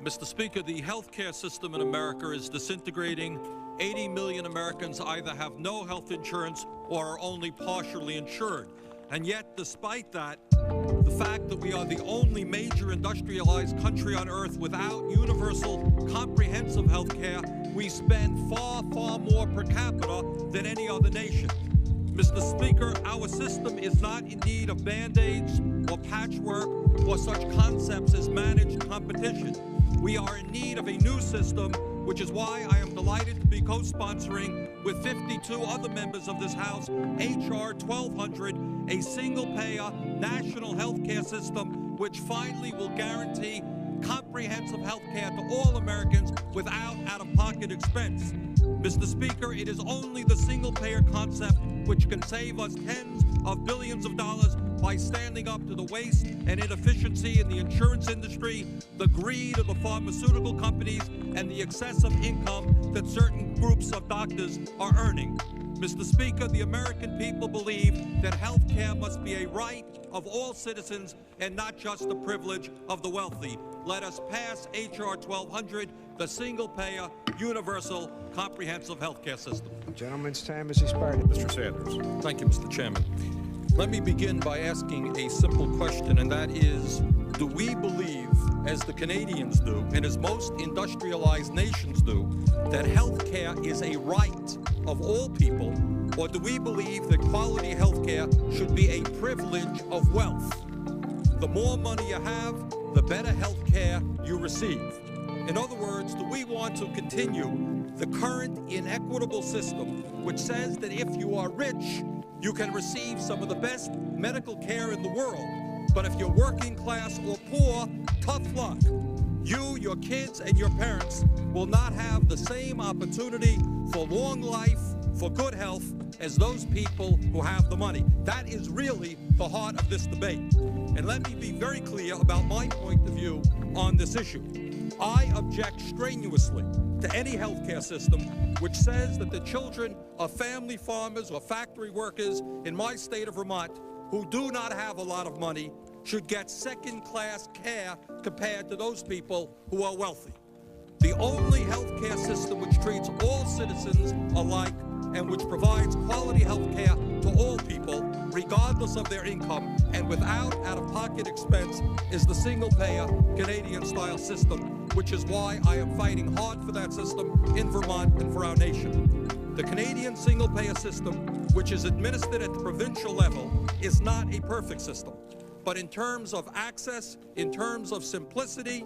Mr. Speaker, the healthcare system in America is disintegrating. 80 million Americans either have no health insurance or are only partially insured. And yet, despite that, the fact that we are the only major industrialized country on earth without universal, comprehensive health care, we spend far, far more per capita than any other nation. Mr. Speaker, our system is not in need of Band-Aids or patchwork or such concepts as managed competition. We are in need of a new system, which is why I am delighted to be co-sponsoring with 52 other members of this House, H.R. 1200, a single-payer national health care system which finally will guarantee comprehensive health care to all Americans without out-of-pocket expense. Mr. Speaker, it is only the single-payer concept which can save us tens of billions of dollars by standing up to the waste and inefficiency in the insurance industry, the greed of the pharmaceutical companies, and the excessive income that certain groups of doctors are earning. Mr. Speaker, the American people believe that health care must be a right of all citizens and not just the privilege of the wealthy. Let us pass H.R. 1200, the single-payer, universal, comprehensive health care system. Gentleman's time has expired. Mr. Sanders. Thank you, Mr. Chairman. Let me begin by asking a simple question, and that is, do we believe, as the Canadians do, and as most industrialized nations do, that health care is a right of all people, or do we believe that quality health care should be a privilege of wealth? The more money you have, the better health care you receive. In other words, do we want to continue the current inequitable system which says that if you are rich, you can receive some of the best medical care in the world, but if you're working class or poor, tough luck. You, your kids, and your parents will not have the same opportunity for long life, for good health, as those people who have the money. That is really the heart of this debate. And let me be very clear about my point of view on this issue. I object strenuously to any healthcare system which says that the children of family farmers or factory workers in my state of Vermont who do not have a lot of money should get second-class care compared to those people who are wealthy. The only healthcare system which treats all citizens alike and which provides quality health care to all people, regardless of their income and without out-of-pocket expense, is the single-payer Canadian-style system, which is why I am fighting hard for that system in Vermont and for our nation. The Canadian single-payer system, which is administered at the provincial level, is not a perfect system. But in terms of access, in terms of simplicity,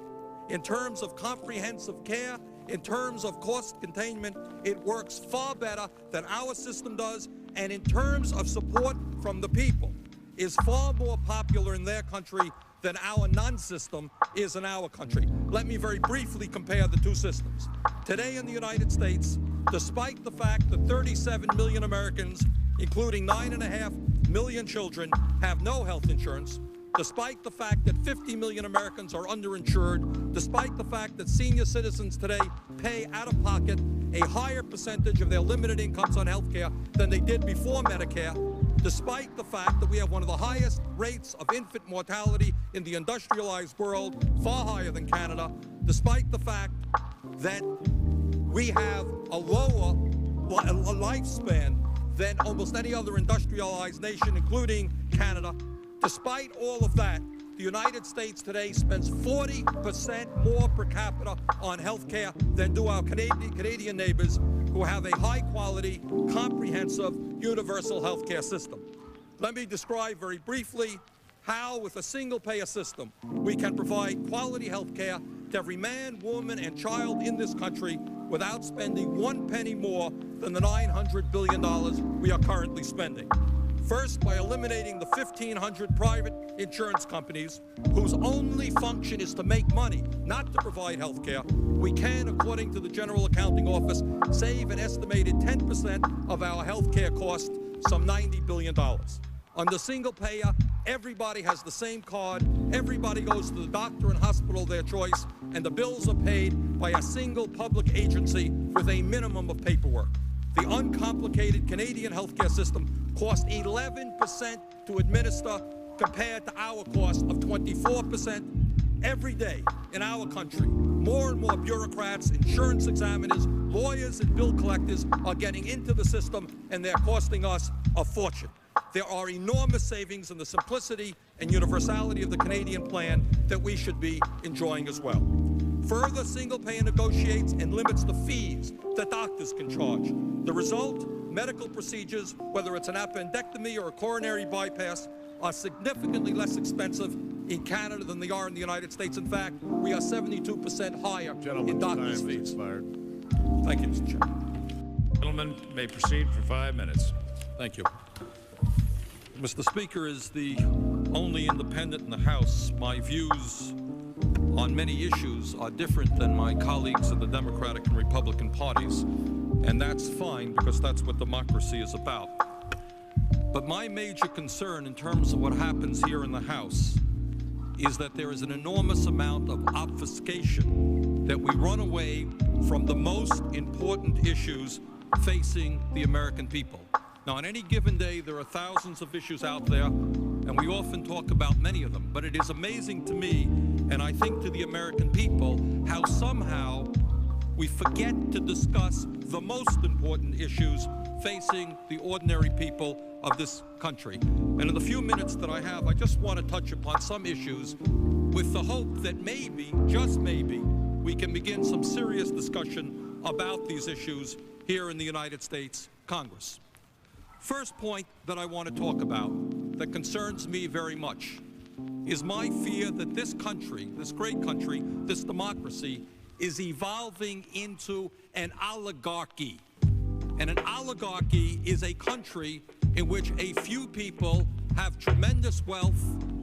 in terms of comprehensive care, in terms of cost containment, it works far better than our system does, and in terms of support from the people, is far more popular in their country than our non-system is in our country. Let me very briefly compare the two systems. Today in the United States, despite the fact that 37 million Americans, including 9.5 million children, have no health insurance, despite the fact that 50 million Americans are underinsured, despite the fact that senior citizens today pay out of pocket a higher percentage of their limited incomes on health care than they did before Medicare, despite the fact that we have one of the highest rates of infant mortality in the industrialized world, far higher than Canada, despite the fact that we have a lower lifespan than almost any other industrialized nation, including Canada. Despite all of that, the United States today spends 40% more per capita on health care than do our Canadian neighbors who have a high-quality, comprehensive, universal health care system. Let me describe very briefly how, with a single-payer system, we can provide quality health care to every man, woman, and child in this country without spending one penny more than the $900 billion we are currently spending. First, by eliminating the 1,500 private insurance companies whose only function is to make money, not to provide health care, we can, according to the General Accounting Office, save an estimated 10% of our health care costs, some $90 billion. Under single payer, everybody has the same card, everybody goes to the doctor and hospital of their choice, and the bills are paid by a single public agency with a minimum of paperwork. The uncomplicated Canadian healthcare system costs 11% to administer compared to our cost of 24%. every day in our country, more and more bureaucrats, insurance examiners, lawyers, and bill collectors are getting into the system, and they're costing us a fortune. There are enormous savings in the simplicity and universality of the Canadian plan that we should be enjoying as well. Further, single payer negotiates and limits the fees that doctors can charge. The result, medical procedures, whether it's an appendectomy or a coronary bypass, are significantly less expensive in Canada than they are in the United States. In fact, we are 72% higher in doctors' fees. Expired. Thank you, Mr. Chairman. Gentleman may proceed for 5 minutes. Thank you. Mr. Speaker, as the only independent in the House, my views on many issues are different than my colleagues in the Democratic and Republican parties, and that's fine because that's what democracy is about. But my major concern in terms of what happens here in the House is that there is an enormous amount of obfuscation, that we run away from the most important issues facing the American people. Now, on any given day, there are thousands of issues out there, and we often talk about many of them. But it is amazing to me, and I think to the American people, how somehow we forget to discuss the most important issues facing the ordinary people of this country. And in the few minutes that I have, I just want to touch upon some issues with the hope that maybe, just maybe, we can begin some serious discussion about these issues here in the United States Congress. First point that I want to talk about that concerns me very much is my fear that this country, this great country, this democracy, is evolving into an oligarchy. And an oligarchy is a country in which a few people have tremendous wealth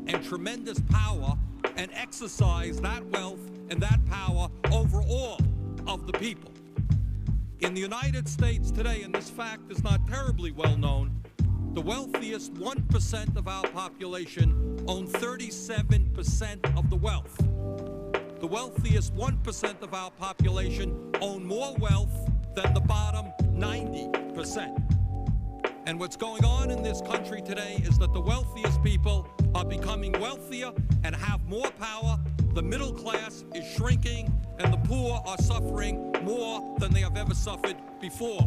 and tremendous power and exercise that wealth and that power over all of the people. In the United States today, and this fact is not terribly well known, the wealthiest 1% of our population own 37% of the wealth. The wealthiest 1% of our population own more wealth than the bottom 90%. And what's going on in this country today is that the wealthiest people are becoming wealthier and have more power. The middle class is shrinking, and the poor are suffering more than they have ever suffered before.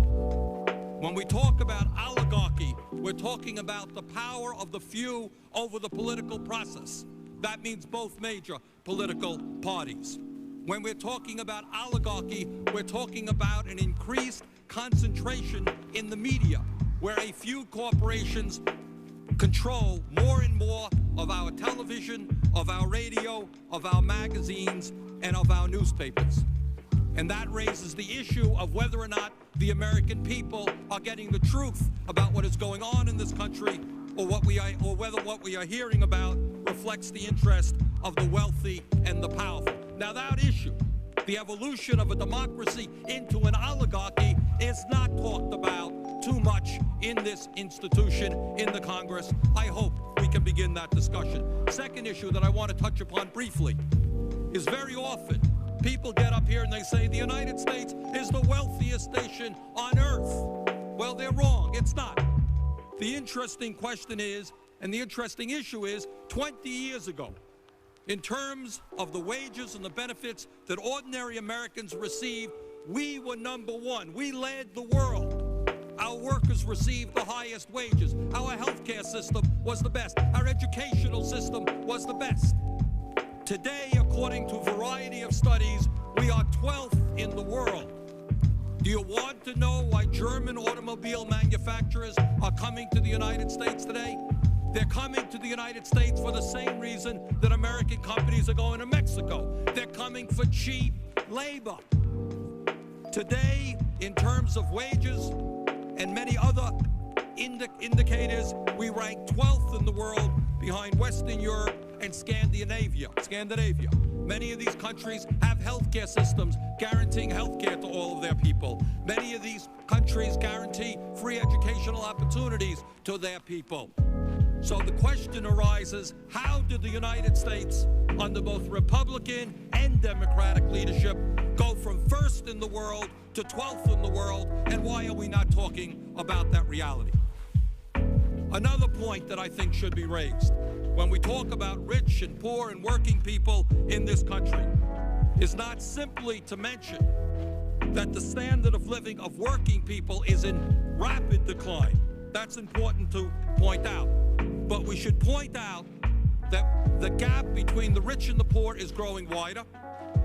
When we talk about oligarchy, we're talking about the power of the few over the political process. That means both major political parties. When we're talking about oligarchy, we're talking about an increased concentration in the media, where a few corporations control more and more of our television, of our radio, of our magazines, and of our newspapers. And that raises the issue of whether or not the American people are getting the truth about what is going on in this country, or whether what we are hearing about reflects the interest of the wealthy and the powerful. Now, that issue, the evolution of a democracy into an oligarchy, is not talked about too much in this institution, in the Congress. I hope we can begin that discussion. Second issue that I want to touch upon briefly is very often people get up here and they say the United States is the wealthiest nation on earth. Well, they're wrong. It's not. The interesting question is, and the interesting issue is, 20 years ago, in terms of the wages and the benefits that ordinary Americans receive, we were number one. We led the world. Our workers received the highest wages. Our healthcare system was the best. Our educational system was the best. Today, according to a variety of studies, we are 12th in the world. Do you want to know why German automobile manufacturers are coming to the United States today? They're coming to the United States for the same reason that American companies are going to Mexico. They're coming for cheap labor. Today, in terms of wages and many other indicators, we rank 12th in the world behind Western Europe and Scandinavia. Many of these countries have healthcare systems guaranteeing healthcare to all of their people. Many of these countries guarantee free educational opportunities to their people. So the question arises, how did the United States, under both Republican and Democratic leadership, go from first in the world to 12th in the world, and why are we not talking about that reality? Another point that I think should be raised when we talk about rich and poor and working people in this country is not simply to mention that the standard of living of working people is in rapid decline. That's important to point out. But we should point out that the gap between the rich and the poor is growing wider,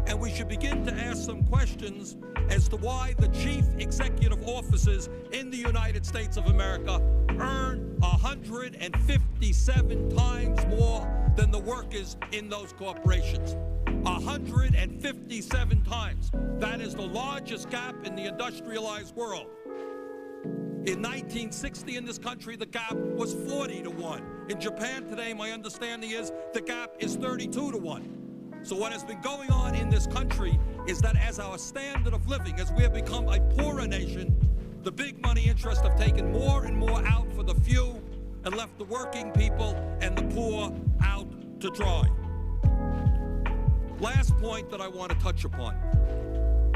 and we should begin to ask some questions as to why the chief executive officers in the United States of America earn 157 times more than the workers in those corporations. 157 times. That is the largest gap in the industrialized world. In 1960 in this country, the gap was 40 to 1. In Japan today, my understanding is the gap is 32 to 1. So what has been going on in this country is that as our standard of living, as we have become a poorer nation, the big money interests have taken more and more out for the few and left the working people and the poor out to dry. Last point that I want to touch upon.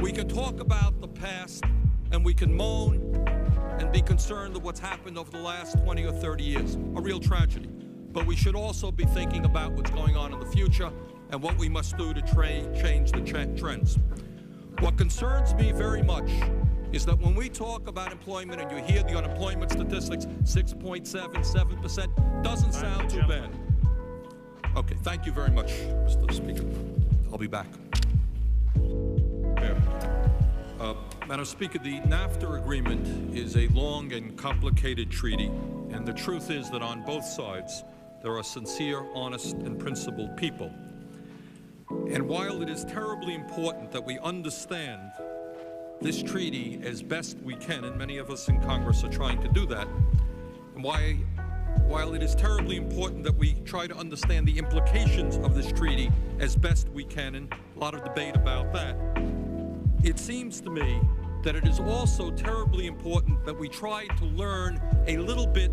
We can talk about the past and we can moan and be concerned with what's happened over the last 20 or 30 years, a real tragedy. But we should also be thinking about what's going on in the future and what we must do to change the trends. What concerns me very much is that when we talk about employment and you hear the unemployment statistics, 6.77%, doesn't sound too bad. Okay, thank you very much, Mr. Speaker. I'll be back. Madam Speaker, the NAFTA agreement is a long and complicated treaty, and the truth is that on both sides, there are sincere, honest, and principled people. And while it is terribly important that we understand this treaty as best we can, and many of us in Congress are trying to do that, and while it is terribly important that we try to understand the implications of this treaty as best we can, and a lot of debate about that, it seems to me that it is also terribly important that we try to learn a little bit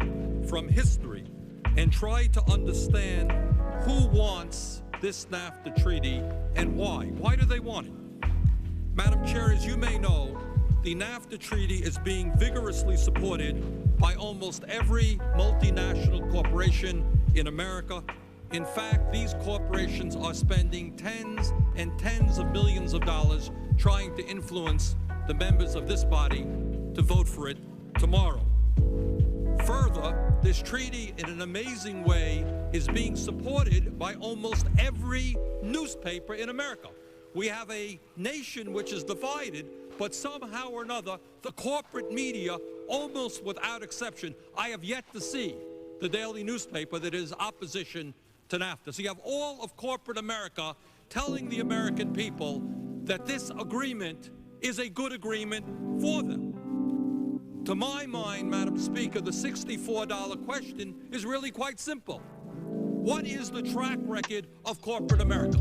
from history and try to understand who wants this NAFTA treaty and why. Why do they want it? Madam Chair, as you may know, the NAFTA treaty is being vigorously supported by almost every multinational corporation in America. In fact, these corporations are spending tens and tens of millions of dollars trying to influence the members of this body to vote for it tomorrow. Further, this treaty, in an amazing way, is being supported by almost every newspaper in America. We have a nation which is divided, but somehow or another, the corporate media, almost without exception, I have yet to see the daily newspaper that is opposition to NAFTA. So you have all of corporate America telling the American people that this agreement is a good agreement for them. To my mind, Madam Speaker, the $64 question is really quite simple. What is the track record of corporate America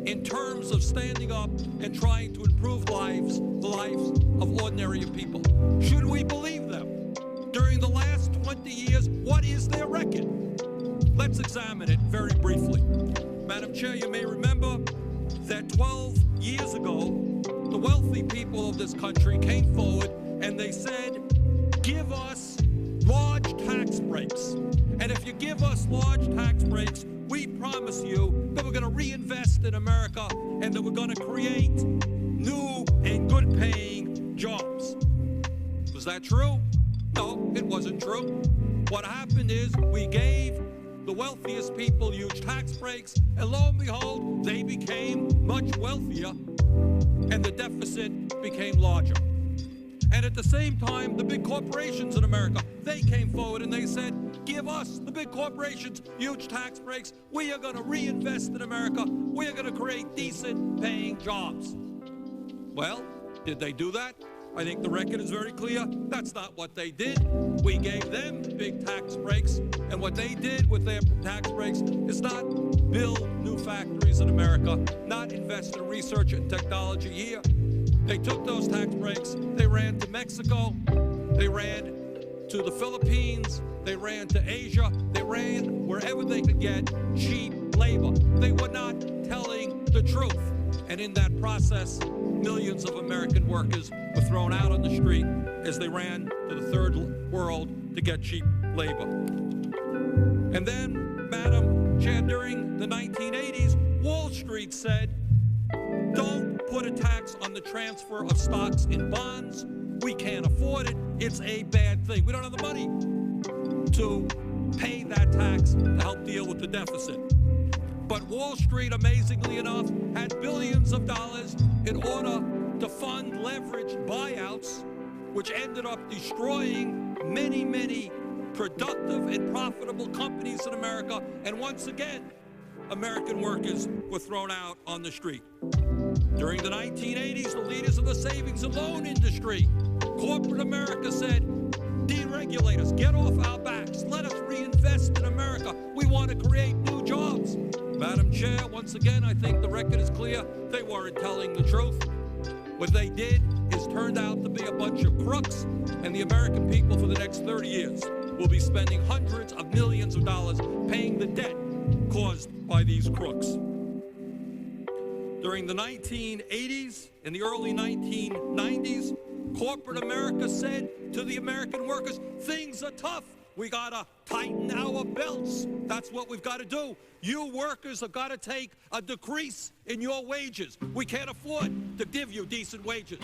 in terms of standing up and trying to improve the lives of ordinary people? Should we believe them? During the last 20 years, what is their record? Let's examine it very briefly. Madam Chair, you may remember that 12 years ago, the wealthy people of this country came forward and they said, give us large tax breaks. And if you give us large tax breaks, we promise you that we're going to reinvest in America and that we're going to create new and good-paying jobs. Was that true? No, it wasn't true. What happened is we gave the wealthiest people huge tax breaks, and lo and behold, they became much wealthier, and the deficit became larger. And at the same time, the big corporations in America, they came forward and they said, give us, the big corporations, huge tax breaks. We are going to reinvest in America. We are going to create decent paying jobs. Well, did they do that? I think the record is very clear. That's not what they did. We gave them big tax breaks, and what they did with their tax breaks is not build new factories in America, not invest in research and technology here. They took those tax breaks, they ran to Mexico, they ran to the Philippines, they ran to Asia, they ran wherever they could get cheap labor. They were not telling the truth. And in that process, millions of American workers were thrown out on the street as they ran to the third world to get cheap labor. And then Madam Chair, during the 1980s, Wall Street said, don't put a tax on the transfer of stocks in bonds. We can't afford it. It's a bad thing. We don't have the money to pay that tax to help deal with the deficit. But Wall Street, amazingly enough, had billions of dollars in order to fund leveraged buyouts, which ended up destroying many, many productive and profitable companies in America. And once again, American workers were thrown out on the street. During the 1980s, the leaders of the savings and loan industry, corporate America, said, deregulate us, get off our backs, let us reinvest in America. We want to create new jobs. Madam Chair, once again, I think the record is clear. They weren't telling the truth. What they did is turned out to be a bunch of crooks, and the American people for the next 30 years will be spending hundreds of millions of dollars paying the debt caused by these crooks. During the 1980s and the early 1990s, corporate America said to the American workers, things are tough. We gotta tighten our belts. That's what we've got to do. You workers have got to take a decrease in your wages. We can't afford to give you decent wages.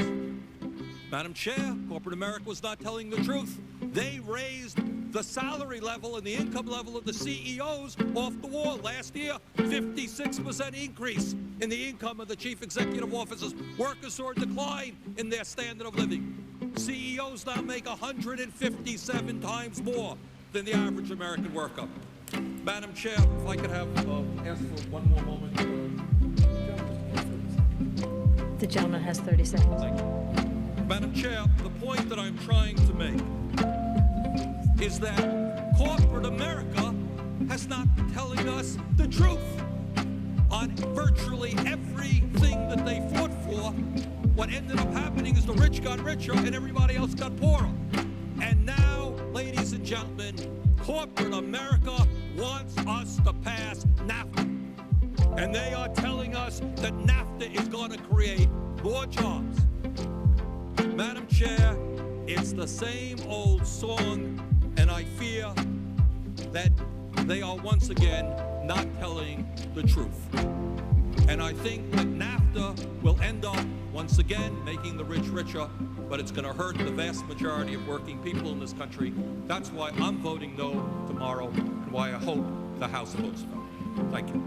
Madam Chair, corporate America was not telling the truth. They raised the salary level and the income level of the CEOs off the wall. Last year, 56% increase in the income of the chief executive officers. Workers saw a decline in their standard of living. CEOs now make 157 times more than the average American worker. Madam Chair, if I could have ask for one more moment. The gentleman has 30 seconds. Thank you. Madam Chair, the point that I'm trying to make is that corporate America has not been telling us the truth on virtually everything that they fought for. What ended up happening is the rich got richer and everybody else got poorer. And now, ladies and gentlemen, corporate America wants us to pass NAFTA. And they are telling us that NAFTA is going to create more jobs. Madam Chair, it's the same old song, and I fear that they are once again not telling the truth. And I think that NAFTA will end up, once again, making the rich richer, but it's going to hurt the vast majority of working people in this country. That's why I'm voting no tomorrow, and why I hope the House votes no. Thank you.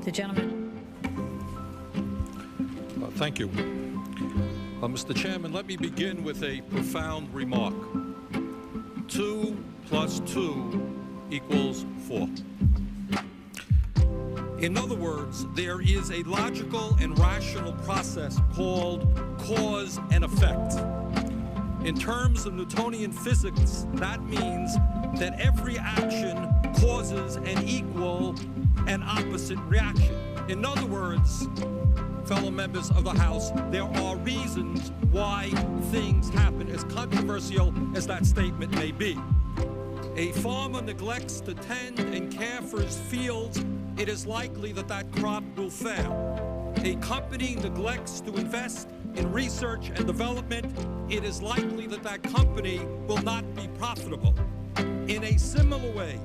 The gentleman. Thank you. Mr. Chairman, let me begin with a profound remark. 2 + 2 = 4. In other words, there is a logical and rational process called cause and effect. In terms of Newtonian physics, that means that every action causes an equal and opposite reaction. In other words, fellow members of the House, there are reasons why things happen, as controversial as that statement may be. A farmer neglects to tend and care for his fields, it is likely that that crop will fail. A company neglects to invest in research and development, it is likely that that company will not be profitable. In a similar way,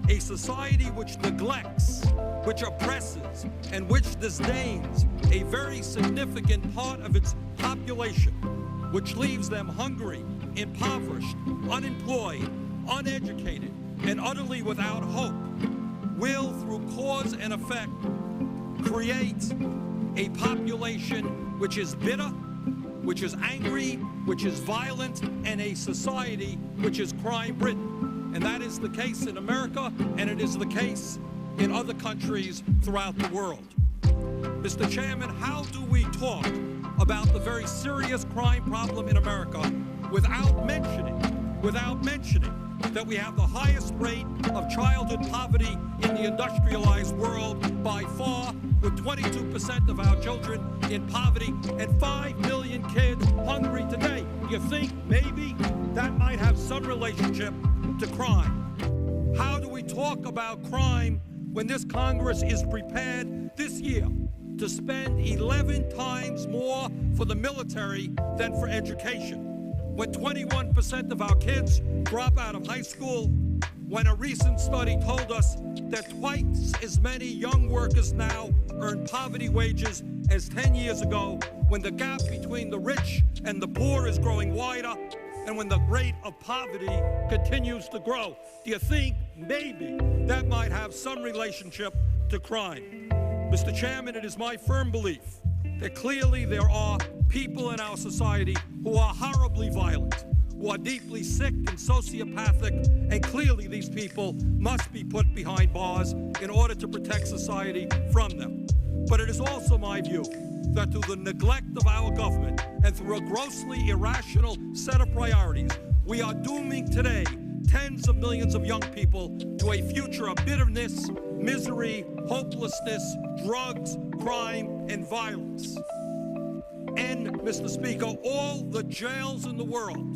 a society which neglects, which oppresses, and which disdains a very significant part of its population, which leaves them hungry, impoverished, unemployed, uneducated, and utterly without hope, will, through cause and effect, create a population which is bitter, which is angry, which is violent, and a society which is crime-ridden. And that is the case in America, and it is the case in other countries throughout the world. Mr. Chairman, how do we talk about the very serious crime problem in America without mentioning that we have the highest rate of childhood poverty in the industrialized world by far, with 22% of our children in poverty and 5 million kids hungry today? You think maybe that might have some relationship to crime? How do we talk about crime when this Congress is prepared this year to spend 11 times more for the military than for education? When 21% of our kids drop out of high school, when a recent study told us that twice as many young workers now earn poverty wages as 10 years ago, when the gap between the rich and the poor is growing wider, and when the rate of poverty continues to grow? Do you think maybe that might have some relationship to crime? Mr. Chairman, it is my firm belief that clearly there are people in our society who are horribly violent, who are deeply sick and sociopathic, and clearly these people must be put behind bars in order to protect society from them. But it is also my view that through the neglect of our government and through a grossly irrational set of priorities, we are dooming today tens of millions of young people to a future of bitterness, misery, hopelessness, drugs, crime, and violence. And, Mr. Speaker, all the jails in the world,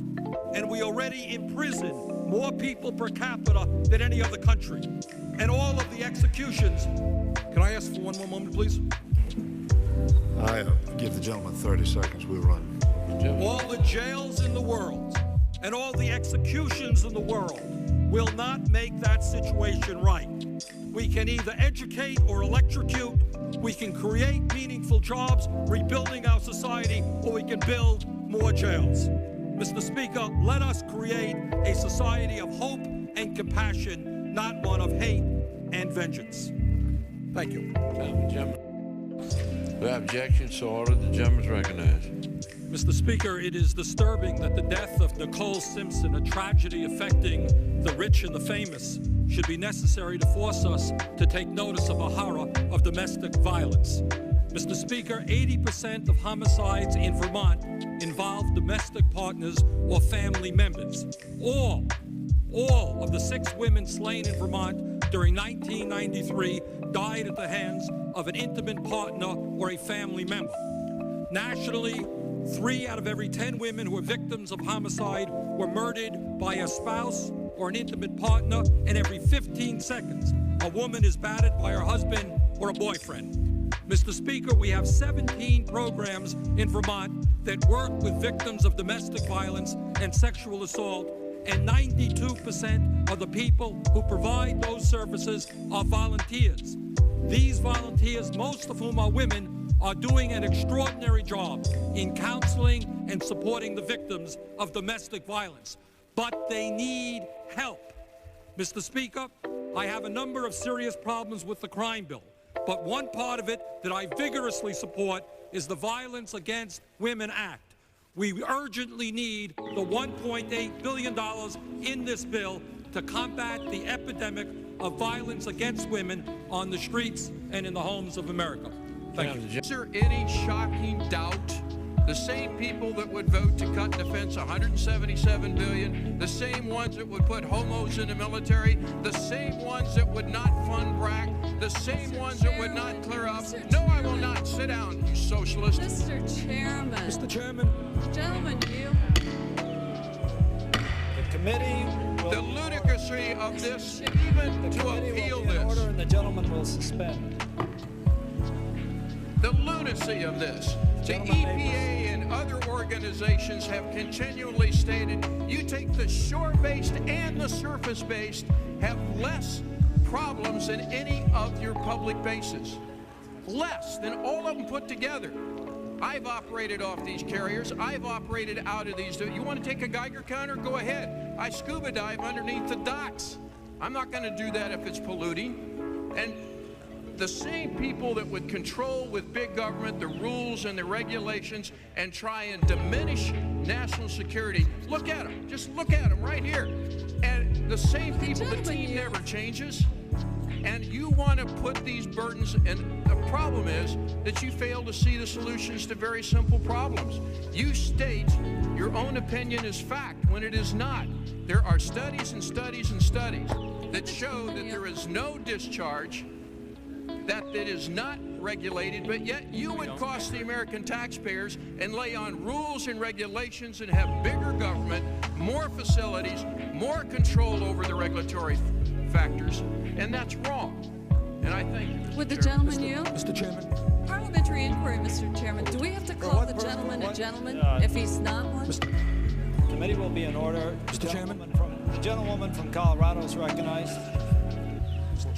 and we already imprison more people per capita than any other country, and all of the executions. Can I ask for one more moment, please? I give the gentleman 30 seconds. We'll run. All the jails in the world and all the executions in the world will not make that situation right. We can either educate or electrocute. We can create meaningful jobs, rebuilding our society, or we can build more jails. Mr. Speaker, let us create a society of hope and compassion, not one of hate and vengeance. Thank you. Without objection, so ordered. The gentleman is recognized. Mr. Speaker, it is disturbing that the death of Nicole Simpson, a tragedy affecting the rich and the famous, should be necessary to force us to take notice of a horror of domestic violence. Mr. Speaker, 80% of homicides in Vermont involve domestic partners or family members. All of the 6 women slain in Vermont during 1993 died at the hands of an intimate partner or a family member. Nationally, 3 out of every 10 women who are victims of homicide were murdered by a spouse or an intimate partner, and every 15 seconds, a woman is battered by her husband or a boyfriend. Mr. Speaker, we have 17 programs in Vermont that work with victims of domestic violence and sexual assault, and 92% of the people who provide those services are volunteers. These volunteers, most of whom are women, are doing an extraordinary job in counseling and supporting the victims of domestic violence. But they need help. Mr. Speaker, I have a number of serious problems with the crime bill, but one part of it that I vigorously support is the Violence Against Women Act. We urgently need the $1.8 billion in this bill to combat the epidemic of violence against women on the streets and in the homes of America. Thank you. Is there any shocking doubt? The same people that would vote to cut defense $177 billion, the same ones that would put homos in the military, the same ones that would not fund BRAC, the same ones that would not clear up. No, I will not. Sit down, you socialist. Mr. Chairman. Mr. Chairman. Gentlemen, you. The committee will... The ludicrousy of this, even to appeal this. Order and the gentleman will suspend. The lunacy of this. The EPA and other organizations have continually stated you take the shore-based and the surface-based have less problems than any of your public bases. Less than all of them put together. I've operated off these carriers. I've operated out of these. You want to take a Geiger counter? Go ahead. I scuba dive underneath the docks. I'm not going to do that if it's polluting. And the same people that would control with big government the rules and the regulations and try and diminish national security, look at them. Just look at them right here. And the same people, the team never changes. And you want to put these burdens, and the problem is that you fail to see the solutions to very simple problems. You state your own opinion is fact when it is not. There are studies and studies and studies that show that there is no discharge, that it is not regulated, but yet you would cost the American taxpayers and lay on rules and regulations and have bigger government, more facilities, more control over the regulatory factors, and that's wrong. And I think... Would the gentleman yield? Mr. Chairman. Parliamentary inquiry, Mr. Chairman. Do we have to call the gentleman a gentleman if he's not one? The committee will be in order. Mr. Chairman. The gentlewoman from Colorado is recognized.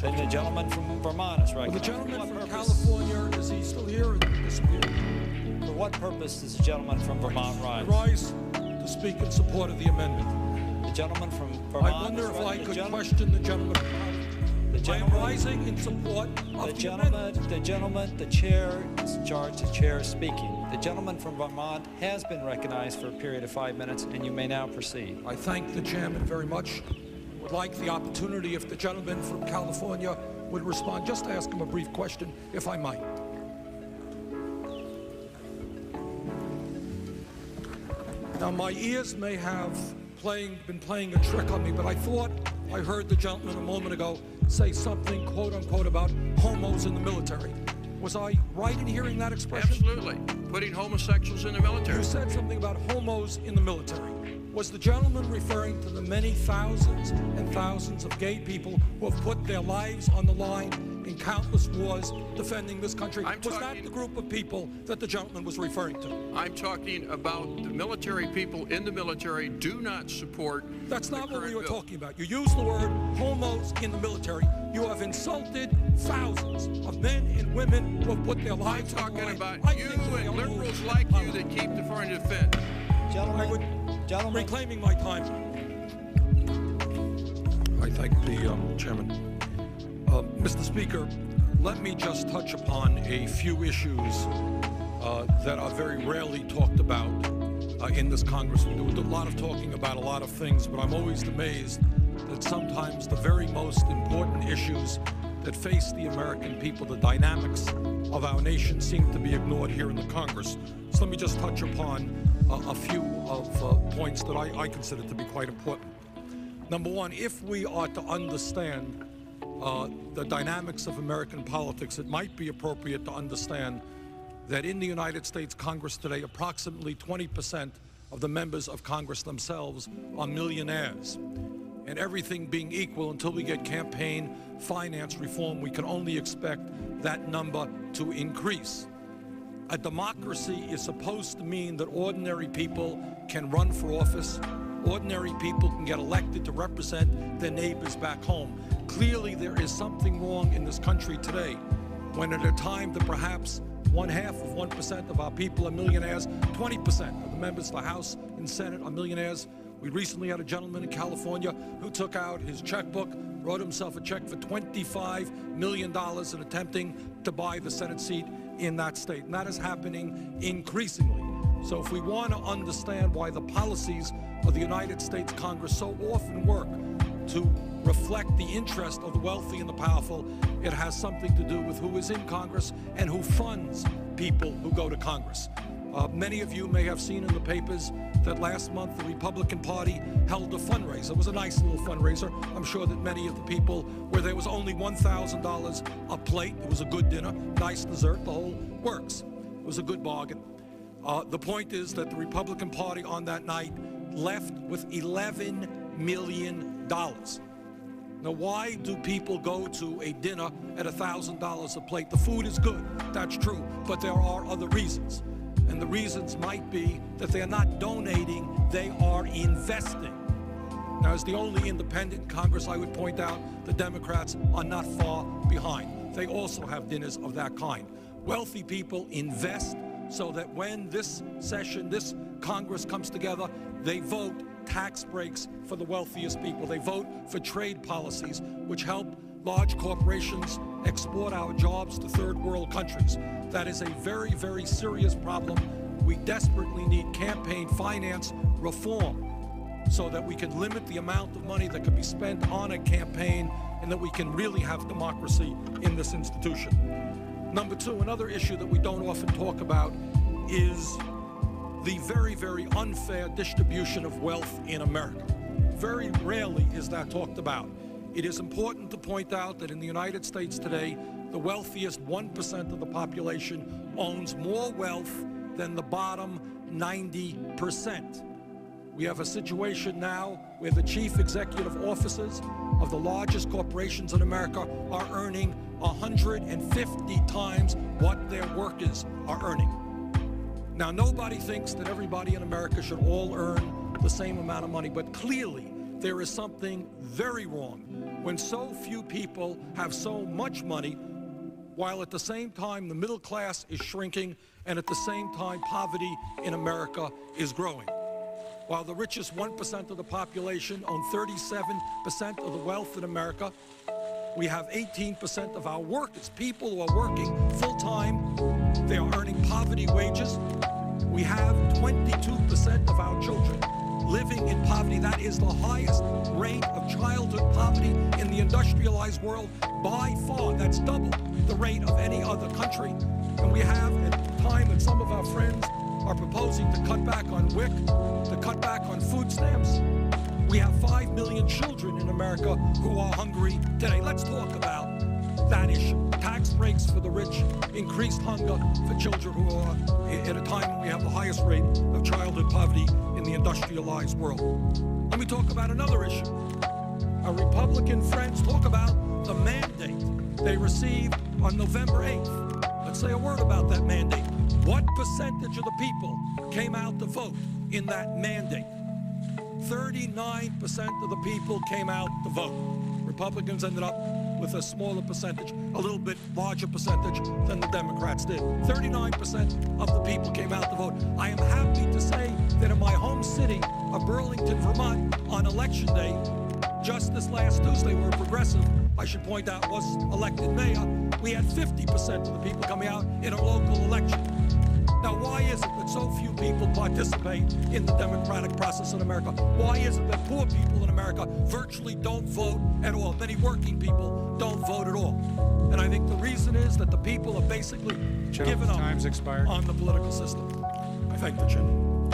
And the gentleman from Vermont is Well, the recognized. gentleman For what from purpose- California, is he still here or disappeared? For what purpose does the gentleman from Vermont I rise? rise to speak in support of the amendment. The gentleman from Vermont. I wonder is if right- I the could gen- question the gentleman. The I am gentleman, rising in support of the amendment. the chair is in charge. The chair is speaking. The gentleman from Vermont has been recognized for a period of 5 minutes, and you may now proceed. I thank the chairman very much. Would like the opportunity if the gentleman from California would respond, just to ask him a brief question, if I might. Now, my ears may have been playing a trick on me, but I thought I heard the gentleman a moment ago say something, quote unquote, about homos in the military. Was I right in hearing that expression? Absolutely. Putting homosexuals in the military. You said something about homos in the military. Was the gentleman referring to the many thousands and thousands of gay people who have put their lives on the line in countless wars defending this country? Was that the group of people that the gentleman was referring to? I'm talking about the military. People in the military do not support. That's not what we were current bill. talking about. You used the word homos in the military. You have insulted thousands of men and women who have put their I'm lives on the talking line. about I you think they and are liberals moved like to you that keep the foreign defense. Gentlemen, reclaiming my time. I thank the chairman. Mr. Speaker, let me just touch upon a few issues that are very rarely talked about in this Congress. We do a lot of talking about a lot of things, but I'm always amazed that sometimes the very most important issues that face the American people, the dynamics of our nation, seem to be ignored here in the Congress. So let me just touch upon a few of points that I consider to be quite important. Number one, if we are to understand the dynamics of American politics, it might be appropriate to understand that in the United States Congress today, approximately 20% of the members of Congress themselves are millionaires. And everything being equal, until we get campaign finance reform, we can only expect that number to increase. A democracy is supposed to mean that ordinary people can run for office, ordinary people can get elected to represent their neighbors back home. Clearly, there is something wrong in this country today, when at a time that perhaps 0.5% of our people are millionaires, 20% of the members of the House and Senate are millionaires. We recently had a gentleman in California who took out his checkbook, wrote himself a check for $25 million in attempting to buy the Senate seat in that state. And that is happening increasingly. So if we want to understand why the policies of the United States Congress so often work to reflect the interest of the wealthy and the powerful, it has something to do with who is in Congress and who funds people who go to Congress. Many of you may have seen in the papers that last month the Republican Party held a fundraiser. It was a nice little fundraiser. I'm sure that many of the people, where there was only $1,000 a plate, it was a good dinner, nice dessert, the whole works. It was a good bargain. The point is that the Republican Party on that night left with $11 million. Now, why do people go to a dinner at $1,000 a plate? The food is good, that's true, but there are other reasons. And the reasons might be that they are not donating, they are investing. Now, as the only independent in Congress, I would point out the Democrats are not far behind. They also have dinners of that kind. Wealthy people invest so that when this session, this Congress comes together, they vote tax breaks for the wealthiest people. They vote for trade policies which help large corporations export our jobs to third world countries. That is a very, very serious problem. We desperately need campaign finance reform so that we can limit the amount of money that can be spent on a campaign and that we can really have democracy in this institution. Number two, another issue that we don't often talk about is the very, very unfair distribution of wealth in America. Very rarely is that talked about. It is important to point out that in the United States today, the wealthiest 1% of the population owns more wealth than the bottom 90%. We have a situation now where the chief executive officers of the largest corporations in America are earning 150 times what their workers are earning. Now, nobody thinks that everybody in America should all earn the same amount of money, but clearly there is something very wrong when so few people have so much money, while at the same time the middle class is shrinking, and at the same time poverty in America is growing. While the richest 1% of the population own 37% of the wealth in America, we have 18% of our workers, people who are working full-time, they are earning poverty wages. We have 22% of our children living in poverty. That is the highest rate of childhood poverty in the industrialized world by far. That's double the rate of any other country. And we have, at the time that some of our friends are proposing to cut back on WIC, to cut back on food stamps, we have 5 million children in America who are hungry today. Let's talk about that issue. Tax breaks for the rich, increased hunger for children who are at a time when we have the highest rate of childhood poverty in the industrialized world. Let me talk about another issue. Our Republican friends talk about the mandate they received on November 8th. Let's say a word about that mandate. What percentage of the people came out to vote in that mandate? 39% of the people came out to vote. Republicans ended up with a smaller percentage, a little bit larger percentage than the Democrats did. 39% of the people came out to vote. I am happy to say that in my home city of Burlington, Vermont, on Election Day, just this last Tuesday, where a progressive, I should point out, was elected mayor, we had 50% of the people coming out in a local election. Now, why is it that so few people participate in the democratic process in America? Why is it that poor people in America virtually don't vote at all? Many working people don't vote at all. And I think the reason is that the people have basically given up on the political system. I thank the Chairman.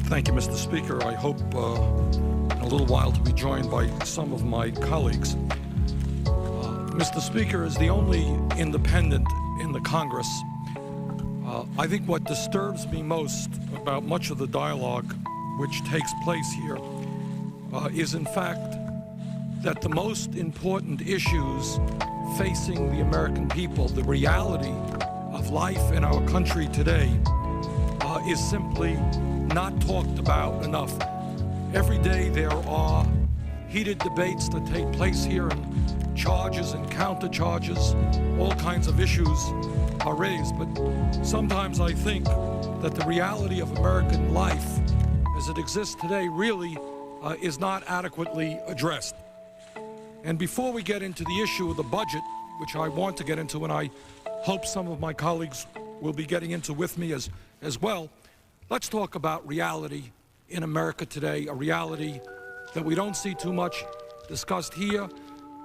Thank you, Mr. Speaker. I hope in a little while to be joined by some of my colleagues. Mr. Speaker, is the only independent in the Congress. I think what disturbs me most about much of the dialogue which takes place here is in fact that the most important issues facing the American people, the reality of life in our country today, is simply not talked about enough. Every day there are heated debates that take place here, and charges and counter-charges, all kinds of issues are raised. But sometimes I think that the reality of American life as it exists today really is not adequately addressed. And before we get into the issue of the budget, which I want to get into, and I hope some of my colleagues will be getting into with me as well, let's talk about reality in America today, a reality that we don't see too much discussed here.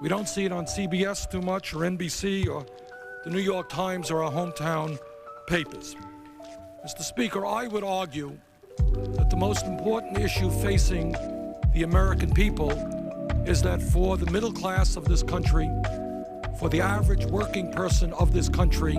We don't see it on CBS too much, or NBC, or the New York Times, or our hometown papers. Mr. Speaker, I would argue that the most important issue facing the American people is that for the middle class of this country, for the average working person of this country,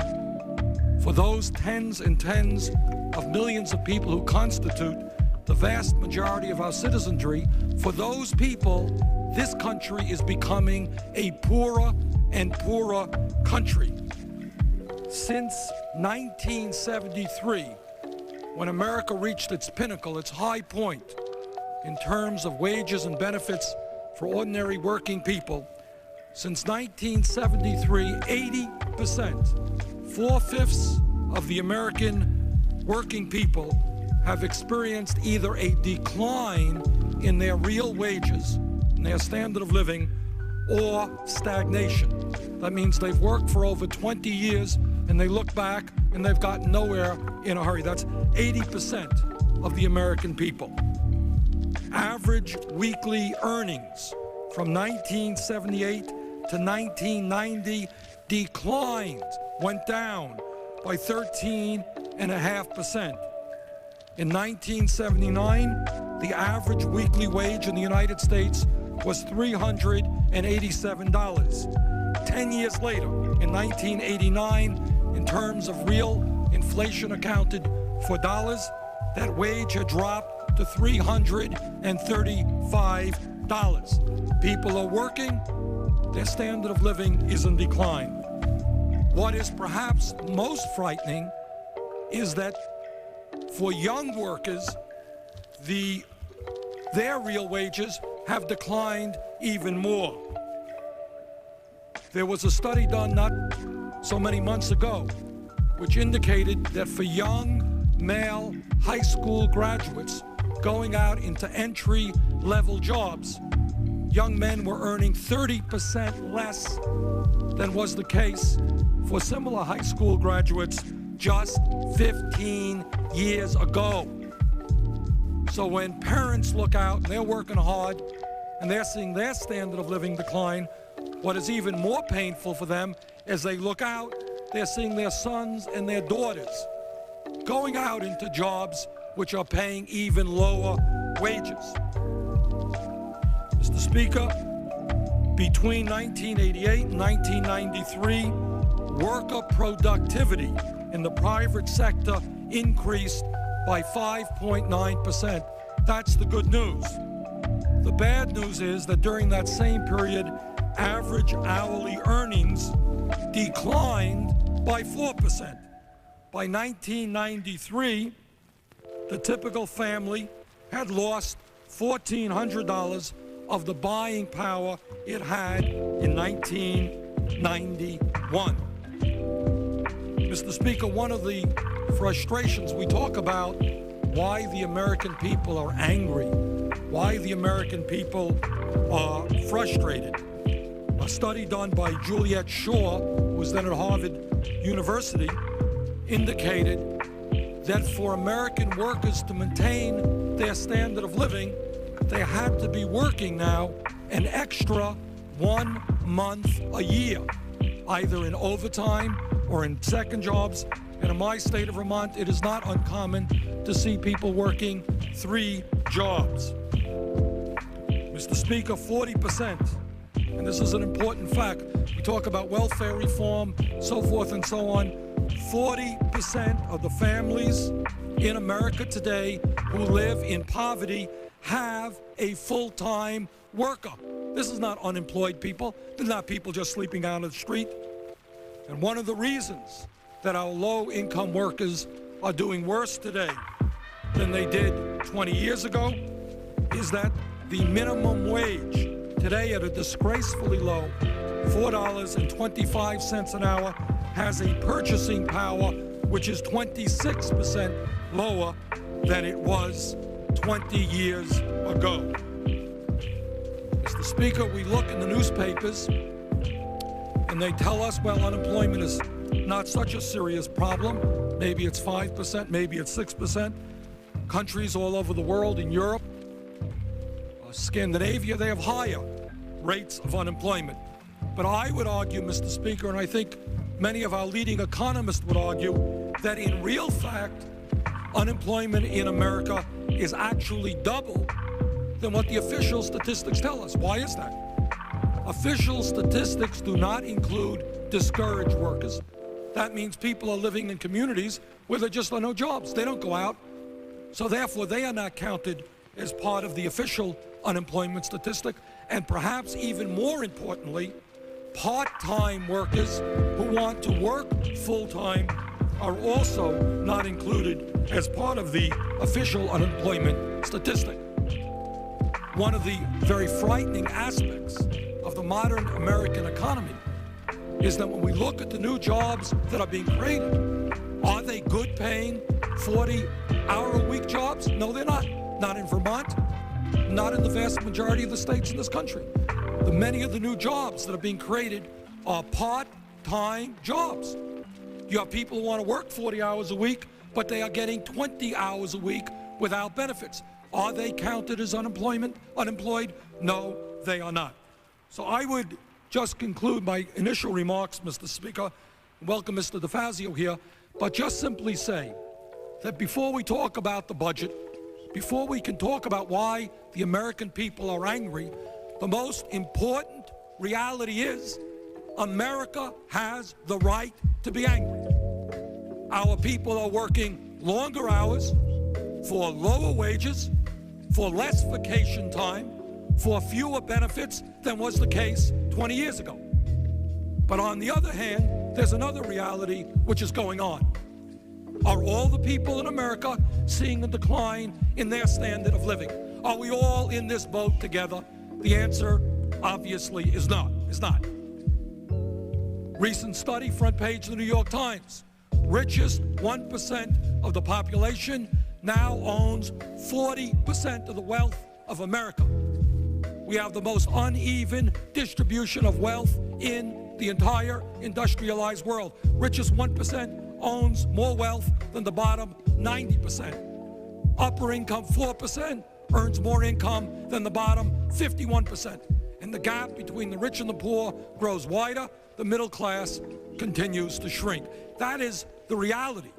for those tens and tens of millions of people who constitute the vast majority of our citizenry, for those people, this country is becoming a poorer and poorer country. Since 1973, when America reached its pinnacle, its high point in terms of wages and benefits for ordinary working people, since 1973, 80%, 4/5 of the American working people have experienced either a decline in their real wages, in their standard of living, or stagnation. That means they've worked for over 20 years and they look back and they've gotten nowhere in a hurry. That's 80% of the American people. Average weekly earnings from 1978 to 1990 declined, went down by 13.5%. In 1979, the average weekly wage in the United States was $387. 10 years later, in 1989, in terms of real inflation accounted for dollars, that wage had dropped to $335. People are working, their standard of living is in decline. What is perhaps most frightening is that for young workers, their real wages have declined even more. There was a study done not so many months ago which indicated that for young male high school graduates going out into entry-level jobs, young men were earning 30% less than was the case for similar high school graduates just 15 years ago. So when parents look out and they're working hard and they're seeing their standard of living decline, what is even more painful for them as they look out, they're seeing their sons and their daughters going out into jobs which are paying even lower wages. Mr. Speaker, between 1988 and 1993, worker productivity in the private sector increased by 5.9%. That's the good news. The bad news is that during that same period, average hourly earnings declined by 4%. By 1993, the typical family had lost $1,400 of the buying power it had in 1991. Mr. Speaker, one of the frustrations we talk about why the American people are angry, why the American people are frustrated. A study done by Juliet Shaw, who was then at Harvard University, indicated that for American workers to maintain their standard of living, they had to be working now an extra 1 month a year, either in overtime or in second jobs. And in my state of Vermont, it is not uncommon to see people working 3 jobs. Mr. Speaker, 40%, and this is an important fact, we talk about welfare reform, so forth and so on, 40% of the families in America today who live in poverty have a full-time worker. This is not unemployed people. They're not people just sleeping out on the street. And one of the reasons that our low-income workers are doing worse today than they did 20 years ago is that the minimum wage today at a disgracefully low $4.25 an hour has a purchasing power which is 26% lower than it was 20 years ago. Mr. Speaker, we look in the newspapers and they tell us, well, unemployment is not such a serious problem. Maybe it's 5%, maybe it's 6%. Countries all over the world, in Europe, Scandinavia, they have higher rates of unemployment. But I would argue, Mr. Speaker, and I think many of our leading economists would argue, that in real fact, unemployment in America is actually double than what the official statistics tell us. Why is that? Official statistics do not include discouraged workers. That means people are living in communities where there just are no jobs. They don't go out. So therefore, they are not counted as part of the official unemployment statistic. And perhaps even more importantly, part-time workers who want to work full-time are also not included as part of the official unemployment statistic. One of the very frightening aspects of the modern American economy is that when we look at the new jobs that are being created, are they good-paying 40-hour-a-week jobs? No, they're not. Not in Vermont, not in the vast majority of the states in this country. Many of the new jobs that are being created are part-time jobs. You have people who want to work 40 hours a week, but they are getting 20 hours a week without benefits. Are they counted as unemployed? No, they are not. So I would just conclude my initial remarks, Mr. Speaker, welcome Mr. DeFazio here, but just simply say that before we talk about the budget, before we can talk about why the American people are angry, the most important reality is America has the right to be angry. Our people are working longer hours for lower wages, for less vacation time, for fewer benefits than was the case 20 years ago. But on the other hand, there's another reality which is going on. Are all the people in America seeing a decline in their standard of living? Are we all in this boat together? The answer, obviously, is not. Recent study, front page of the New York Times. Richest 1% of the population now owns 40% of the wealth of America. We have the most uneven distribution of wealth in the entire industrialized world. Richest 1% owns more wealth than the bottom 90%. Upper income 4% earns more income than the bottom 51%. And the gap between the rich and the poor grows wider. The middle class continues to shrink. That is the reality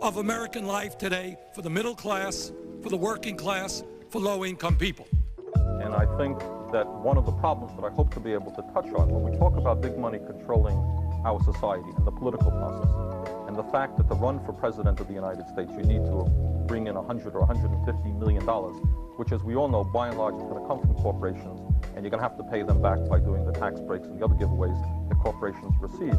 of American life today for the middle class, for the working class, for low-income people. And I think that one of the problems that I hope to be able to touch on when we talk about big money controlling our society and the political process, and the fact that to run for president of the United States, you need to bring in $100 or $150 million, which, as we all know, by and large is going to come from corporations, and you're going to have to pay them back by doing the tax breaks and the other giveaways that corporations receive.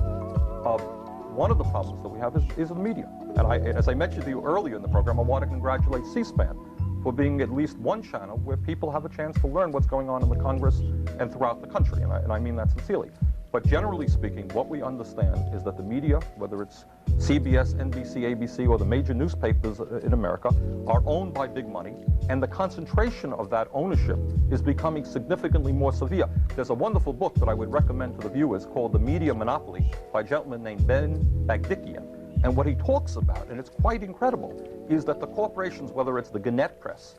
One of the problems that we have is the media. And as I mentioned to you earlier in the program, I want to congratulate C-SPAN for being at least one channel where people have a chance to learn what's going on in the Congress and throughout the country, and I mean that sincerely. But generally speaking, what we understand is that the media, whether it's CBS, NBC, ABC, or the major newspapers in America, are owned by big money, and the concentration of that ownership is becoming significantly more severe. There's a wonderful book that I would recommend to the viewers called The Media Monopoly by a gentleman named Ben Bagdikian. And what he talks about, and it's quite incredible, is that the corporations, whether it's the Gannett Press,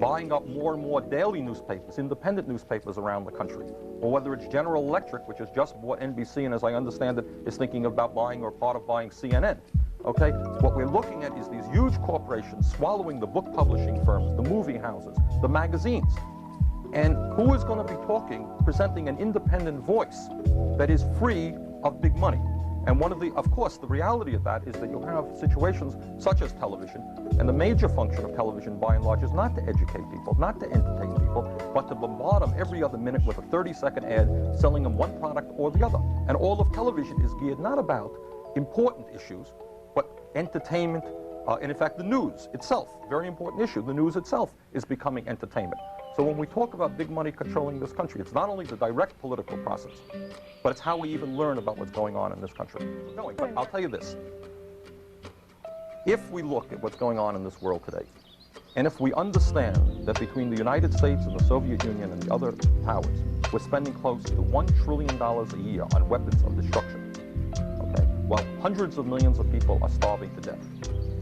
buying up more and more daily newspapers, independent newspapers around the country, or whether it's General Electric, which has just bought NBC, and as I understand it, is thinking about buying or part of buying CNN. Okay? What we're looking at is these huge corporations swallowing the book publishing firms, the movie houses, the magazines. And who is going to be talking, presenting an independent voice that is free of big money? And of course, the reality of that is that you have situations such as television, and the major function of television, by and large, is not to educate people, not to entertain people, but to bombard them every other minute with a 30-second ad selling them one product or the other. And all of television is geared not about important issues, but entertainment, and in fact, the news itself, very important issue, the news itself is becoming entertainment. So when we talk about big money controlling this country, it's not only the direct political process, but it's how we even learn about what's going on in this country. But I'll tell you this. If we look at what's going on in this world today, and if we understand that between the United States and the Soviet Union and the other powers, we're spending close to $1 trillion a year on weapons of destruction, okay, while hundreds of millions of people are starving to death,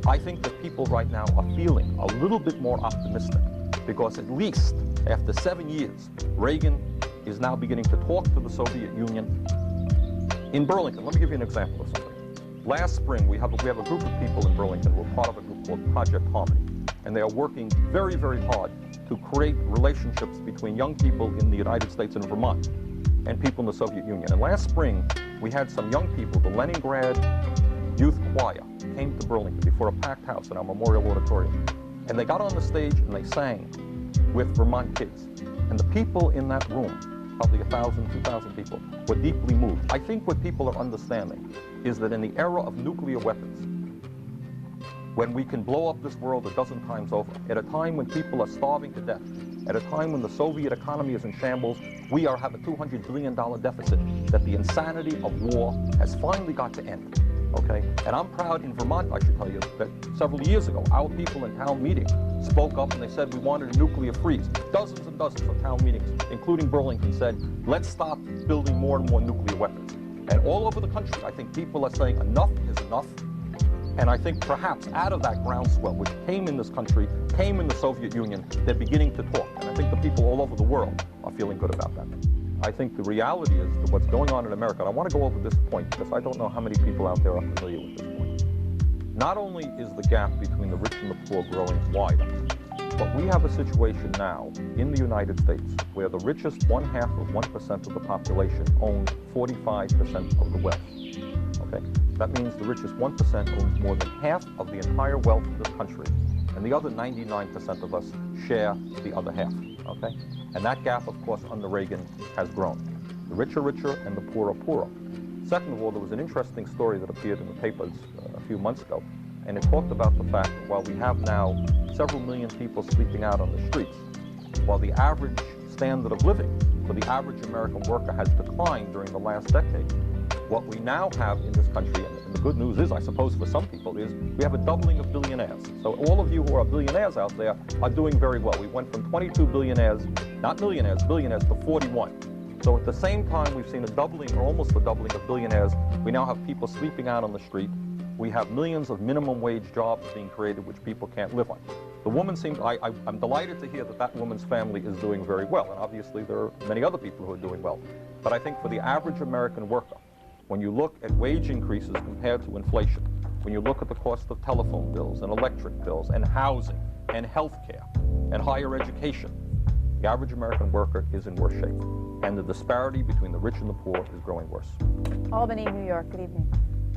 I think that people right now are feeling a little bit more optimistic, because at least after 7 years, Reagan is now beginning to talk to the Soviet Union in Burlington. Let me give you an example of something. Last spring, we have a group of people in Burlington. We're part of a group called Project Harmony, and they are working very, very hard to create relationships between young people in the United States and Vermont and people in the Soviet Union. And last spring, we had some young people, the Leningrad Youth Choir, came to Burlington before a packed house in our Memorial Auditorium. And they got on the stage and they sang with Vermont kids. And the people in that room, probably 1,000, 2,000 people, were deeply moved. I think what people are understanding is that in the era of nuclear weapons, when we can blow up this world a dozen times over, at a time when people are starving to death, at a time when the Soviet economy is in shambles, we have a $200 billion deficit, that the insanity of war has finally got to end. Okay? And I'm proud in Vermont, I should tell you, that several years ago, our people in town meeting spoke up and they said we wanted a nuclear freeze. Dozens and dozens of town meetings, including Burlington, said, let's stop building more and more nuclear weapons. And all over the country, I think people are saying enough is enough. And I think perhaps out of that groundswell, which came in this country, came in the Soviet Union, they're beginning to talk. And I think the people all over the world are feeling good about that. I think the reality is that what's going on in America, and I want to go over this point because I don't know how many people out there are familiar with this point. Not only is the gap between the rich and the poor growing wider, but we have a situation now in the United States where the richest 0.5% of the population owns 45% of the wealth. Okay? That means the richest 1% owns more than half of the entire wealth of this country, and the other 99% of us share the other half. Okay? And that gap, of course, under Reagan has grown. The rich are richer and the poor are poorer. Second of all, there was an interesting story that appeared in the papers a few months ago, and it talked about the fact that while we have now several million people sleeping out on the streets, while the average standard of living for the average American worker has declined during the last decade, what we now have in this country, and the good news is, I suppose for some people, is we have a doubling of billionaires. So all of you who are billionaires out there are doing very well. We went from 22 billionaires, not millionaires, billionaires, to 41. So at the same time, we've seen a doubling, or almost a doubling of billionaires. We now have people sleeping out on the street. We have millions of minimum wage jobs being created which people can't live on. The woman seems, I'm delighted to hear that that woman's family is doing very well, and obviously there are many other people who are doing well. But I think for the average American worker, when you look at wage increases compared to inflation, when you look at the cost of telephone bills and electric bills and housing and health care and higher education, the average American worker is in worse shape. And the disparity between the rich and the poor is growing worse. Albany, New York, good evening.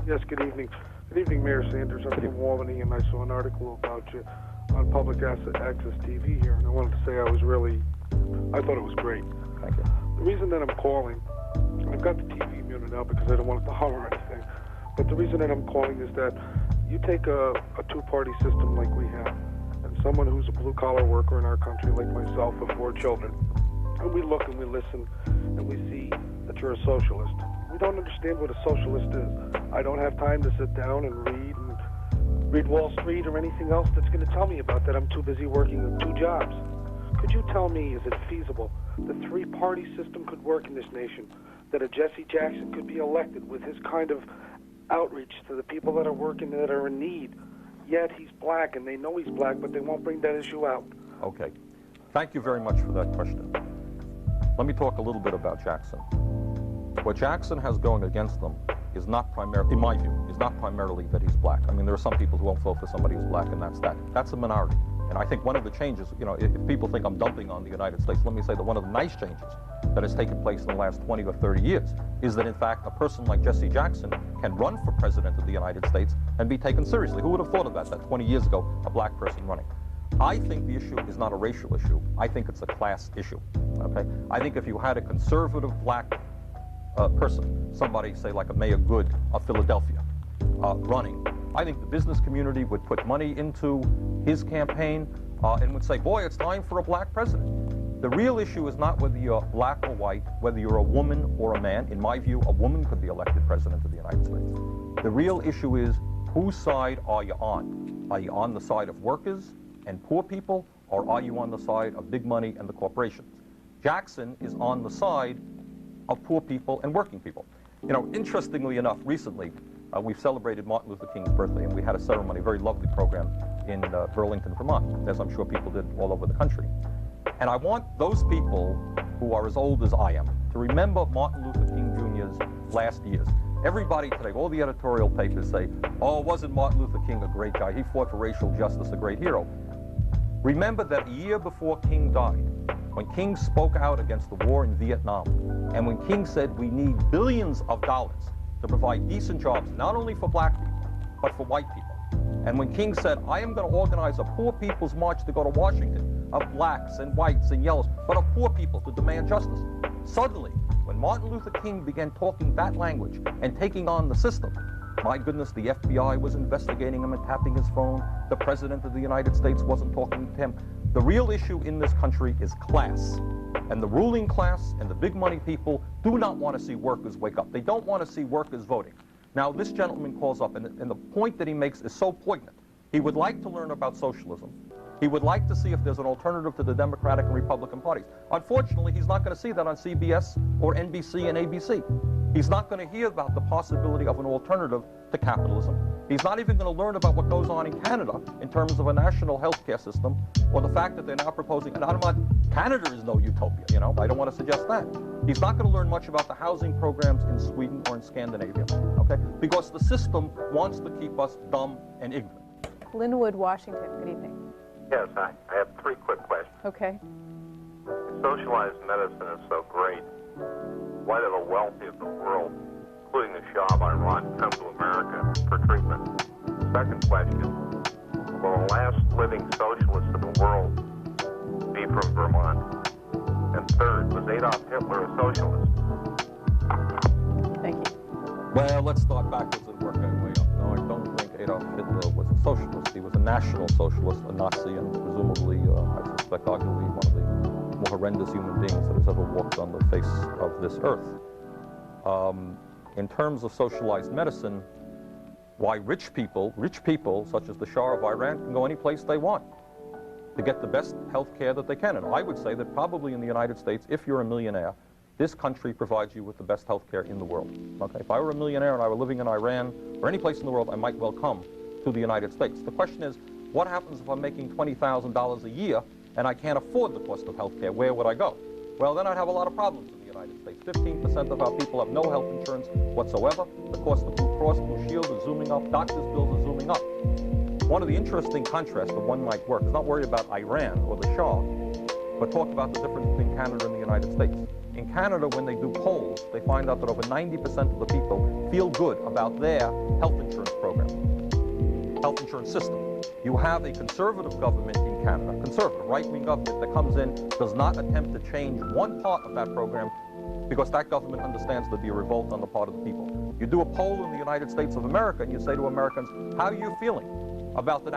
Yes, good evening. Good evening, Mayor Sanders. I'm from Albany, and I saw an article about you on Public Access TV here, and I wanted to say I thought it was great. Thank you. The reason that I'm calling, I've got the TV muted now because I don't want it to holler or anything, but the reason that I'm calling is that you take a two-party system like we have, and someone who's a blue-collar worker in our country like myself with 4 children, and we look and we listen and we see that you're a socialist. We don't understand what a socialist is. I don't have time to sit down and read Wall Street or anything else that's going to tell me about that. I'm too busy working 2 jobs. Could you tell me, is it feasible the 3-party system could work in this nation, that a Jesse Jackson could be elected with his kind of outreach to the people that are working, that are in need, yet he's black and they know he's black, but they won't bring that issue out? Okay. Thank you very much for that question. Let me talk a little bit about Jackson. What Jackson has going against them is not primarily, in my view, is not primarily that he's black. I mean, there are some people who won't vote for somebody who's black, and that's that. That's a minority. And I think one of the changes, you know, if people think I'm dumping on the United States, let me say that one of the nice changes that has taken place in the last 20 or 30 years is that, in fact, a person like Jesse Jackson can run for president of the United States and be taken seriously. Who would have thought of that 20 years ago, a black person running? I think the issue is not a racial issue. I think it's a class issue, okay? I think if you had a conservative black person, somebody, say, like a Mayor Good of Philadelphia, running, I think the business community would put money into his campaign and would say, boy, it's time for a black president. The real issue is not whether you're black or white, whether you're a woman or a man. In my view, a woman could be elected president of the United States. The real issue is, whose side are you on? Are you on the side of workers and poor people, or are you on the side of big money and the corporations? Jackson is on the side of poor people and working people. You know, interestingly enough, recently, we've celebrated Martin Luther King's birthday, and we had a ceremony, a very lovely program in Burlington, Vermont, as I'm sure people did all over the country. And I want those people who are as old as I am to remember Martin Luther King Jr.'s last years. Everybody today, all the editorial papers say, oh, wasn't Martin Luther King a great guy? He fought for racial justice, a great hero. Remember that a year before King died, when King spoke out against the war in Vietnam, and when King said we need billions of dollars to provide decent jobs, not only for black people, but for white people. And when King said, I am going to organize a poor people's march to go to Washington, of blacks and whites and yellows, but of poor people to demand justice. Suddenly, when Martin Luther King began talking that language and taking on the system, my goodness, the FBI was investigating him and tapping his phone. The President of the United States wasn't talking to him. The real issue in this country is class. And the ruling class and the big money people do not want to see workers wake up. They don't want to see workers voting. Now, this gentleman calls up, and the point that he makes is so poignant. He would like to learn about socialism. He would like to see if there's an alternative to the Democratic and Republican parties. Unfortunately, he's not going to see that on CBS or NBC and ABC. He's not going to hear about the possibility of an alternative to capitalism. He's not even going to learn about what goes on in Canada in terms of a national health care system, or the fact that they're now proposing, and Canada is no utopia, you know, I don't want to suggest that. He's not going to learn much about the housing programs in Sweden or in Scandinavia, okay? Because the system wants to keep us dumb and ignorant. Linwood, Washington, good evening. Yes, I have 3 quick questions. Okay. Socialized medicine is so great. Why do the wealthy of the world, including the shop I run, come to America for treatment? Second question, will the last living socialist in the world be from Vermont? And third, was Adolf Hitler a socialist? Thank you. Well, let's start backwards and work our way up. No, I don't think Adolf Hitler was a socialist. He was a national socialist, a Nazi, and presumably, I suspect, arguably one of the more horrendous human beings that has ever walked on the face of this earth. In terms of socialized medicine, why rich people such as the Shah of Iran can go any place they want to get the best health care that they can. And I would say that probably in the United States, if you're a millionaire, this country provides you with the best health care in the world. Okay? If I were a millionaire and I were living in Iran or any place in the world, I might well come to the United States. The question is, what happens if I'm making $20,000 a year and I can't afford the cost of health care? Where would I go? Well, then I'd have a lot of problems in the United States. 15% of our people have no health insurance whatsoever. The cost of Blue Cross Blue Shield is zooming up. Doctors' bills are zooming up. One of the interesting contrasts that one might work is not worry about Iran or the Shah, but talk about the difference between Canada and the United States. In Canada, when they do polls, they find out that over 90% of the people feel good about their health insurance program, health insurance system. You have a conservative government in Canada, conservative, right-wing government that comes in, does not attempt to change one part of that program because that government understands there'd be a revolt on the part of the people. You do a poll in the United States of America and you say to Americans, how are you feeling about the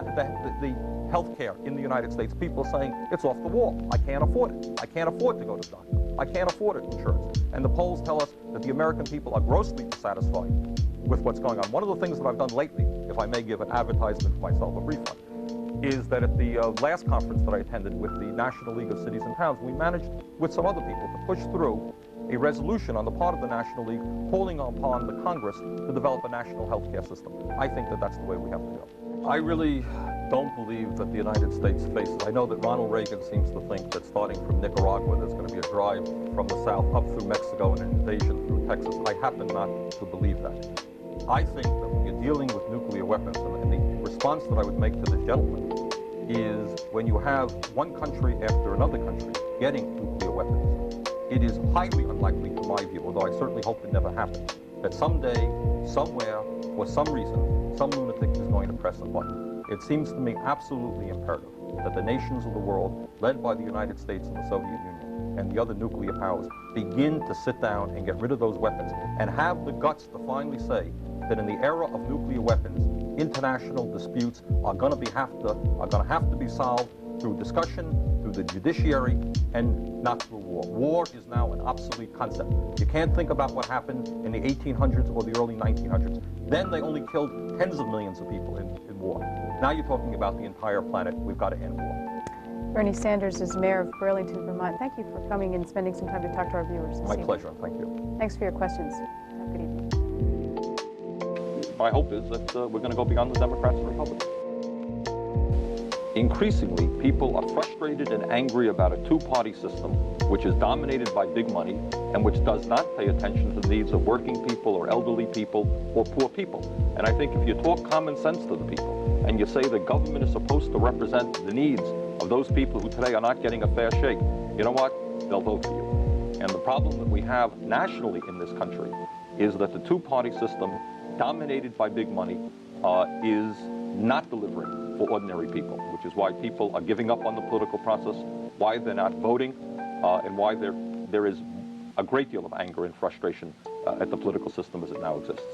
health care in the United States? People saying, it's off the wall. I can't afford it. I can't afford to go to the doctor. I can't afford insurance. And the polls tell us that the American people are grossly dissatisfied with what's going on. One of the things that I've done lately, if I may give an advertisement for myself, a brief one, is that at the last conference that I attended with the National League of Cities and Towns, we managed, with some other people, to push through a resolution on the part of the National League calling upon the Congress to develop a national health care system. I think that that's the way we have to go. I really don't believe that the United States faces, I know that Ronald Reagan seems to think that starting from Nicaragua there's going to be a drive from the south up through Mexico and an invasion through Texas. I happen not to believe that. I think that when you're dealing with nuclear weapons, and the response that I would make to this gentleman is when you have one country after another country getting nuclear weapons, it is highly unlikely, to my view, although I certainly hope it never happens, that someday, somewhere, for some reason, some lunatic is going to press a button. It seems to me absolutely imperative that the nations of the world, led by the United States and the Soviet Union and the other nuclear powers, begin to sit down and get rid of those weapons and have the guts to finally say that in the era of nuclear weapons, international disputes are going to have to be solved through discussion, through the judiciary, and not through war. War is now an obsolete concept. You can't think about what happened in the 1800s or the early 1900s. Then they only killed tens of millions of people in war. Now you're talking about the entire planet. We've got to end war. Bernie Sanders is mayor of Burlington, Vermont. Thank you for coming and spending some time to talk to our viewers this evening. My pleasure. Thank you. Thanks for your questions. Have a good evening. My hope is that we're going to go beyond the Democrats and Republicans. Increasingly, people are frustrated and angry about a two-party system which is dominated by big money and which does not pay attention to the needs of working people or elderly people or poor people. And I think if you talk common sense to the people and you say the government is supposed to represent the needs of those people who today are not getting a fair shake, you know what? They'll vote for you. And the problem that we have nationally in this country is that the two-party system dominated by big money is not delivering for ordinary people, which is why people are giving up on the political process, why they're not voting, and why there is a great deal of anger and frustration at the political system as it now exists.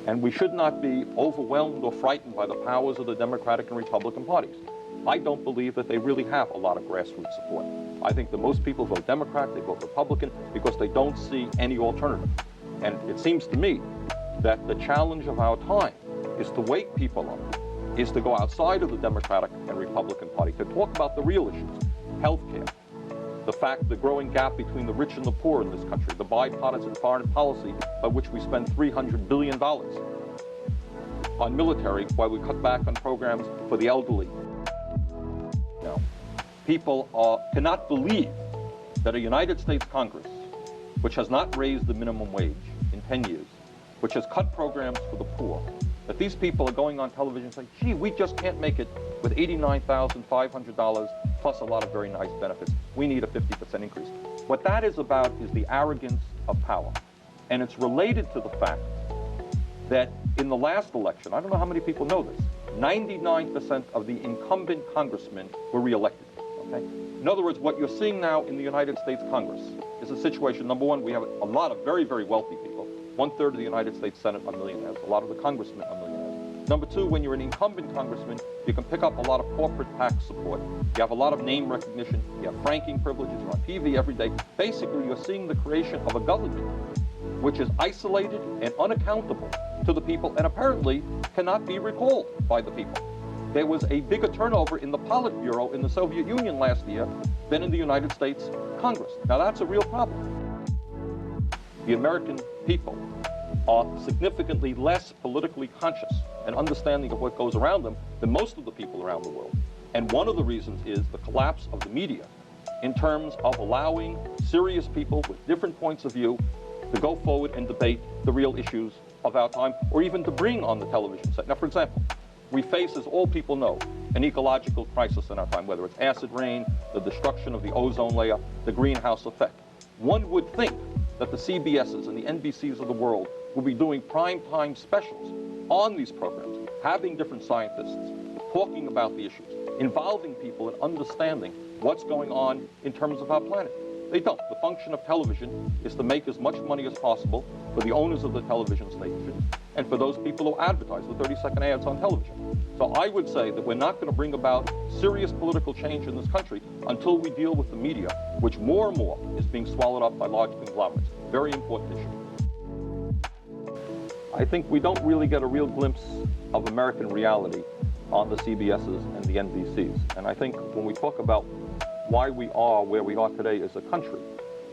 And we should not be overwhelmed or frightened by the powers of the Democratic and Republican parties. I don't believe that they really have a lot of grassroots support. I think that most people vote Democrat, they vote Republican, because they don't see any alternative. And it seems to me that the challenge of our time is to wake people up, is to go outside of the Democratic and Republican Party, to talk about the real issues, health care, the fact, the growing gap between the rich and the poor in this country, the bipartisan foreign policy by which we spend $300 billion on military while we cut back on programs for the elderly. Now, people cannot believe that a United States Congress, which has not raised the minimum wage in 10 years, which has cut programs for the poor, that these people are going on television saying, gee, we just can't make it with $89,500 plus a lot of very nice benefits. We need a 50% increase. What that is about is the arrogance of power. And it's related to the fact that in the last election, I don't know how many people know this, 99% of the incumbent congressmen were reelected. Okay? In other words, what you're seeing now in the United States Congress is a situation, number one, we have a lot of very, very wealthy people, 1/3 of the United States Senate are millionaires. A lot of the congressmen are millionaires. Number two, when you're an incumbent congressman, you can pick up a lot of corporate PAC support. You have a lot of name recognition. You have franking privileges. You're on TV every day. Basically, you're seeing the creation of a government which is isolated and unaccountable to the people and apparently cannot be recalled by the people. There was a bigger turnover in the Politburo in the Soviet Union last year than in the United States Congress. Now that's a real problem. The American people are significantly less politically conscious and understanding of what goes around them than most of the people around the world. And one of the reasons is the collapse of the media in terms of allowing serious people with different points of view to go forward and debate the real issues of our time, or even to bring on the television set. Now, for example, we face, as all people know, an ecological crisis in our time, whether it's acid rain, the destruction of the ozone layer, the greenhouse effect. One would think that the CBSs and the NBCs of the world will be doing prime-time specials on these programs, having different scientists, talking about the issues, involving people in understanding what's going on in terms of our planet. They don't. The function of television is to make as much money as possible for the owners of the television station and for those people who advertise the 30-second ads on television. So I would say that we're not going to bring about serious political change in this country until we deal with the media, which more and more is being swallowed up by large conglomerates. Very important issue. I think we don't really get a real glimpse of American reality on the CBSs and the NBCs. And I think when we talk about why we are where we are today as a country,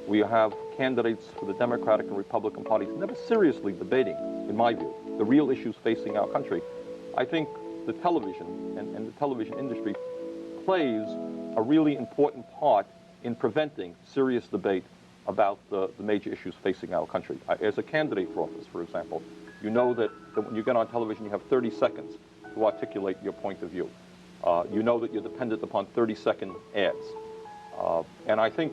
we have candidates for the Democratic and Republican parties never seriously debating, in my view, the real issues facing our country. I think the television and the television industry plays a really important part in preventing serious debate about the major issues facing our country. As a candidate for office, for example, you know that when you get on television, you have 30 seconds to articulate your point of view. You know that you're dependent upon 30-second ads. And I think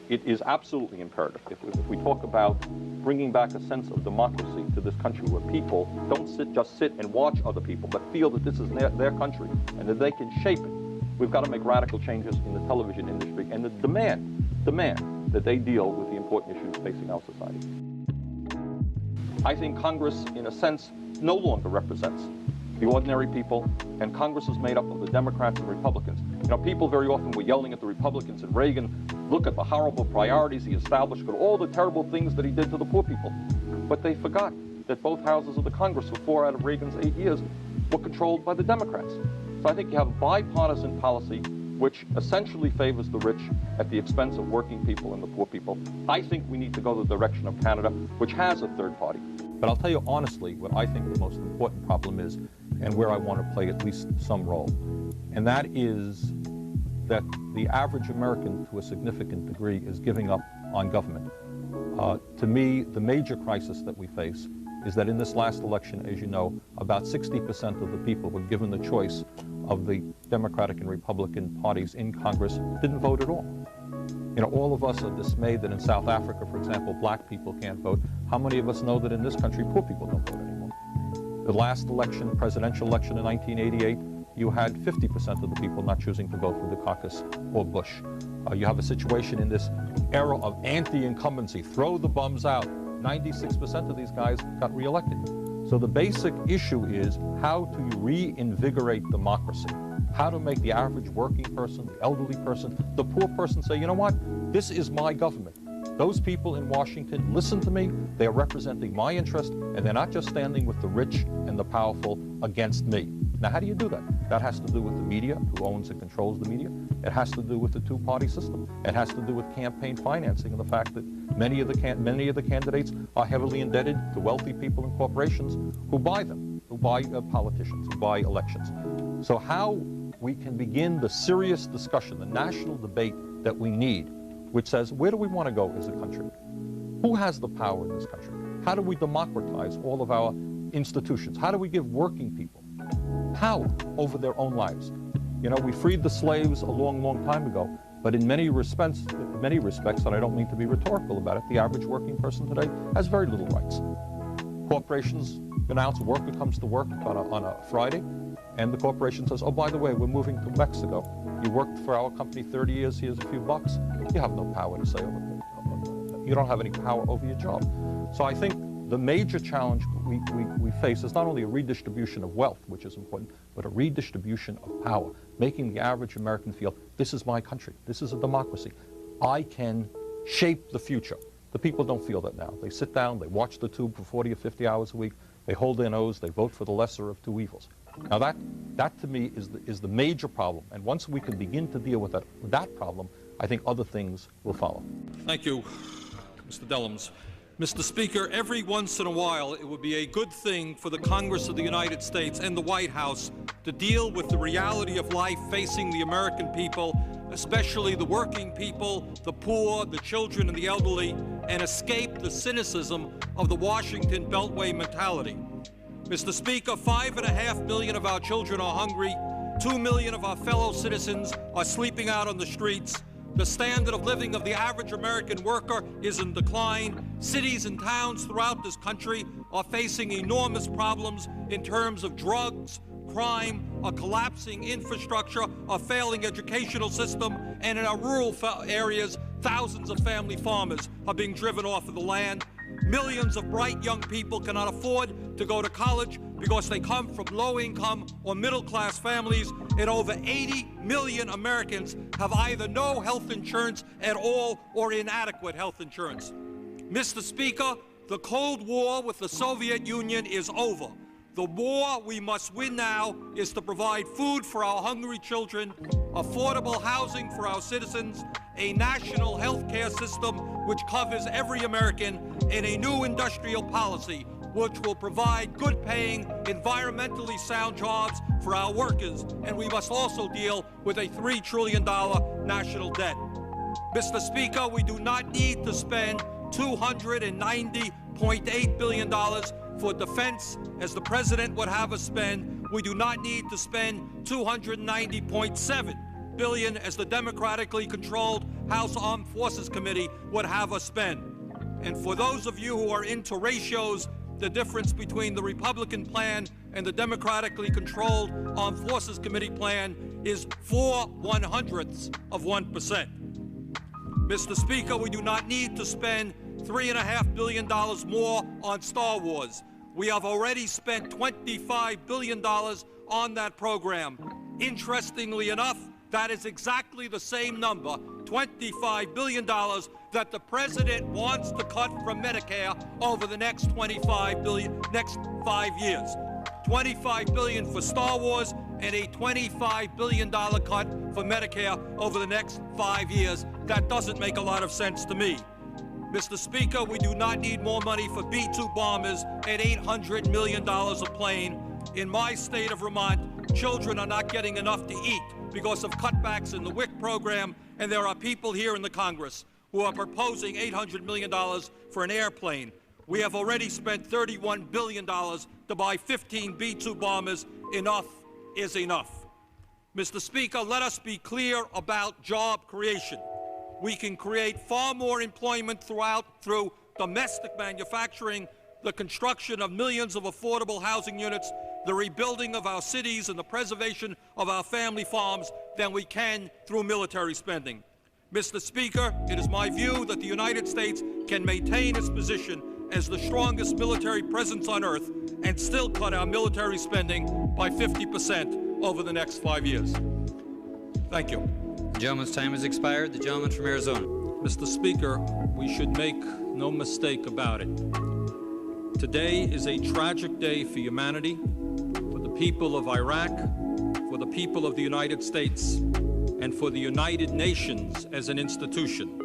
it is absolutely imperative, if we talk about bringing back a sense of democracy to this country where people don't just sit and watch other people, but feel that this is their country and that they can shape it. We've got to make radical changes in the television industry and demand that they deal with the important issues facing our society. I think Congress, in a sense, no longer represents the ordinary people, and Congress is made up of the Democrats and Republicans. You know, people very often were yelling at the Republicans and Reagan, look at the horrible priorities he established, look at all the terrible things that he did to the poor people. But they forgot that both houses of the Congress for 4 out of Reagan's 8 years were controlled by the Democrats. So I think you have a bipartisan policy which essentially favors the rich at the expense of working people and the poor people. I think we need to go the direction of Canada, which has a third party. But I'll tell you honestly what I think the most important problem is, and where I want to play at least some role. And that is that the average American, to a significant degree, is giving up on government. To me, the major crisis that we face is that in this last election, as you know, about 60% of the people were given the choice of the Democratic and Republican parties in Congress didn't vote at all. You know, all of us are dismayed that in South Africa, for example, black people can't vote. How many of us know that in this country, poor people don't vote anymore? The last election, presidential election in 1988, you had 50% of the people not choosing to go through the caucus or Bush. You have a situation in this era of anti-incumbency, throw the bums out. 96% of these guys got reelected. So the basic issue is how to reinvigorate democracy, how to make the average working person, the elderly person, the poor person say, you know what, this is my government. Those people in Washington listen to me, they are representing my interest, and they're not just standing with the rich and the powerful against me. Now, how do you do that? That has to do with the media, who owns and controls the media. It has to do with the two-party system. It has to do with campaign financing and the fact that many of the candidates are heavily indebted to wealthy people and corporations who buy them, who buy politicians, who buy elections. So how we can begin the serious discussion, the national debate that we need, which says, where do we want to go as a country? Who has the power in this country? How do we democratize all of our institutions? How do we give working people power over their own lives? You know, we freed the slaves a long, long time ago, but in many respects, and I don't mean to be rhetorical about it, the average working person today has very little rights. Corporations announce a worker comes to work on a Friday, and the corporation says, oh, by the way, we're moving to Mexico. You worked for our company 30 years, here's a few bucks. You have no power to say over it. You don't have any power over your job. So I think the major challenge we face is not only a redistribution of wealth, which is important, but a redistribution of power, making the average American feel, this is my country, this is a democracy. I can shape the future. The people don't feel that now. They sit down, they watch the tube for 40 or 50 hours a week, they hold their nose, they vote for the lesser of two evils. Now that to me is the major problem, and once we can begin to deal with that problem, I think other things will follow. Thank you, Mr. Dellums. Mr. Speaker, every once in a while it would be a good thing for the Congress of the United States and the White House to deal with the reality of life facing the American people, especially the working people, the poor, the children, and the elderly, and escape the cynicism of the Washington Beltway mentality. Mr. Speaker, 5.5 million of our children are hungry, 2 million of our fellow citizens are sleeping out on the streets. The standard of living of the average American worker is in decline. Cities and towns throughout this country are facing enormous problems in terms of drugs, crime, a collapsing infrastructure, a failing educational system, and in our rural areas, thousands of family farmers are being driven off of the land. Millions of bright young people cannot afford to go to college because they come from low-income or middle-class families, and over 80 million Americans have either no health insurance at all or inadequate health insurance. Mr. Speaker, the Cold War with the Soviet Union is over. The war we must win now is to provide food for our hungry children, affordable housing for our citizens, a national health care system which covers every American, and a new industrial policy which will provide good-paying, environmentally sound jobs for our workers. And we must also deal with a $3 trillion national debt. Mr. Speaker, we do not need to spend $290.8 billion for defense, as the president would have us spend. We do not need to spend $290.7 billion, as the democratically controlled House Armed Forces Committee would have us spend. And for those of you who are into ratios, the difference between the Republican plan and the democratically controlled Armed Forces Committee plan is 0.04%. Mr. Speaker, we do not need to spend $3.5 billion more on Star Wars. We have already spent $25 billion on that program. Interestingly enough, that is exactly the same number, $25 billion, that the president wants to cut from Medicare over the next 5 years. $25 billion for Star Wars and a $25 billion cut for Medicare over the next 5 years. That doesn't make a lot of sense to me. Mr. Speaker, we do not need more money for B-2 bombers at $800 million a plane. In my state of Vermont, children are not getting enough to eat because of cutbacks in the WIC program, and there are people here in the Congress who are proposing $800 million for an airplane. We have already spent $31 billion to buy 15 B-2 bombers. Enough is enough. Mr. Speaker, let us be clear about job creation. We can create far more employment through domestic manufacturing, the construction of millions of affordable housing units, the rebuilding of our cities, and the preservation of our family farms than we can through military spending. Mr. Speaker, it is my view that the United States can maintain its position as the strongest military presence on earth and still cut our military spending by 50% over the next 5 years. Thank you. The gentleman's time has expired. The gentleman from Arizona. Mr. Speaker, we should make no mistake about it. Today is a tragic day for humanity, for the people of Iraq, for the people of the United States, and for the United Nations as an institution.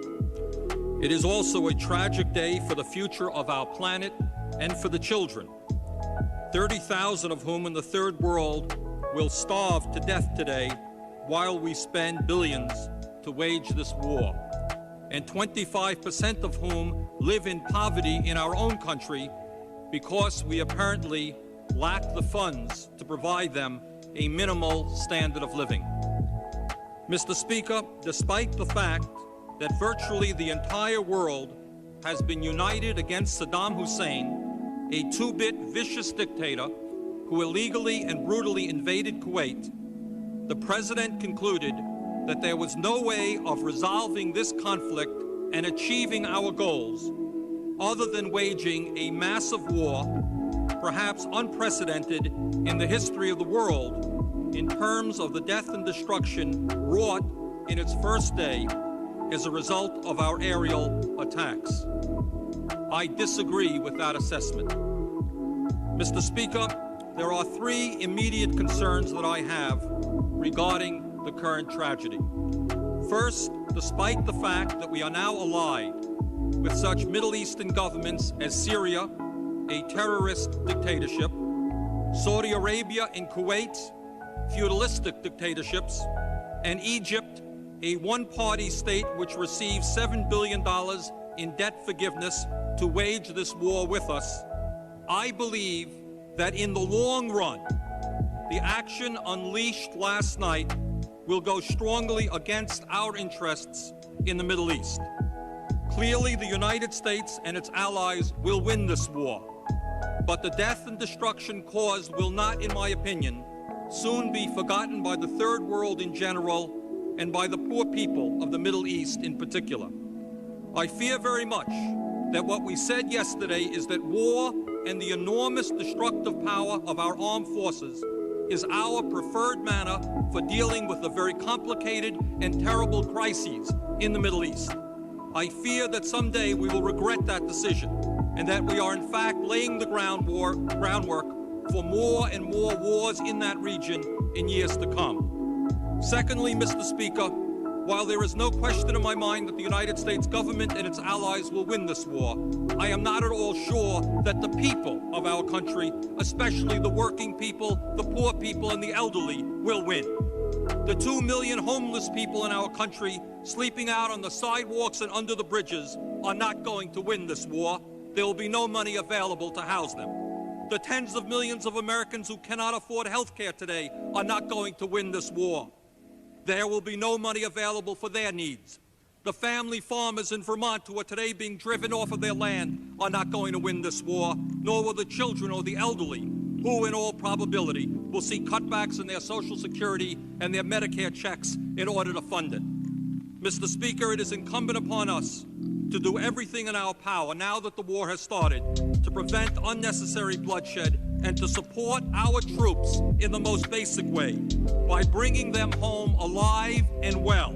It is also a tragic day for the future of our planet and for the children, 30,000 of whom in the third world will starve to death today while we spend billions to wage this war, and 25% of whom live in poverty in our own country because we apparently lack the funds to provide them a minimal standard of living. Mr. Speaker, despite the fact that virtually the entire world has been united against Saddam Hussein, a two-bit vicious dictator who illegally and brutally invaded Kuwait, the President concluded that there was no way of resolving this conflict and achieving our goals other than waging a massive war, perhaps unprecedented in the history of the world, in terms of the death and destruction wrought in its first day as a result of our aerial attacks. I disagree with that assessment. Mr. Speaker, there are three immediate concerns that I have regarding the current tragedy. First, despite the fact that we are now allied with such Middle Eastern governments as Syria, a terrorist dictatorship, Saudi Arabia and Kuwait, feudalistic dictatorships, and Egypt, a one-party state which receives $7 billion in debt forgiveness to wage this war with us, I believe that in the long run, the action unleashed last night will go strongly against our interests in the Middle East. Clearly, the United States and its allies will win this war, but the death and destruction caused will not, in my opinion, soon be forgotten by the Third World in general and by the poor people of the Middle East in particular. I fear very much that what we said yesterday is that war and the enormous destructive power of our armed forces is our preferred manner for dealing with the very complicated and terrible crises in the Middle East. I fear that someday we will regret that decision and that we are in fact laying the groundwork for more and more wars in that region in years to come. Secondly, Mr. Speaker, while there is no question in my mind that the United States government and its allies will win this war, I am not at all sure that the people of our country, especially the working people, the poor people, and the elderly, will win. The 2 million homeless people in our country sleeping out on the sidewalks and under the bridges are not going to win this war. There will be no money available to house them. The tens of millions of Americans who cannot afford health care today are not going to win this war. There will be no money available for their needs. The family farmers in Vermont who are today being driven off of their land are not going to win this war, nor will the children or the elderly, who in all probability will see cutbacks in their Social Security and their Medicare checks in order to fund it. Mr. Speaker, it is incumbent upon us to do everything in our power, now that the war has started, to prevent unnecessary bloodshed and to support our troops in the most basic way by bringing them home alive and well.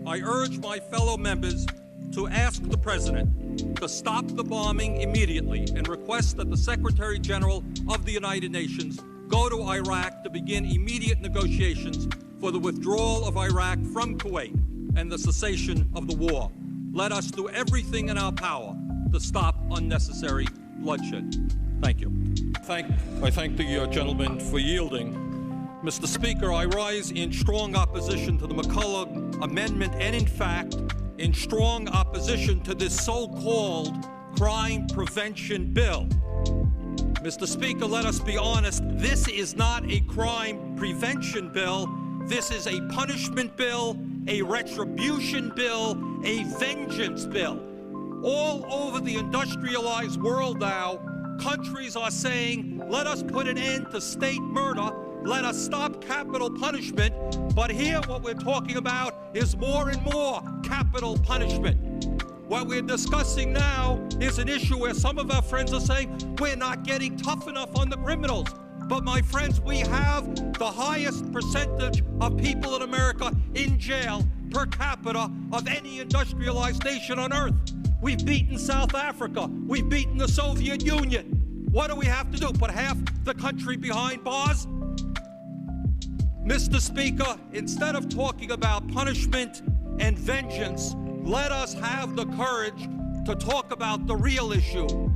I urge my fellow members to ask the President to stop the bombing immediately and request that the Secretary General of the United Nations go to Iraq to begin immediate negotiations for the withdrawal of Iraq from Kuwait and the cessation of the war. Let us do everything in our power to stop unnecessary bloodshed. Thank you. I thank the gentleman for yielding. Mr. Speaker, I rise in strong opposition to the McCulloch amendment and, in fact, in strong opposition to this so-called crime prevention bill. Mr. Speaker, let us be honest. This is not a crime prevention bill. This is a punishment bill, a retribution bill, a vengeance bill. All over the industrialized world now, countries are saying, let us put an end to state murder, let us stop capital punishment, but here what we're talking about is more and more capital punishment. What we're discussing now is an issue where some of our friends are saying, we're not getting tough enough on the criminals. But my friends, we have the highest percentage of people in America in jail per capita of any industrialized nation on earth. We've beaten South Africa. We've beaten the Soviet Union. What do we have to do? Put half the country behind bars? Mr. Speaker, instead of talking about punishment and vengeance, let us have the courage to talk about the real issue.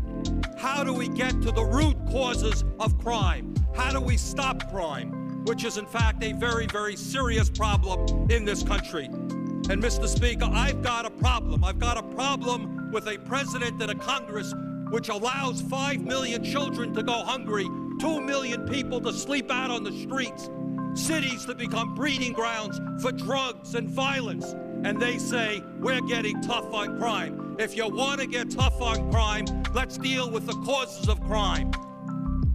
How do we get to the root causes of crime? How do we stop crime, which is in fact a very, very serious problem in this country? And Mr. Speaker, I've got a problem. I've got a problem with a president and a Congress which allows 5 million children to go hungry, 2 million people to sleep out on the streets, cities to become breeding grounds for drugs and violence. And they say, we're getting tough on crime. If you want to get tough on crime, let's deal with the causes of crime.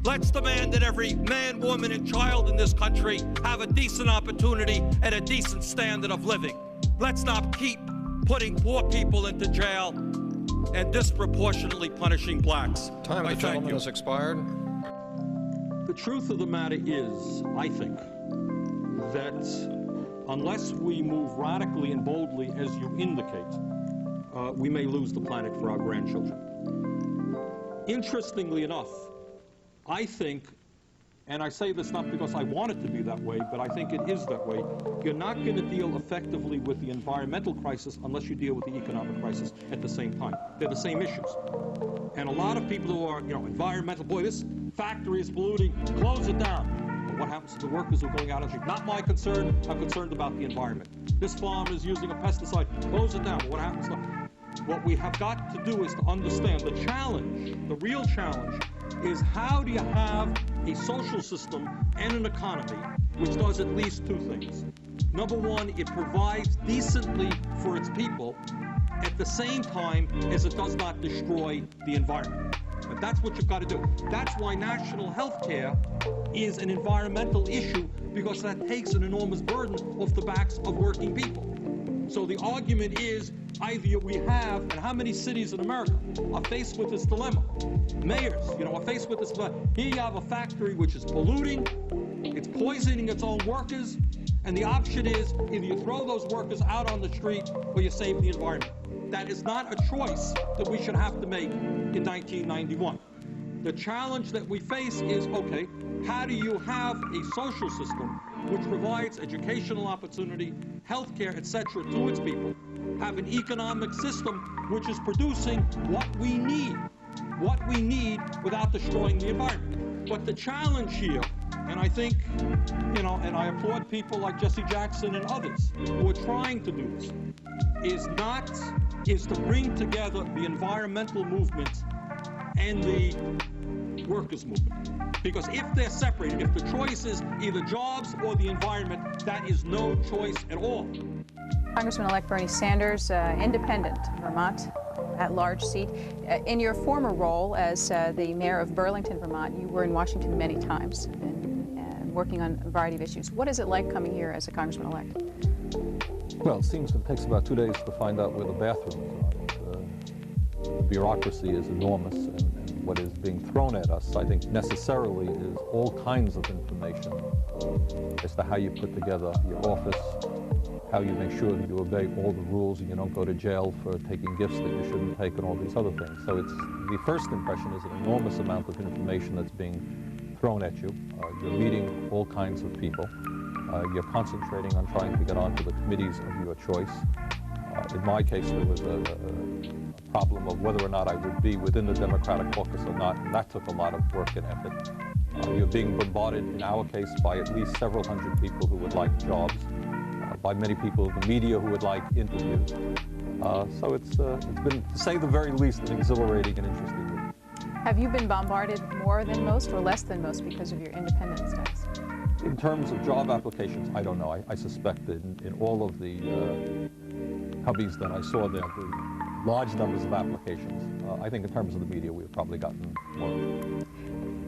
Let's demand that every man, woman, and child in this country have a decent opportunity and a decent standard of living. Let's not keep putting poor people into jail. and disproportionately punishing blacks. Time of the gentleman has expired. The truth of the matter is, I think, that unless we move radically and boldly, as you indicate, we may lose the planet for our grandchildren. Interestingly enough, I think, and I say this not because I want it to be that way, but I think it is that way, you're not going to deal effectively with the environmental crisis unless you deal with the economic crisis at the same time. They're the same issues. And a lot of people who are, environmental, boy, this factory is polluting, close it down. But what happens to the workers who are going out on the street? Not my concern, I'm concerned about the environment. This farm is using a pesticide, close it down. But what happens to... What we have got to do is to understand the challenge, the real challenge, is how do you have a social system and an economy which does at least two things. Number one, it provides decently for its people at the same time as it does not destroy the environment. But that's what you've got to do. That's why national health care is an environmental issue, because that takes an enormous burden off the backs of working people. So the argument is either we have, and how many cities in America are faced with this dilemma? Mayors, are faced with this dilemma. Here you have a factory which is polluting, it's poisoning its own workers, and the option is either you throw those workers out on the street or you save the environment. That is not a choice that we should have to make in 1991. The challenge that we face is, okay, how do you have a social system which provides educational opportunity, healthcare, etc. to its people, have an economic system which is producing what we need without destroying the environment. But the challenge here, and I think, and I applaud people like Jesse Jackson and others who are trying to do this, is to bring together the environmental movement and the workers' movement. Because if they're separated, if the choice is either jobs or the environment, that is no choice at all. Congressman-elect Bernie Sanders, independent, Vermont, at-large seat. In your former role as the mayor of Burlington, Vermont, you were in Washington many times and working on a variety of issues. What is it like coming here as a congressman-elect? Well, it seems it takes about 2 days to find out where the bathrooms are. The bureaucracy is enormous, and what is being thrown at us, I think, necessarily is all kinds of information as to how you put together your office, how you make sure that you obey all the rules and you don't go to jail for taking gifts that you shouldn't take and all these other things. So the first impression is an enormous amount of information that's being thrown at you. You're meeting all kinds of people. You're concentrating on trying to get onto the committees of your choice. In my case, there was a problem of whether or not I would be within the Democratic caucus or not, and that took a lot of work and effort. You're being bombarded, in our case, by at least several hundred people who would like jobs, by many people in the media who would like interviews. So it's been, to say the very least, an exhilarating and interesting week. Have you been bombarded more than most or less than most because of your independent status? In terms of job applications, I don't know. I suspect that in all of the hubbies that I saw there, the large numbers of applications. I think in terms of the media, we've probably gotten more.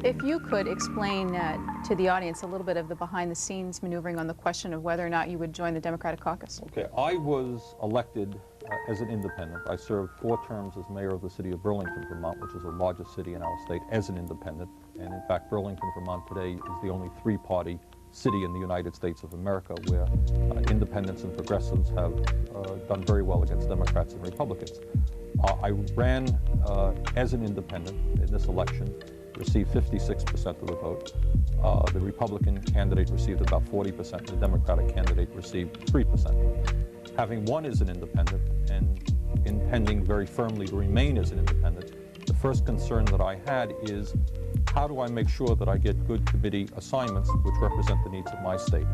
If you could explain to the audience a little bit of the behind-the-scenes maneuvering on the question of whether or not you would join the Democratic caucus. Okay, I was elected as an independent. I served 4 terms as mayor of the city of Burlington, Vermont, which is the largest city in our state, as an independent. And in fact, Burlington, Vermont today is the only 3-party city in the United States of America where independents and progressives have done very well against Democrats and Republicans. I ran as an independent in this election, received 56% of the vote. The Republican candidate received about 40%, and the Democratic candidate received 3%. Having won as an independent and intending very firmly to remain as an independent, the first concern that I had is, how do I make sure that I get good committee assignments which represent the needs of my state?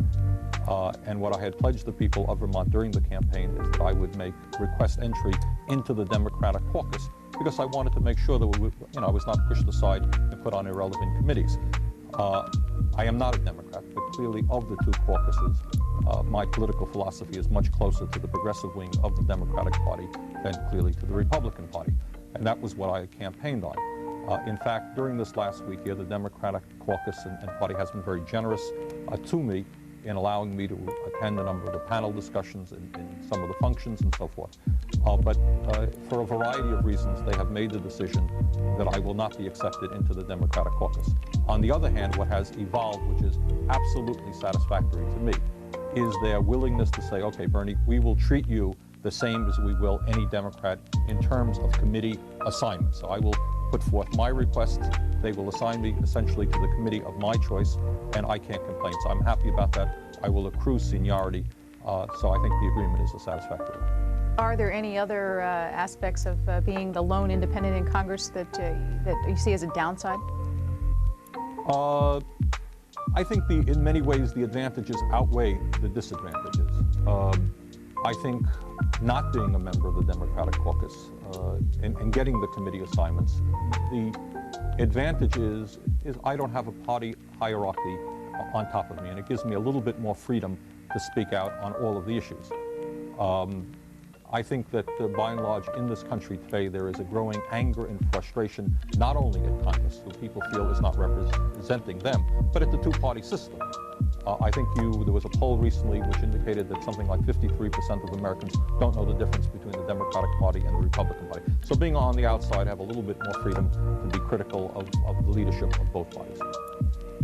And what I had pledged the people of Vermont during the campaign is that I would make request entry into the Democratic caucus, because I wanted to make sure that I was not pushed aside and put on irrelevant committees. I am not a Democrat, but clearly of the 2 caucuses, my political philosophy is much closer to the progressive wing of the Democratic Party than clearly to the Republican Party. And that was what I campaigned on. In fact, during this last week here, the Democratic caucus and party has been very generous to me in allowing me to attend a number of the panel discussions in some of the functions and so forth. But for a variety of reasons, they have made the decision that I will not be accepted into the Democratic caucus. On the other hand, what has evolved, which is absolutely satisfactory to me, is their willingness to say, okay, Bernie, we will treat you the same as we will any Democrat in terms of committee assignments. So I will put forth my requests. They will assign me essentially to the committee of my choice, and I can't complain. So I'm happy about that. I will accrue seniority. So I think the agreement is a satisfactory one. Are there any other aspects of being the lone independent in Congress that you see as a downside? I think in many ways the advantages outweigh the disadvantages. I think not being a member of the Democratic caucus and getting the committee assignments, the advantage is I don't have a party hierarchy on top of me, and it gives me a little bit more freedom to speak out on all of the issues. I think that by and large in this country today there is a growing anger and frustration not only at Congress, who people feel is not representing them, but at the two-party system. I think there was a poll recently which indicated that something like 53% of Americans don't know the difference between the Democratic Party and the Republican Party. So being on the outside, I have a little bit more freedom to be critical of the leadership of both parties.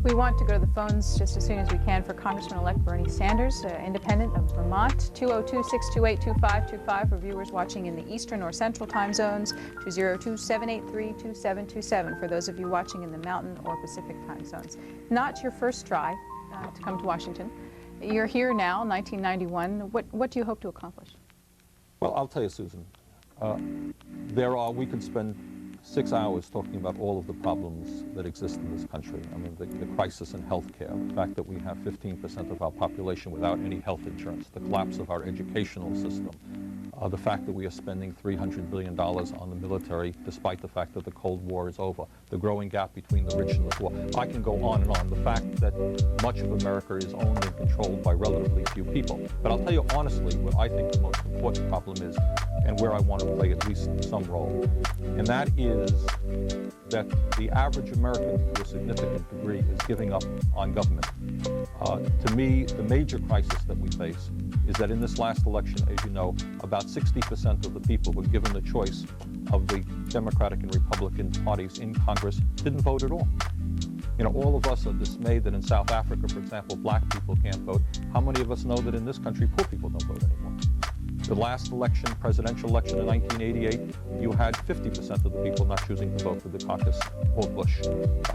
We want to go to the phones just as soon as we can for Congressman-elect Bernie Sanders, independent of Vermont, 202-628-2525 for viewers watching in the Eastern or Central time zones, 202-783-2727 for those of you watching in the Mountain or Pacific time zones. Not your first try to come to Washington. You're here now, 1991. What do you hope to accomplish? Well, I'll tell you, Susan, we could spend 6 hours talking about all of the problems that exist in this country. I mean, the crisis in health care, the fact that we have 15% of our population without any health insurance, the collapse of our educational system, the fact that we are spending $300 billion on the military despite the fact that the Cold War is over, the growing gap between the rich and the poor. I can go on and on. The fact that much of America is owned and controlled by relatively few people. But I'll tell you honestly what I think the most important problem is, and where I want to play at least some role. And that is that the average American, to a significant degree, is giving up on government. To me, the major crisis that we face is that in this last election, as you know, about 60% of the people who were given the choice of the Democratic and Republican parties in Congress didn't vote at all. You know, all of us are dismayed that in South Africa, for example, black people can't vote. How many of us know that in this country, poor people don't vote anymore? The last election, presidential election in 1988, you had 50% of the people not choosing to vote for the caucus or Bush.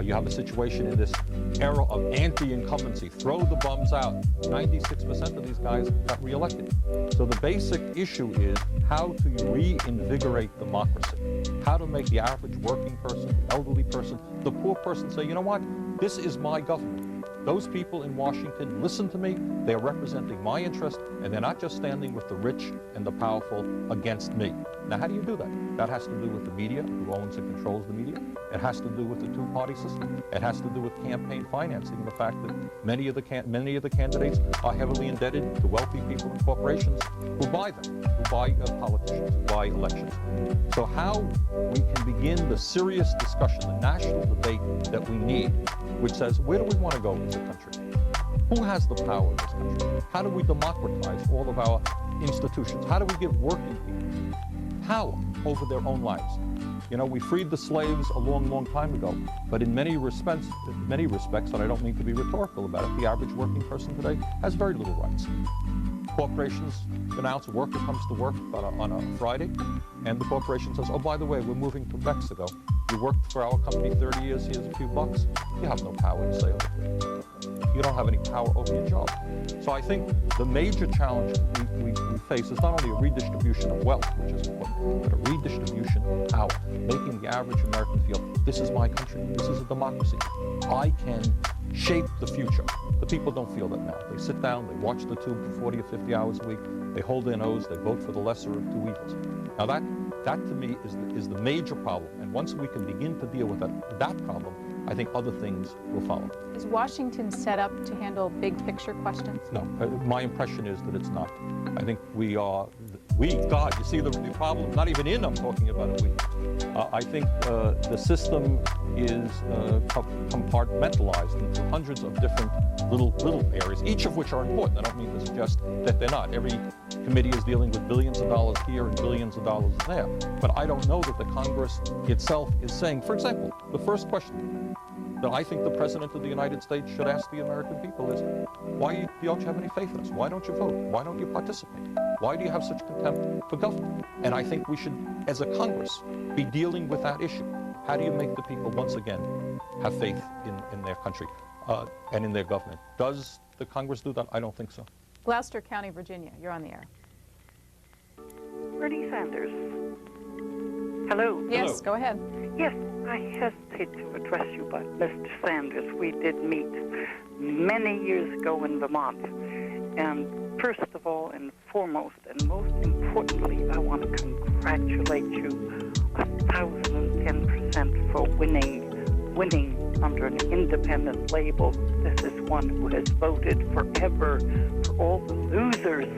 You have a situation in this era of anti-incumbency. Throw the bums out. 96% of these guys got reelected. So the basic issue is how to reinvigorate democracy. How to make the average working person, the elderly person, the poor person say, you know what, this is my government. Those people in Washington listen to me, they're representing my interest, and they're not just standing with the rich and the powerful against me. Now, how do you do that? That has to do with the media, who owns and controls the media. It has to do with the two-party system. It has to do with campaign financing, and the fact that many of the candidates are heavily indebted to wealthy people and corporations who buy them, who buy politicians, who buy elections. So how we can begin the serious discussion, the national debate that we need, which says, where do we want to go as a country? Who has the power in this country? How do we democratize all of our institutions? How do we give working people power over their own lives? You know, we freed the slaves a long, long time ago, but in many respects, and I don't mean to be rhetorical about it, the average working person today has very little rights. Corporations announce a worker comes to work on a Friday, and the corporation says, oh, by the way, we're moving to Mexico. You worked for our company 30 years, here's a few bucks. You have no power to say anything. You don't have any power over your job. So I think the major challenge we face is not only a redistribution of wealth, which is important, but a redistribution of power, making the average American feel, this is my country, this is a democracy. I can shape the future. The people don't feel that now. They sit down, they watch the tube for 40 or 50 hours a week, they hold their nose, they vote for the lesser of two evils. Now that to me is the major problem. And once we can begin to deal with that problem, I think other things will follow. Is Washington set up to handle big picture questions? No, my impression is that it's not. I think God, you see the problem, not even I'm talking about it, I think the system is compartmentalized into hundreds of different little areas, each of which are important. I don't mean to suggest that they're not. Every committee is dealing with billions of dollars here and billions of dollars there. But I don't know that the Congress itself is saying, for example, the first question that I think the President of the United States should ask the American people is, why don't you have any faith in us? Why don't you vote? Why don't you participate? Why do you have such contempt for government? And I think we should, as a Congress, be dealing with that issue. How do you make the people once again have faith in their country and in their government? Does the Congress do that? I don't think so. Gloucester County, Virginia, you're on the air. Bernie Sanders. Hello. Yes, Hello. Go ahead. Yes, I hesitate to address you, but Mr. Sanders, we did meet many years ago in Vermont. And first of all and foremost and most importantly, I want to congratulate you 1,010% for winning under an independent label. This is one who has voted forever for all the losers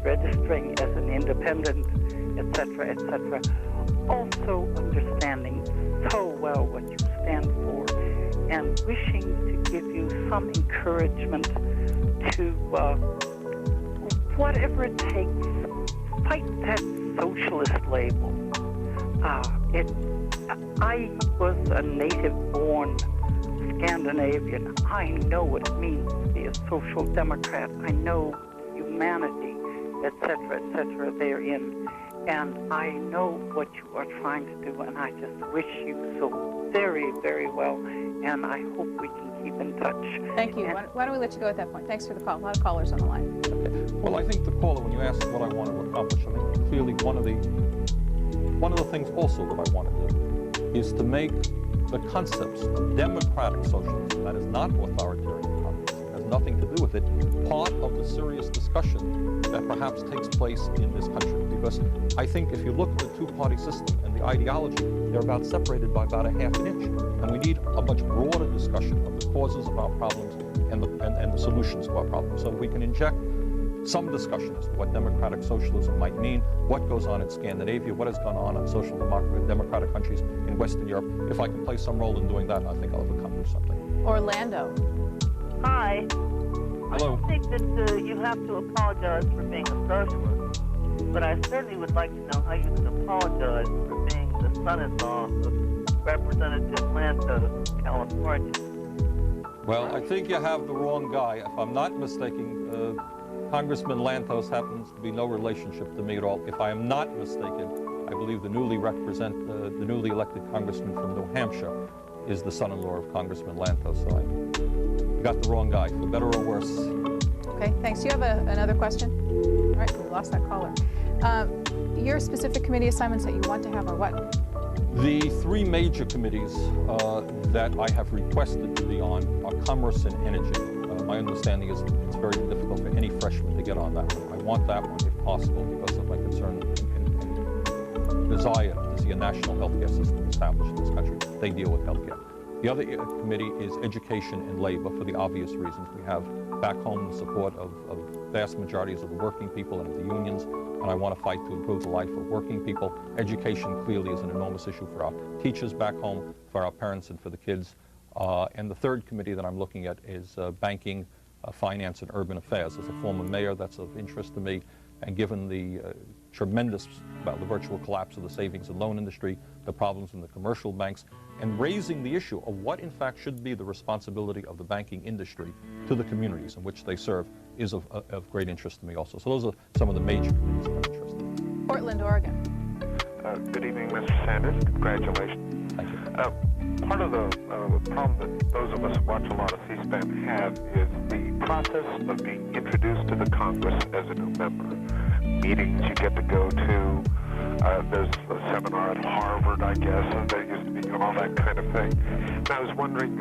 registering as an independent, etc., etc. Also understanding so well what you stand for and wishing to give you some encouragement to, whatever it takes, fight that socialist label. I was a native-born Scandinavian. I know what it means to be a social democrat. I know humanity, etc., therein. And I know what you are trying to do, and I just wish you so very, very well, and I hope we can keep in touch. Thank you. Why don't we let you go at that point? Thanks for the call. A lot of callers on the line. Okay. Well, I think the caller, when you asked what I want to accomplish, I think clearly one of the things also that I want to do is to make the concepts of democratic socialism, that is not authoritarian communism, has nothing to do with it, part of the serious discussion that perhaps takes place in this country. Because I think if you look at the two-party system and the ideology, they're about separated by about a half an inch. And we need a much broader discussion of the causes of our problems and the solutions to our problems. So we can inject some discussion as to what democratic socialism might mean, what goes on in Scandinavia, what has gone on in social democratic countries in Western Europe. If I can play some role in doing that, I think I'll have accomplished something. Orlando. Hi. Hello. I think that you have to apologize for being a socialist, but I certainly would like to know how you can apologize for being the son-in-law of Representative Lantos, California. Well, I think you have the wrong guy. If I'm not mistaken, Congressman Lantos happens to be no relationship to me at all. If I am not mistaken, I believe the newly elected congressman from New Hampshire is the son-in-law of Congressman Lantos. So I got the wrong guy, for better or worse. Okay, thanks. Do you have another question? All right, we lost that caller. Your specific committee assignments that you want to have are what? The three major committees that I have requested to be on are Commerce and Energy. My understanding is it's very difficult for any freshman to get on that one. I want that one if possible because of my concern and desire to see a national healthcare system established in this country. They deal with healthcare. The other committee is Education and Labor for the obvious reasons. We have back home the support of vast majorities of the working people and of the unions, and I want to fight to improve the life of working people. Education clearly is an enormous issue for our teachers back home, for our parents, and for the kids. And the third committee that I'm looking at is Banking, Finance, and Urban Affairs. As a former mayor, that's of interest to me. And given the the virtual collapse of the savings and loan industry, the problems in the commercial banks, and raising the issue of what in fact should be the responsibility of the banking industry to the communities in which they serve is of great interest to me also. So those are some of the major committees that I'm interested in. Portland, Oregon. Good evening, Mr. Sanders. Congratulations. Thank you. Part of the problem that those of us who watch a lot of C-SPAN have is the process of being introduced to the Congress as a new member. Meetings you get to go to. There's a seminar at Harvard, I guess, and there used to be all that kind of thing. And I was wondering,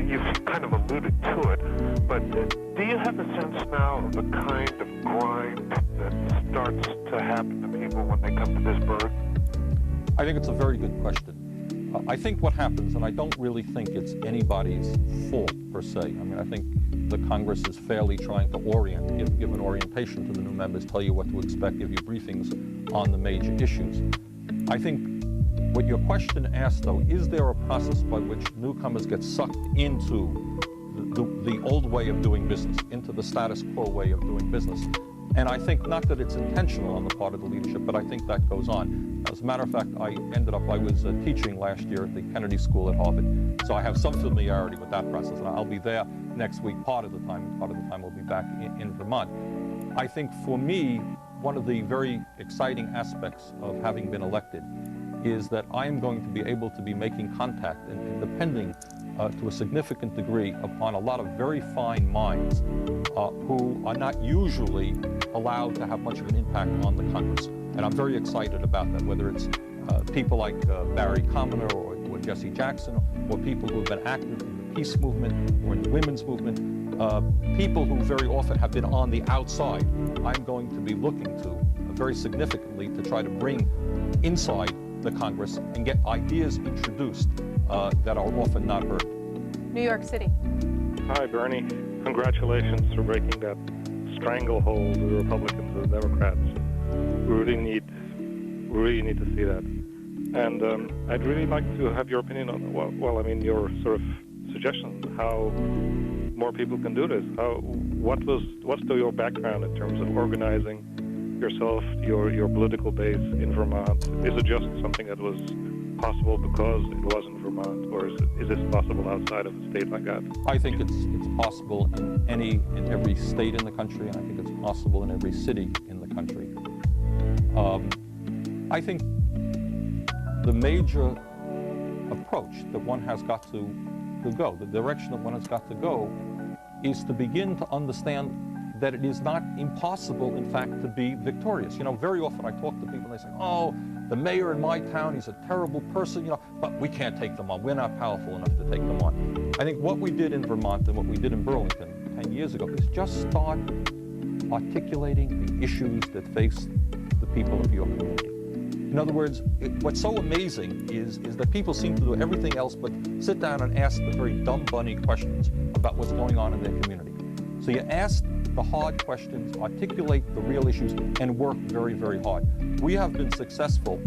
you've kind of alluded to it, but do you have a sense now of the kind of grind that starts to happen to people when they come to this burg? I think it's a very good question. I think what happens, and I don't really think it's anybody's fault per se. I mean, I think the Congress is fairly trying to give an orientation to the new members, tell you what to expect, give you briefings on the major issues. I think What your question asked, though, is there a process by which newcomers get sucked into the old way of doing business, into the status quo way of doing business? And I think not that it's intentional on the part of the leadership, but I think that goes on. As a matter of fact, I was teaching last year at the Kennedy School at Harvard, so I have some familiarity with that process, and I'll be there next week part of the time, and part of the time I'll be back in Vermont. I think for me, one of the very exciting aspects of having been elected is that I am going to be able to be making contact and depending to a significant degree upon a lot of very fine minds who are not usually allowed to have much of an impact on the Congress. And I'm very excited about that, whether it's people like Barry Commoner or Jesse Jackson, or people who have been active in the peace movement or in the women's movement, people who very often have been on the outside. I'm going to be looking to very significantly to try to bring inside the Congress and get ideas introduced that are often not heard. New York City. Hi, Bernie. Congratulations for breaking that stranglehold of the Republicans and the Democrats. We really need to see that. And I'd really like to have your opinion on, your sort of suggestions how more people can do this. What's your background in terms of organizing yourself, your political base in Vermont? Is it just something that was possible because it was in Vermont, or is this possible outside of a state like that? I think it's possible in every state in the country, and I think it's possible in every city in the country. I think the major approach that one has got to go, the direction that one has got to go, is to begin to understand that it is not impossible, in fact, to be victorious. You know, very often I talk to people and they say, oh, the mayor in my town, he's a terrible person, but we can't take them on. We're not powerful enough to take them on. I think what we did in Vermont and what we did in Burlington 10 years ago is just start articulating the issues that face the people of your community. In other words, what's so amazing is that people seem to do everything else but sit down and ask the very dumb, bunny questions about what's going on in their community. So you ask the hard questions, articulate the real issues, and work very, very hard. We have been successful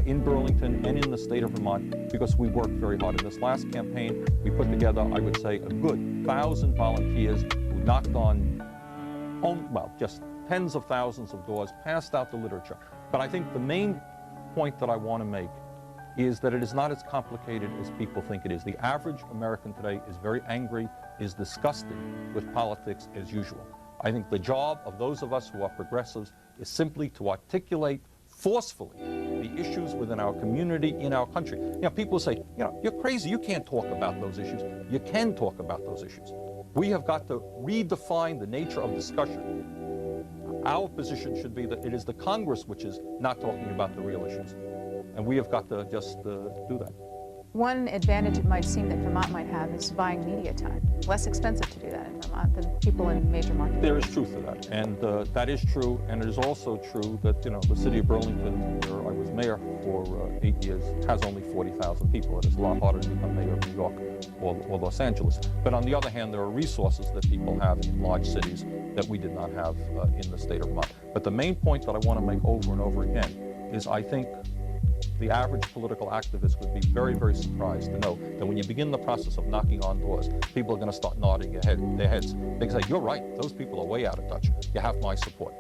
in Burlington and in the state of Vermont because we worked very hard. In this last campaign, we put together, I would say, a good 1,000 volunteers who knocked on, just tens of thousands of doors, passed out the literature. But I think the main point that I want to make is that it is not as complicated as people think it is. The average American today is very angry, is disgusted with politics as usual. I think the job of those of us who are progressives is simply to articulate forcefully the issues within our community, in our country. People say, you're crazy, you can't talk about those issues. You can talk about those issues. We have got to redefine the nature of discussion. Our position should be that it is the Congress which is not talking about the real issues. And we have got to just do that. One advantage it might seem that Vermont might have is buying media time. Less expensive to do that in Vermont than people in major markets. There is truth to that, and that is true. And it is also true that the city of Burlington, where I was mayor for 8 years, has only 40,000 people. It is a lot harder to become mayor of New York or Los Angeles. But on the other hand, there are resources that people have in large cities that we did not have in the state of Vermont. But the main point that I want to make over and over again is I think the average political activist would be very, very surprised to know that when you begin the process of knocking on doors, people are going to start nodding their heads. They can say, you're right, those people are way out of touch. You have my support.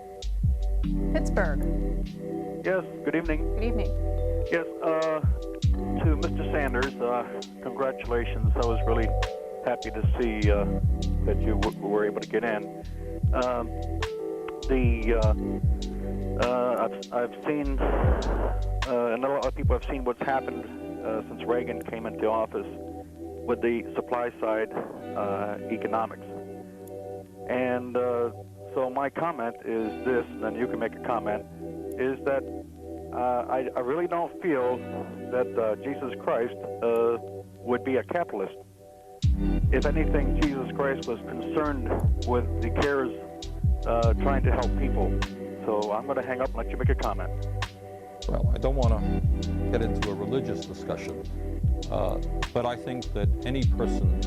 Pittsburgh. Yes, good evening. Good evening. Yes, to Mr. Sanders, congratulations. I was really happy to see that you were able to get in. I've seen, and a lot of people have seen what's happened since Reagan came into office with the supply side economics. And so my comment is this, and then you can make a comment, is that I really don't feel that Jesus Christ would be a capitalist. If anything, Jesus Christ was concerned with the cares trying to help people. So I'm going to hang up and let you make a comment. Well, I don't want to get into a religious discussion, but I think that any person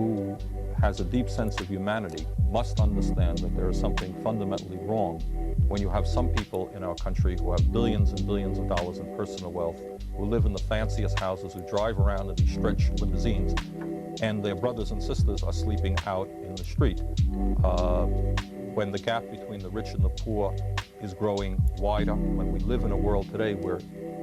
who has a deep sense of humanity must understand that there is something fundamentally wrong when you have some people in our country who have billions and billions of dollars in personal wealth, who live in the fanciest houses, who drive around in these stretch limousines, and their brothers and sisters are sleeping out in the street. When the gap between the rich and the poor is growing wider, when we live in a world today where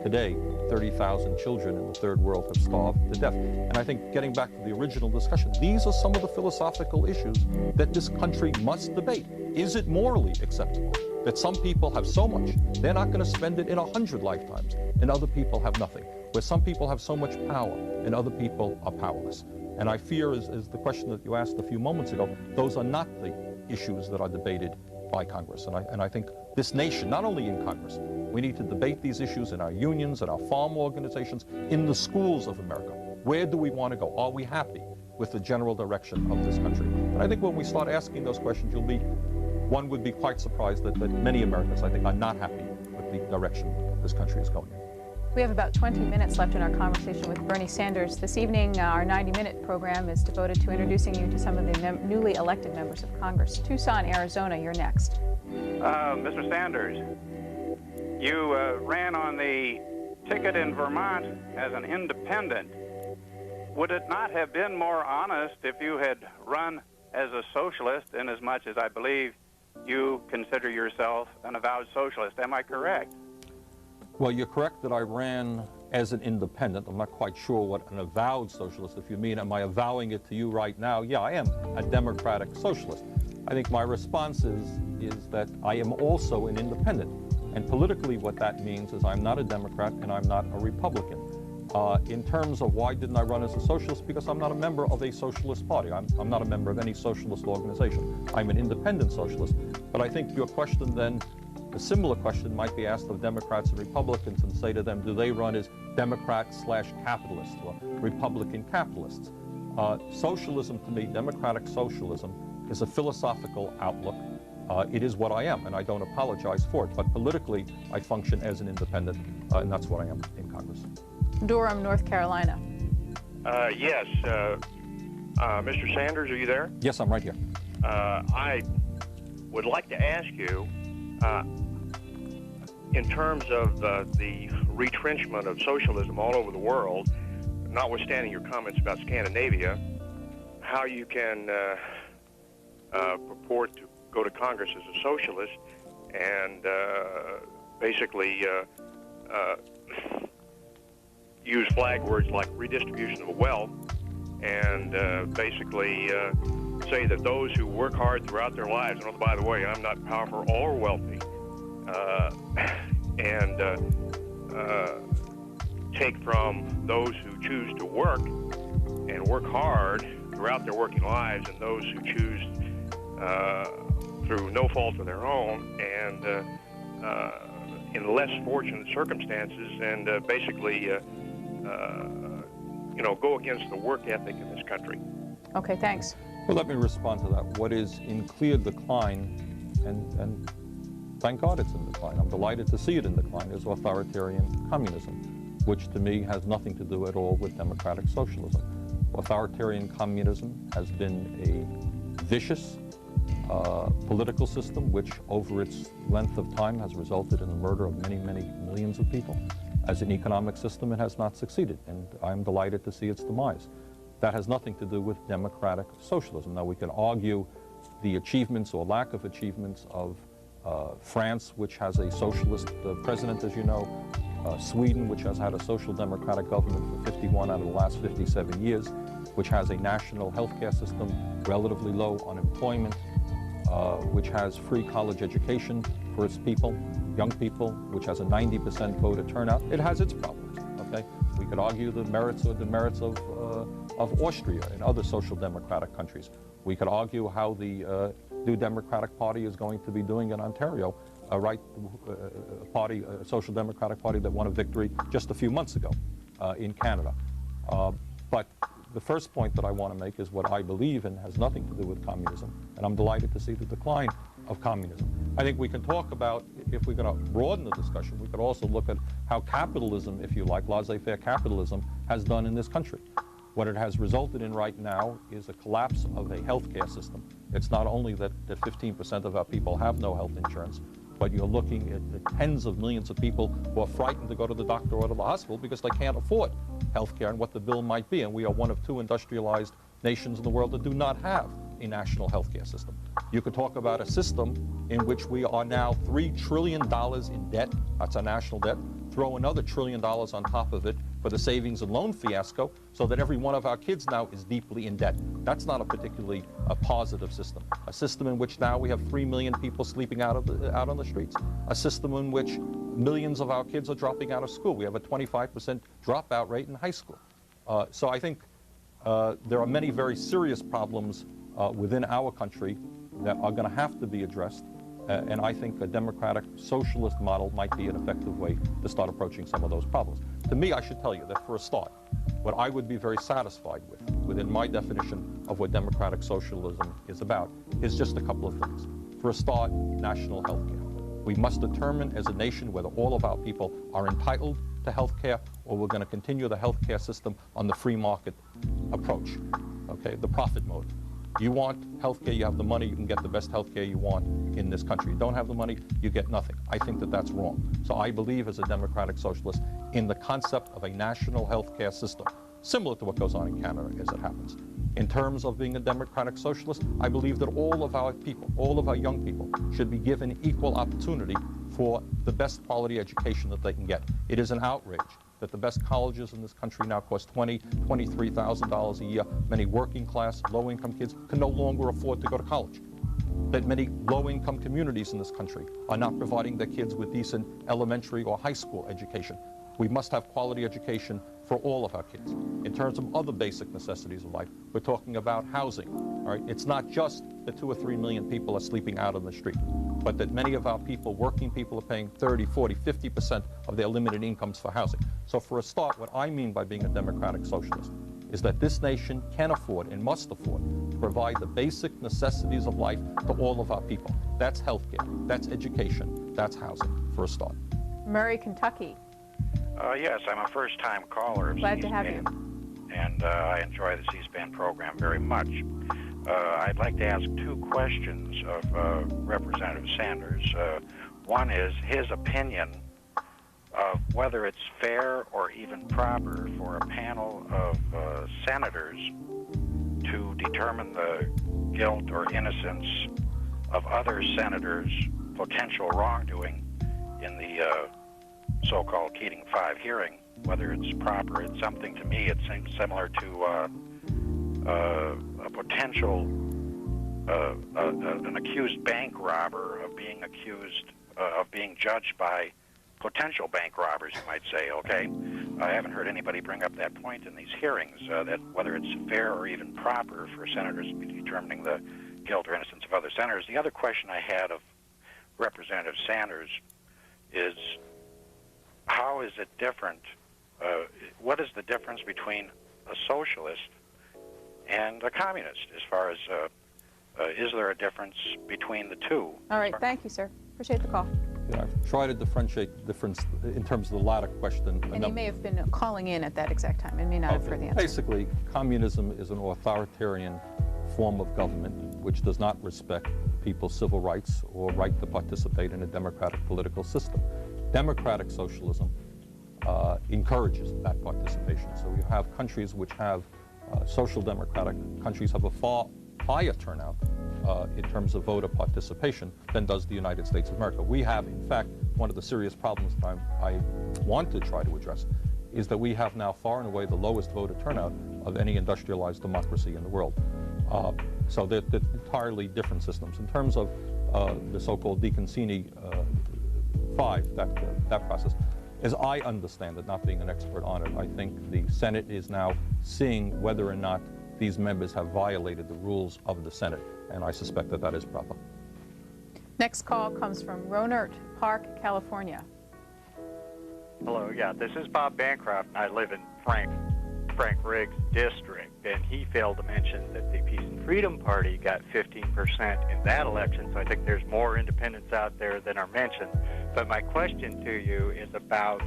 30,000 children in the third world have starved to death. And I think getting back to the original discussion, these are some of the philosophical issues that this country must debate. Is it morally acceptable that some people have so much, they're not going to spend it in 100 lifetimes, and other people have nothing? Where some people have so much power, and other people are powerless. And I fear, as the question that you asked a few moments ago, those are not the issues that are debated by Congress. And I think this nation, not only in Congress, we need to debate these issues in our unions, in our farm organizations, in the schools of America. Where do we want to go? Are we happy with the general direction of this country? And I think when we start asking those questions, one would be quite surprised that many Americans, I think, are not happy with the direction this country is going in. We have about 20 minutes left in our conversation with Bernie Sanders. This evening, our 90-minute program is devoted to introducing you to some of the newly elected members of Congress. Tucson, Arizona, you're next. Mr. Sanders, you ran on the ticket in Vermont as an independent. Would it not have been more honest if you had run as a socialist, in as much as I believe you consider yourself an avowed socialist? Am I correct? Well, you're correct that I ran as an independent. I'm not quite sure what an avowed socialist, if you mean, am I avowing it to you right now? Yeah, I am a democratic socialist. I think my response is that I am also an independent. And politically what that means is I'm not a Democrat and I'm not a Republican. In terms of why didn't I run as a socialist? Because I'm not a member of a socialist party. I'm not a member of any socialist organization. I'm an independent socialist. But I think your question then, a similar question might be asked of Democrats and Republicans, and say to them, do they run as Democrats/capitalists or Republican capitalists? Socialism, to me, democratic socialism, is a philosophical outlook. It is what I am, and I don't apologize for it. But politically, I function as an independent, and that's what I am in Congress. Durham, North Carolina. Yes. Mr. Sanders, are you there? Yes, I'm right here. I would like to ask you, in terms of the retrenchment of socialism all over the world, notwithstanding your comments about Scandinavia, how you can purport to go to Congress as a socialist and basically use flag words like redistribution of wealth and basically say that those who work hard throughout their lives, and by the way, I'm not powerful or wealthy, and take from those who choose to work and work hard throughout their working lives, and those who choose through no fault of their own and in less fortunate circumstances, and basically go against the work ethic in this country. Okay, thanks. Well, let me respond to that. What is in clear decline, and thank God it's in decline, I'm delighted to see it in decline, is authoritarian communism, which to me has nothing to do at all with democratic socialism. Authoritarian communism has been a vicious political system which over its length of time has resulted in the murder of many, many millions of people. As an economic system, it has not succeeded, and I'm delighted to see its demise. That has nothing to do with democratic socialism. Now, we can argue the achievements or lack of achievements of France, which has a socialist president, as you know, Sweden, which has had a social democratic government for 51 out of the last 57 years, which has a national healthcare system, relatively low unemployment, which has free college education for its people, young people, which has a 90% voter turnout. It has its problems, okay? We could argue the merits or demerits of Austria and other social democratic countries. We could argue how the New Democratic Party is going to be doing in Ontario, a social democratic party that won a victory just a few months ago in Canada. But the first point that I want to make is what I believe in has nothing to do with communism, and I'm delighted to see the decline of communism. I think we can talk about, if we're going to broaden the discussion, we could also look at how capitalism, if you like, laissez-faire capitalism, has done in this country. What it has resulted in right now is a collapse of a healthcare system. It's not only that 15% of our people have no health insurance, but you're looking at tens of millions of people who are frightened to go to the doctor or to the hospital because they can't afford healthcare and what the bill might be. And we are one of 2 industrialized nations in the world that do not have a national healthcare system. You could talk about a system in which we are now $3 trillion in debt. That's our national debt. Throw another $1 trillion on top of it for the savings and loan fiasco, so that every one of our kids now is deeply in debt. That's not a particularly positive system. A system in which now we have 3 million people sleeping out on the streets. A system in which millions of our kids are dropping out of school. We have a 25% dropout rate in high school. So I think there are many very serious problems within our country that are going to have to be addressed. And I think a democratic socialist model might be an effective way to start approaching some of those problems. To me, I should tell you that for a start, what I would be very satisfied with, within my definition of what democratic socialism is about, is just a couple of things. For a start, national health care. We must determine as a nation whether all of our people are entitled to health care, or we're going to continue the health care system on the free market approach, okay, the profit mode. You want health care, you have the money, you can get the best health care you want in this country. You don't have the money, you get nothing. I think that that's wrong. So I believe as a democratic socialist in the concept of a national health care system, similar to what goes on in Canada as it happens. In terms of being a democratic socialist, I believe that all of our people, all of our young people, should be given equal opportunity for the best quality education that they can get. It is an outrage that the best colleges in this country now cost $20,000, $23,000 a year. Many working class, low-income kids can no longer afford to go to college. That many low-income communities in this country are not providing their kids with decent elementary or high school education. We must have quality education for all of our kids. In terms of other basic necessities of life, we're talking about housing. All right? It's not just that 2 or 3 million people are sleeping out on the street, but that many of our people, working people, are paying 30, 40, 50% of their limited incomes for housing. So for a start, what I mean by being a democratic socialist is that this nation can afford and must afford to provide the basic necessities of life to all of our people. That's healthcare, that's education, that's housing, for a start. Murray, Kentucky. Yes, I'm a first-time caller of Glad to have you. And I enjoy the C-SPAN program very much. I'd like to ask 2 questions of Representative Sanders. One is his opinion of whether it's fair or even proper for a panel of senators to determine the guilt or innocence of other senators' potential wrongdoing in the so-called Keating 5 hearing, whether it's proper. It's something, to me, it seems similar to a potential, an accused bank robber of being accused of being judged by potential bank robbers, you might say, okay? I haven't heard anybody bring up that point in these hearings, that whether it's fair or even proper for senators to be determining the guilt or innocence of other senators. The other question I had of Representative Sanders is, how is it different? What is the difference between a socialist and a communist as far as, is there a difference between the two? All right, thank you, sir. Appreciate the call. Yeah, I've tried to differentiate the difference in terms of the latter question. And you may have been calling in at that exact time and may not have heard the answer. Basically, communism is an authoritarian form of government which does not respect people's civil rights or right to participate in a democratic political system. Democratic socialism encourages that participation. So you have countries which have social democratic countries have a far higher turnout in terms of voter participation than does the United States of America. We have, in fact, one of the serious problems that I want to try to address is that we have now far and away the lowest voter turnout of any industrialized democracy in the world. So they're entirely different systems. In terms of the so-called DeConcini 5, that process, as I understand it, not being an expert on it, I think the Senate is now seeing whether or not these members have violated the rules of the Senate, and I suspect that that is proper. Next call comes from Rohnert Park, California. Hello, yeah, this is Bob Bancroft, and I live in Frank Riggs district, and he failed to mention that the Peace and Freedom Party got 15% in that election, so I think there's more independents out there than are mentioned. But my question to you is about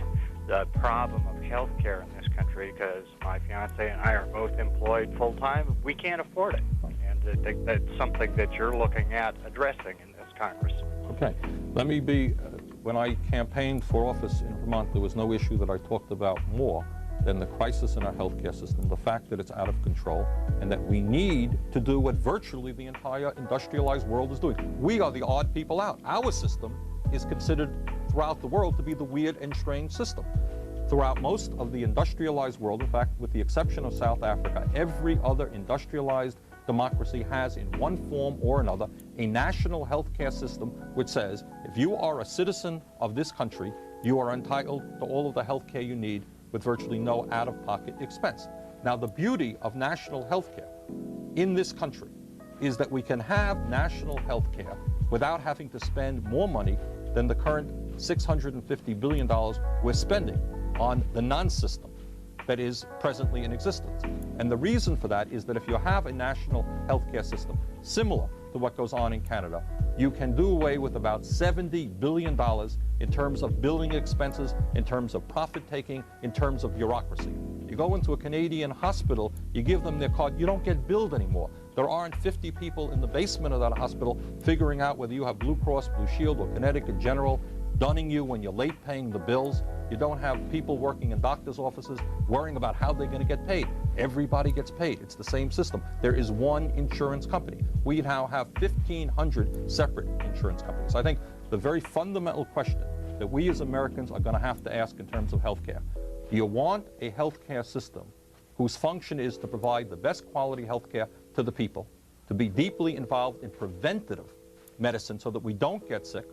the problem of health care in this country. country because my fiance and I are both employed full-time. We can't afford it. And I think that's something that you're looking at addressing in this Congress. Okay. Let me be, when I campaigned for office in Vermont, there was no issue that I talked about more than the crisis in our healthcare system, the fact that it's out of control, and that we need to do what virtually the entire industrialized world is doing. We are the odd people out. Our system is considered throughout the world to be the weird and strange system. Throughout most of the industrialized world, in fact, with the exception of South Africa, every other industrialized democracy has, in one form or another, a national healthcare system which says if you are a citizen of this country, you are entitled to all of the healthcare you need with virtually no out-of-pocket expense. Now, the beauty of national healthcare in this country is that we can have national healthcare without having to spend more money than the current $650 billion we're spending on the non-system that is presently in existence. And the reason for that is that if you have a national healthcare system similar to what goes on in Canada, you can do away with about $70 billion in terms of billing expenses, in terms of profit-taking, in terms of bureaucracy. You go into a Canadian hospital, you give them their card, you don't get billed anymore. There aren't 50 people in the basement of that hospital figuring out whether you have Blue Cross, Blue Shield, or Connecticut General, dunning you when you're late paying the bills. You don't have people working in doctor's offices worrying about how they're going to get paid. Everybody gets paid. It's the same system. There is one insurance company. We now have 1,500 separate insurance companies. I think the very fundamental question that we as Americans are going to have to ask in terms of healthcare, do you want a healthcare system whose function is to provide the best quality healthcare to the people, to be deeply involved in preventative medicine so that we don't get sick,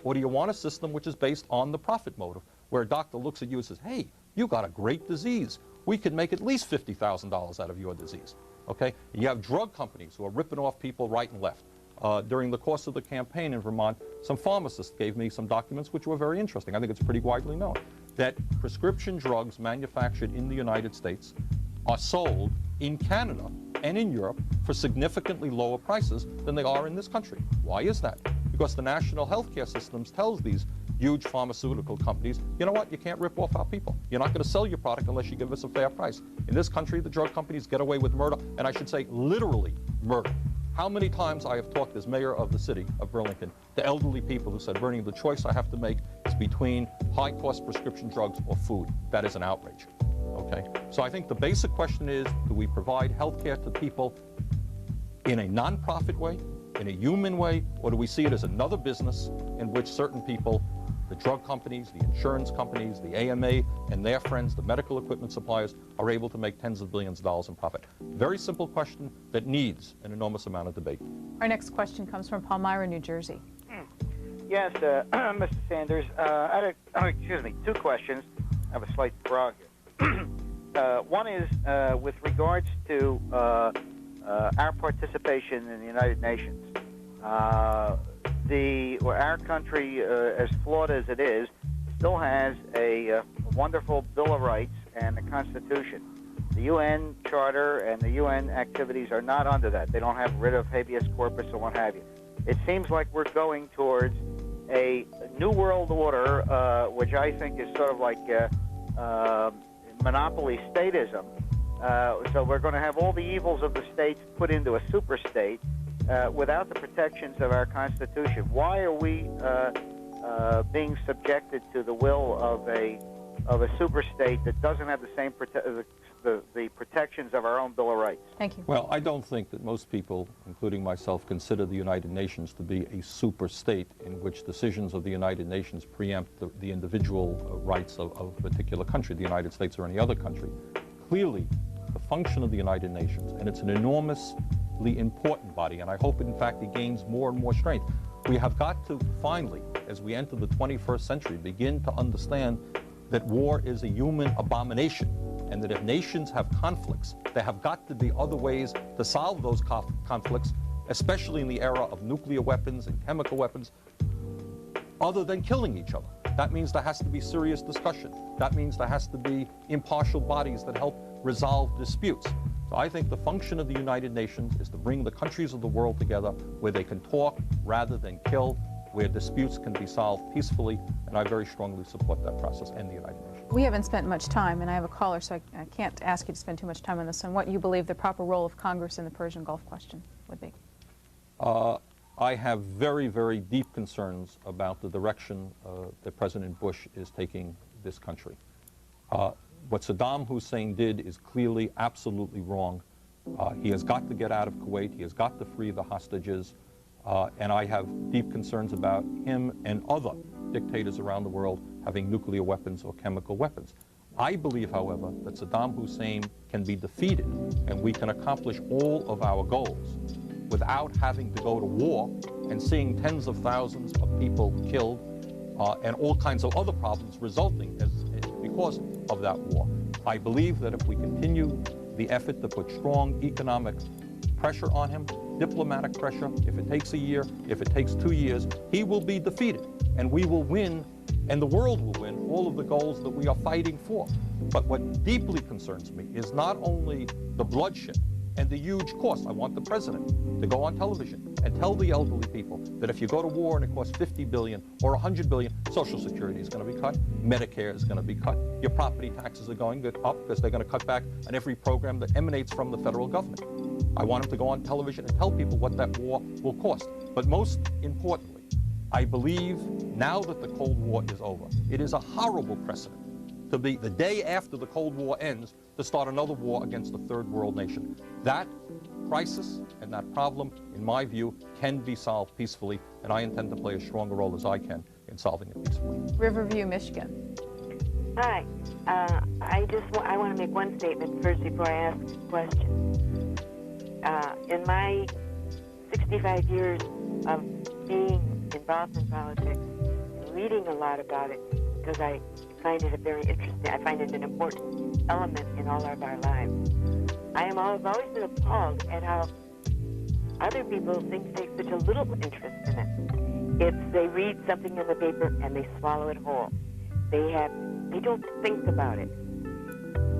or do you want a system which is based on the profit motive, where a doctor looks at you and says, hey, you got a great disease. We could make at least $50,000 out of your disease, okay? And you have drug companies who are ripping off people right and left. During the course of the campaign in Vermont, some pharmacists gave me some documents which were very interesting. I think it's pretty widely known that prescription drugs manufactured in the United States are sold in Canada and in Europe for significantly lower prices than they are in this country. Why is that? Because the national healthcare systems tells these huge pharmaceutical companies, you know what, you can't rip off our people. You're not going to sell your product unless you give us a fair price. In this country, the drug companies get away with murder, and I should say literally murder. How many times I have talked as mayor of the city of Burlington to elderly people who said, Bernie, the choice I have to make is between high-cost prescription drugs or food. That is an outrage, okay? So I think the basic question is, do we provide health care to people in a nonprofit way, in a human way, or do we see it as another business in which certain people, the drug companies, the insurance companies, the AMA, and their friends, the medical equipment suppliers, are able to make tens of billions of dollars in profit? Very simple question that needs an enormous amount of debate. Our next question comes from Palmyra, New Jersey. Yes, Mr. Sanders, I had two questions. I have a slight frog here. One is with regards to our participation in the United Nations. Our country, as flawed as it is, still has a wonderful Bill of Rights and a Constitution. The UN Charter and the UN activities are not under that. They don't have writ of habeas corpus or what have you. It seems like we're going towards a new world order, which I think is sort of like monopoly statism. So we're going to have all the evils of the states put into a super state without the protections of our Constitution. Why are we being subjected to the will of a super state that doesn't have the same the protections of our own Bill of Rights? Thank you. Well, I don't think that most people, including myself, consider the United Nations to be a super state in which decisions of the United Nations preempt the individual rights of a particular country, the United States or any other country. Clearly, the function of the United Nations, and it's an enormously important body, and I hope, in fact, it gains more and more strength. We have got to finally, as we enter the 21st century, begin to understand that war is a human abomination, and that if nations have conflicts, there have got to be other ways to solve those conflicts, especially in the era of nuclear weapons and chemical weapons, other than killing each other. That means there has to be serious discussion. That means there has to be impartial bodies that help resolve disputes. So I think the function of the United Nations is to bring the countries of the world together where they can talk rather than kill, where disputes can be solved peacefully, and I very strongly support that process and the United Nations. We haven't spent much time, and I have a caller, so I can't ask you to spend too much time on this, on what you believe the proper role of Congress in the Persian Gulf question would be. I have very, very deep concerns about the direction that President Bush is taking this country. What Saddam Hussein did is clearly absolutely wrong. He has got to get out of Kuwait. He has got to free the hostages. And I have deep concerns about him and other dictators around the world having nuclear weapons or chemical weapons. I believe, however, that Saddam Hussein can be defeated and we can accomplish all of our goals without having to go to war and seeing tens of thousands of people killed and all kinds of other problems resulting because of that war. I believe that if we continue the effort to put strong economic pressure on him, diplomatic pressure, if it takes a year, if it takes 2 years, he will be defeated and we will win and the world will win all of the goals that we are fighting for. But what deeply concerns me is not only the bloodshed and the huge cost. I want the president to go on television and tell the elderly people that if you go to war and it costs $50 billion or $100 billion, Social Security is going to be cut, Medicare is going to be cut, your property taxes are going up because they're going to cut back on every program that emanates from the federal government. I want him to go on television and tell people what that war will cost. But most importantly, I believe now that the Cold War is over, it is a horrible precedent to be the day after the Cold War ends to start another war against a third world nation. That crisis and that problem, in my view, can be solved peacefully, and I intend to play as strong a role as I can in solving it peacefully. Riverview, Michigan. Hi. I want to make one statement first before I ask a question. In my 65 years of being involved in politics and reading a lot about it, because I find it very interesting. I find it an important element in all of our lives. I've always been appalled at how other people seem to take such a little interest in it. They read something in the paper and they swallow it whole. They don't think about it.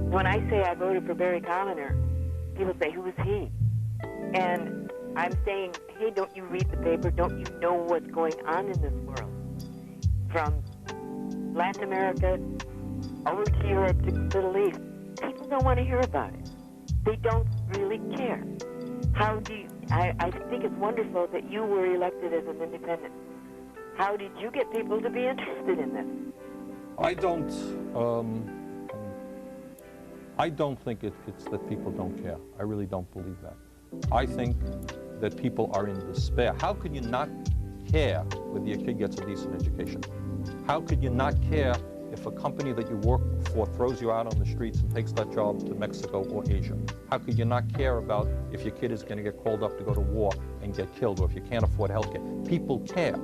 When I say I voted for Barry Commoner, people say, who is he? And I'm saying, hey, don't you read the paper? Don't you know what's going on in this world? From Latin America over to Europe to the Middle East, people don't want to hear about it. They don't really care. I think it's wonderful that you were elected as an independent. How did you get people to be interested in this? I don't think it's that people don't care. I really don't believe that. I think that people are in despair. How could you not care whether your kid gets a decent education? How could you not care if a company that you work for throws you out on the streets and takes that job to Mexico or Asia? How could you not care about if your kid is going to get called up to go to war and get killed, or if you can't afford health care? People care.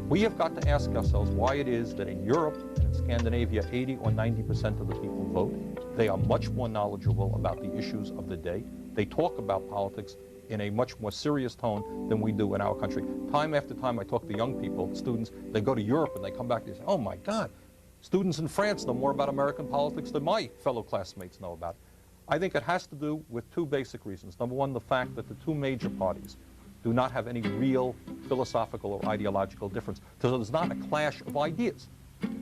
We have got to ask ourselves why it is that in Europe and in Scandinavia, 80 or 90% of the people vote. They are much more knowledgeable about the issues of the day. They talk about politics in a much more serious tone than we do in our country. Time after time, I talk to young people, students, they go to Europe and they come back and they say, oh my God, students in France know more about American politics than my fellow classmates know about. I think it has to do with two basic reasons. Number one, the fact that the two major parties do not have any real philosophical or ideological difference. So there's not a clash of ideas.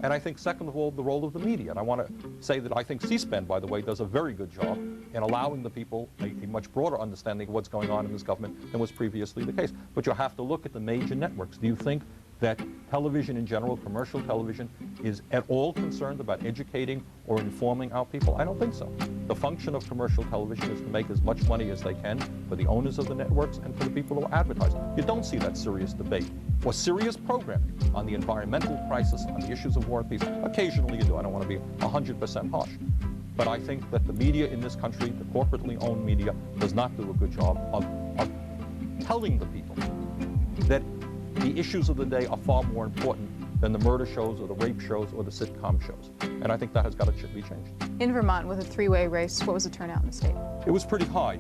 And I think, second of all, the role of the media. And I want to say that I think C-SPAN, by the way, does a very good job in allowing the people a much broader understanding of what's going on in this government than was previously the case. But you have to look at the major networks. Do you think that television in general, commercial television, is at all concerned about educating or informing our people? I don't think so. The function of commercial television is to make as much money as they can for the owners of the networks and for the people who advertise. You don't see that serious debate or serious programming on the environmental crisis, on the issues of war and peace. Occasionally you do. I don't want to be 100% harsh. But I think that the media in this country, the corporately owned media, does not do a good job of telling the people that the issues of the day are far more important than the murder shows or the rape shows or the sitcom shows. And I think that has got to be changed. In Vermont, with a three-way race, what was the turnout in the state? It was pretty high.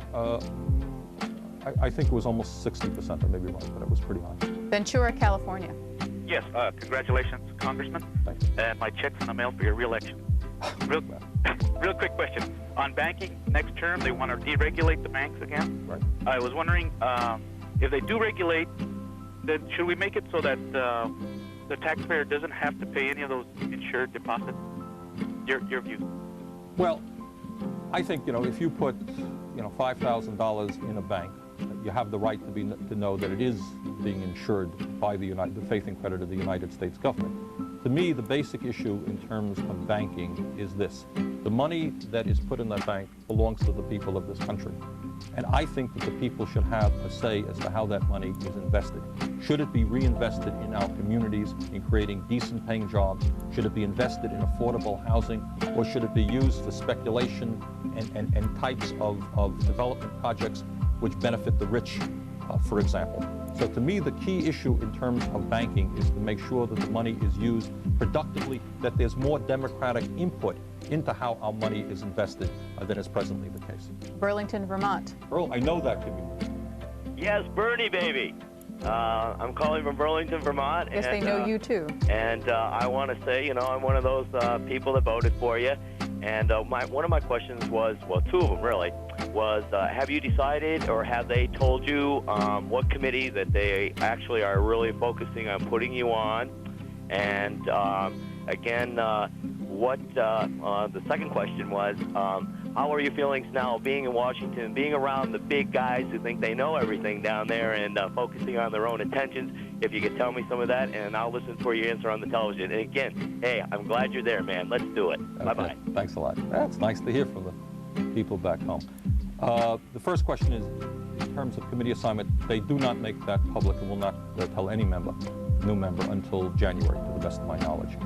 I think it was almost 60%, I may be wrong, but it was pretty high. Ventura, California. Yes, congratulations, Congressman. Thank you. And my check's in the mail for your re-election. Real quick question. On banking, next term, they want to deregulate the banks again. Right. I was wondering, if they do regulate, then should we make it so that the taxpayer doesn't have to pay any of those insured deposits? Your view. Well, I think, if you put, $5,000 in a bank, you have the right to know that it is being insured by the faith and credit of the United States government. To me, the basic issue in terms of banking is this. The money that is put in that bank belongs to the people of this country. And I think that the people should have a say as to how that money is invested. Should it be reinvested in our communities, in creating decent paying jobs? Should it be invested in affordable housing? Or should it be used for speculation and types of development projects which benefit the rich, for example? So to me, the key issue in terms of banking is to make sure that the money is used productively, that there's more democratic input into how our money is invested than is presently the case. Burlington, Vermont. Earl, I know that community. Yes, Bernie, baby. I'm calling from Burlington, Vermont. Yes, they know you too. And I want to say, I'm one of those people that voted for you. And one of my questions was, well, two of them really, was have you decided or have they told you what committee that they actually are really focusing on putting you on? And again, what the second question was, how are your feelings now being in Washington, being around the big guys who think they know everything down there and focusing on their own intentions? If you could tell me some of that, and I'll listen for your answer on the television. And again, hey, I'm glad you're there, man. Let's do it. Okay. Bye-bye. Thanks a lot. It's nice to hear from the people back home. The first question is, in terms of committee assignment, they do not make that public and will not tell any new member, until January, to the best of my knowledge.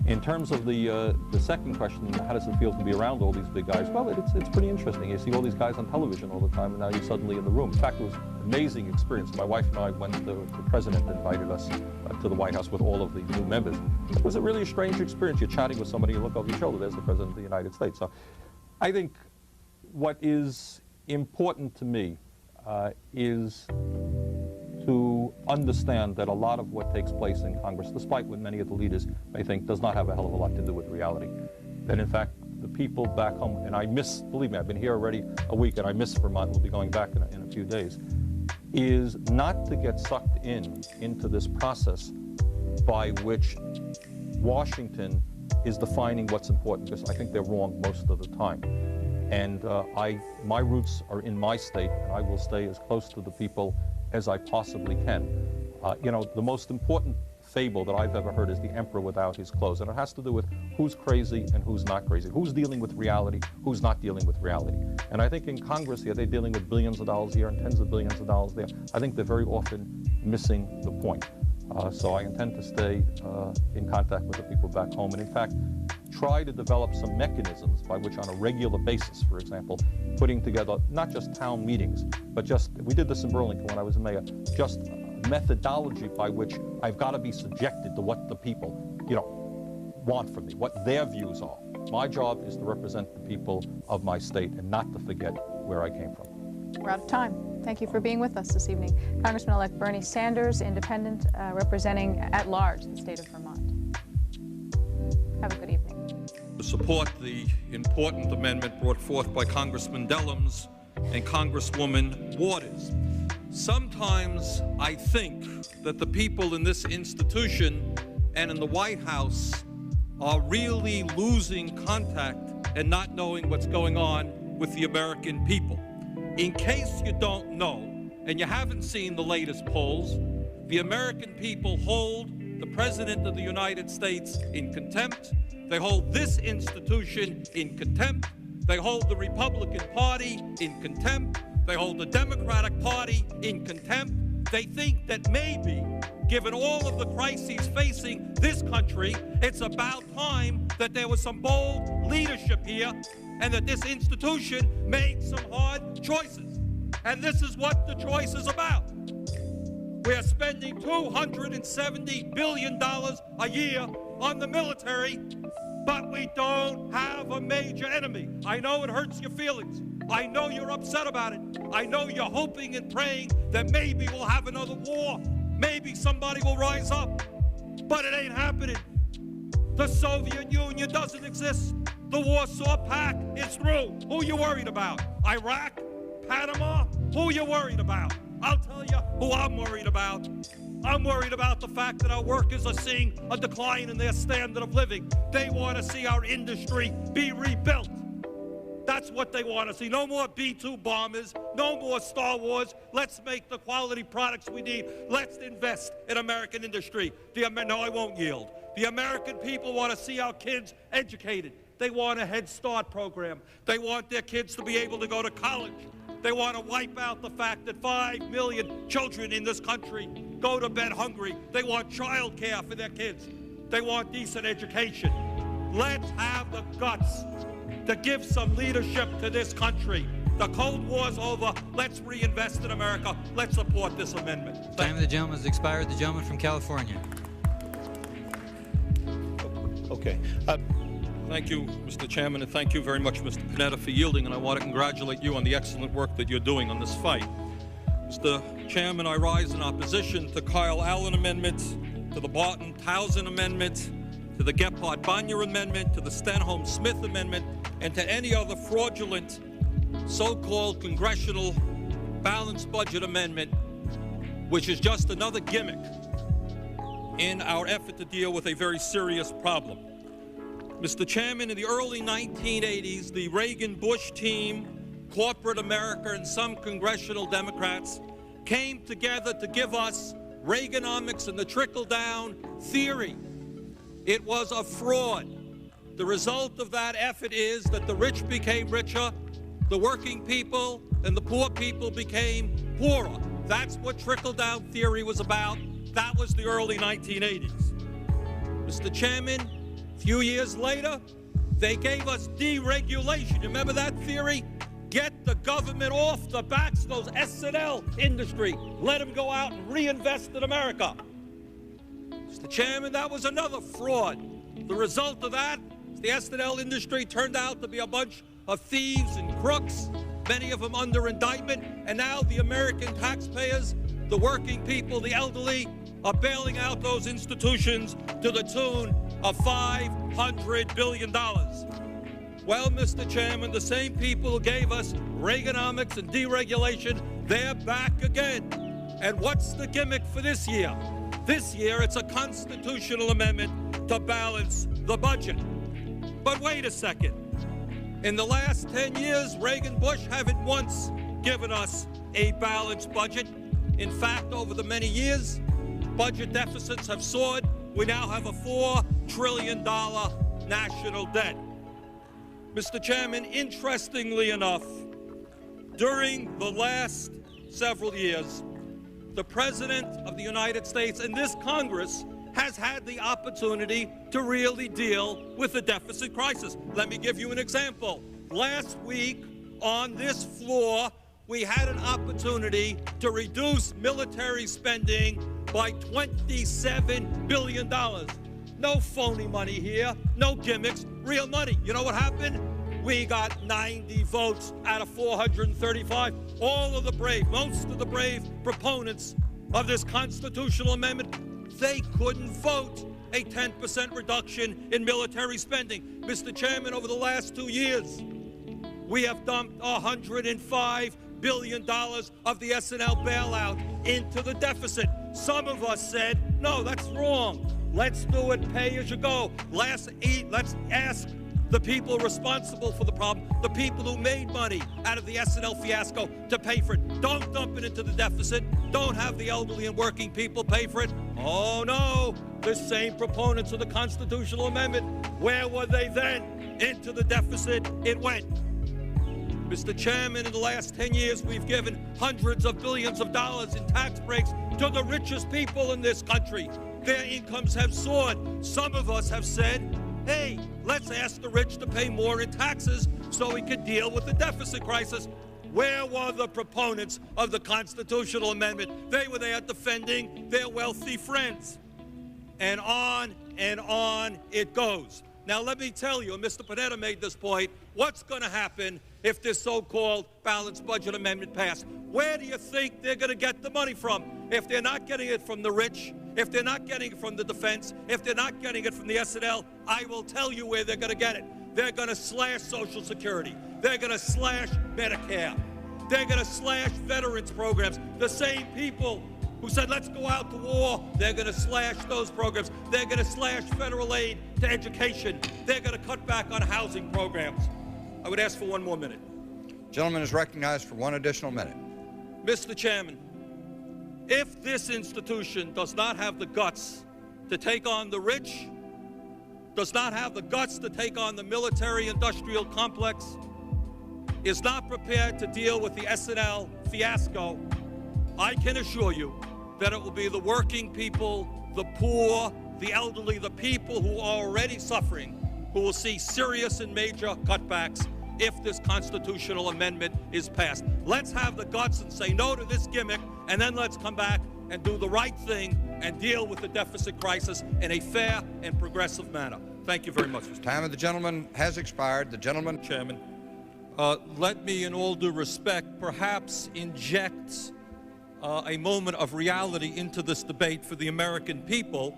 In terms of the second question, how does it feel to be around all these big guys? Well, it's pretty interesting. You see all these guys on television all the time, and now you're suddenly in the room. In fact, it was an amazing experience. My wife and I went, the president invited us to the White House with all of the new members. It was really a strange experience. You're chatting with somebody, you look over your shoulder, there's the President of the United States. So I think what is important to me is to understand that a lot of what takes place in Congress, despite what many of the leaders may think, does not have a hell of a lot to do with reality. That in fact, the people back home, and I miss, believe me, I've been here already a week and I miss Vermont, we'll be going back in a few days, is not to get sucked into this process by which Washington is defining what's important, because I think they're wrong most of the time. And my roots are in my state, and I will stay as close to the people as I possibly can. The most important fable that I've ever heard is the emperor without his clothes, and it has to do with who's crazy and who's not crazy, who's dealing with reality, who's not dealing with reality. And I think in Congress here, they're dealing with billions of dollars here and tens of billions of dollars there. I think they're very often missing the point. So I intend to stay in contact with the people back home, and in fact, try to develop some mechanisms by which on a regular basis, for example, putting together not just town meetings, but we did this in Burlington when I was mayor, just a methodology by which I've got to be subjected to what the people, want from me, what their views are. My job is to represent the people of my state and not to forget where I came from. We're out of time. Thank you for being with us this evening. Congressman-elect Bernie Sanders, independent, representing at large the state of Vermont. Have a good evening. To support the important amendment brought forth by Congressman Dellums and Congresswoman Waters. Sometimes I think that the people in this institution and in the White House are really losing contact and not knowing what's going on with the American people. In case you don't know, and you haven't seen the latest polls, the American people hold the President of the United States in contempt. They hold this institution in contempt. They hold the Republican Party in contempt. They hold the Democratic Party in contempt. They think that maybe, given all of the crises facing this country, it's about time that there was some bold leadership here and that this institution made some hard choices. And this is what the choice is about. We're spending $270 billion a year on the military, but we don't have a major enemy. I know it hurts your feelings. I know you're upset about it. I know you're hoping and praying that maybe we'll have another war. Maybe somebody will rise up. But it ain't happening. The Soviet Union doesn't exist. The Warsaw Pact is through. Who you worried about? Iraq? Panama? Who you worried about? I'll tell you who I'm worried about. I'm worried about the fact that our workers are seeing a decline in their standard of living. They want to see our industry be rebuilt. That's what they want to see. No more B-2 bombers, no more Star Wars. Let's make the quality products we need. Let's invest in American industry. No, I won't yield. The American people want to see our kids educated. They want a Head Start program. They want their kids to be able to go to college. They want to wipe out the fact that 5 million children in this country go to bed hungry. They want child care for their kids. They want decent education. Let's have the guts to give some leadership to this country. The Cold War's over. Let's reinvest in America. Let's support this amendment. Time of the gentleman has expired. The gentleman from California. Okay. Thank you, Mr. Chairman, and thank you very much, Mr. Panetta, for yielding, and I want to congratulate you on the excellent work that you're doing on this fight. Mr. Chairman, I rise in opposition to Kyle Allen Amendment, to the Barton-Townsend Amendment, to the Gephardt-Bonnier Amendment, to the Stenholm-Smith Amendment, and to any other fraudulent so-called congressional balanced budget amendment, which is just another gimmick in our effort to deal with a very serious problem. Mr. Chairman, in the early 1980s, the Reagan-Bush team, corporate America, and some congressional Democrats came together to give us Reaganomics and the trickle-down theory. It was a fraud. The result of that effort is that the rich became richer, the working people and the poor people became poorer. That's what trickle-down theory was about. That was the early 1980s. Mr. Chairman, a few years later, they gave us deregulation. You remember that theory? Get the government off the backs of those S&L industry. Let them go out and reinvest in America. Mr. Chairman, that was another fraud. The result of that is the S&L industry turned out to be a bunch of thieves and crooks, many of them under indictment, and now the American taxpayers, the working people, the elderly, are bailing out those institutions to the tune of $500 billion. Well, Mr. Chairman, the same people who gave us Reaganomics and deregulation, they're back again. And what's the gimmick for this year? This year, it's a constitutional amendment to balance the budget. But wait a second. In the last 10 years, Reagan-Bush haven't once given us a balanced budget. In fact, over the many years, budget deficits have soared. We now have a $4 trillion national debt. Mr. Chairman, interestingly enough, during the last several years, the President of the United States and this Congress has had the opportunity to really deal with the deficit crisis. Let me give you an example. Last week on this floor, we had an opportunity to reduce military spending by $27 billion. No phony money here, no gimmicks, real money. You know what happened? We got 90 votes out of 435. All of the brave, most of the brave proponents of this constitutional amendment, they couldn't vote a 10% reduction in military spending. Mr. Chairman, over the last 2 years, we have dumped $105 billion of the S&L bailout into the deficit. Some of us said, no, that's wrong. Let's do it pay as you go. Let's ask the people responsible for the problem, the people who made money out of the S&L fiasco, to pay for it. Don't dump it into the deficit. Don't have the elderly and working people pay for it. Oh, no. The same proponents of the constitutional amendment, where were they then? Into the deficit it went. Mr. Chairman, in the last 10 years, we've given hundreds of billions of dollars in tax breaks to the richest people in this country. Their incomes have soared. Some of us have said, hey, let's ask the rich to pay more in taxes so we can deal with the deficit crisis. Where were the proponents of the constitutional amendment? They were there defending their wealthy friends. And on it goes. Now, let me tell you, and Mr. Panetta made this point, what's going to happen if this so-called balanced budget amendment passed? Where do you think they're going to get the money from? If they're not getting it from the rich, if they're not getting it from the defense, if they're not getting it from the S&L, I will tell you where they're going to get it. They're going to slash Social Security. They're going to slash Medicare. They're going to slash veterans programs. The same people who said, let's go out to war. They're going to slash those programs. They're going to slash federal aid to education. They're going to cut back on housing programs. I would ask for one more minute. Gentleman is recognized for one additional minute. Mr. Chairman, if this institution does not have the guts to take on the rich, does not have the guts to take on the military-industrial complex, is not prepared to deal with the S&L fiasco, I can assure you that it will be the working people, the poor, the elderly, the people who are already suffering, who will see serious and major cutbacks if this constitutional amendment is passed. Let's have the guts and say no to this gimmick, and then let's come back and do the right thing and deal with the deficit crisis in a fair and progressive manner. Thank you very much, Mr. Time of the gentleman has expired. The gentleman. Chairman, let me, in all due respect, perhaps inject a moment of reality into this debate for the American people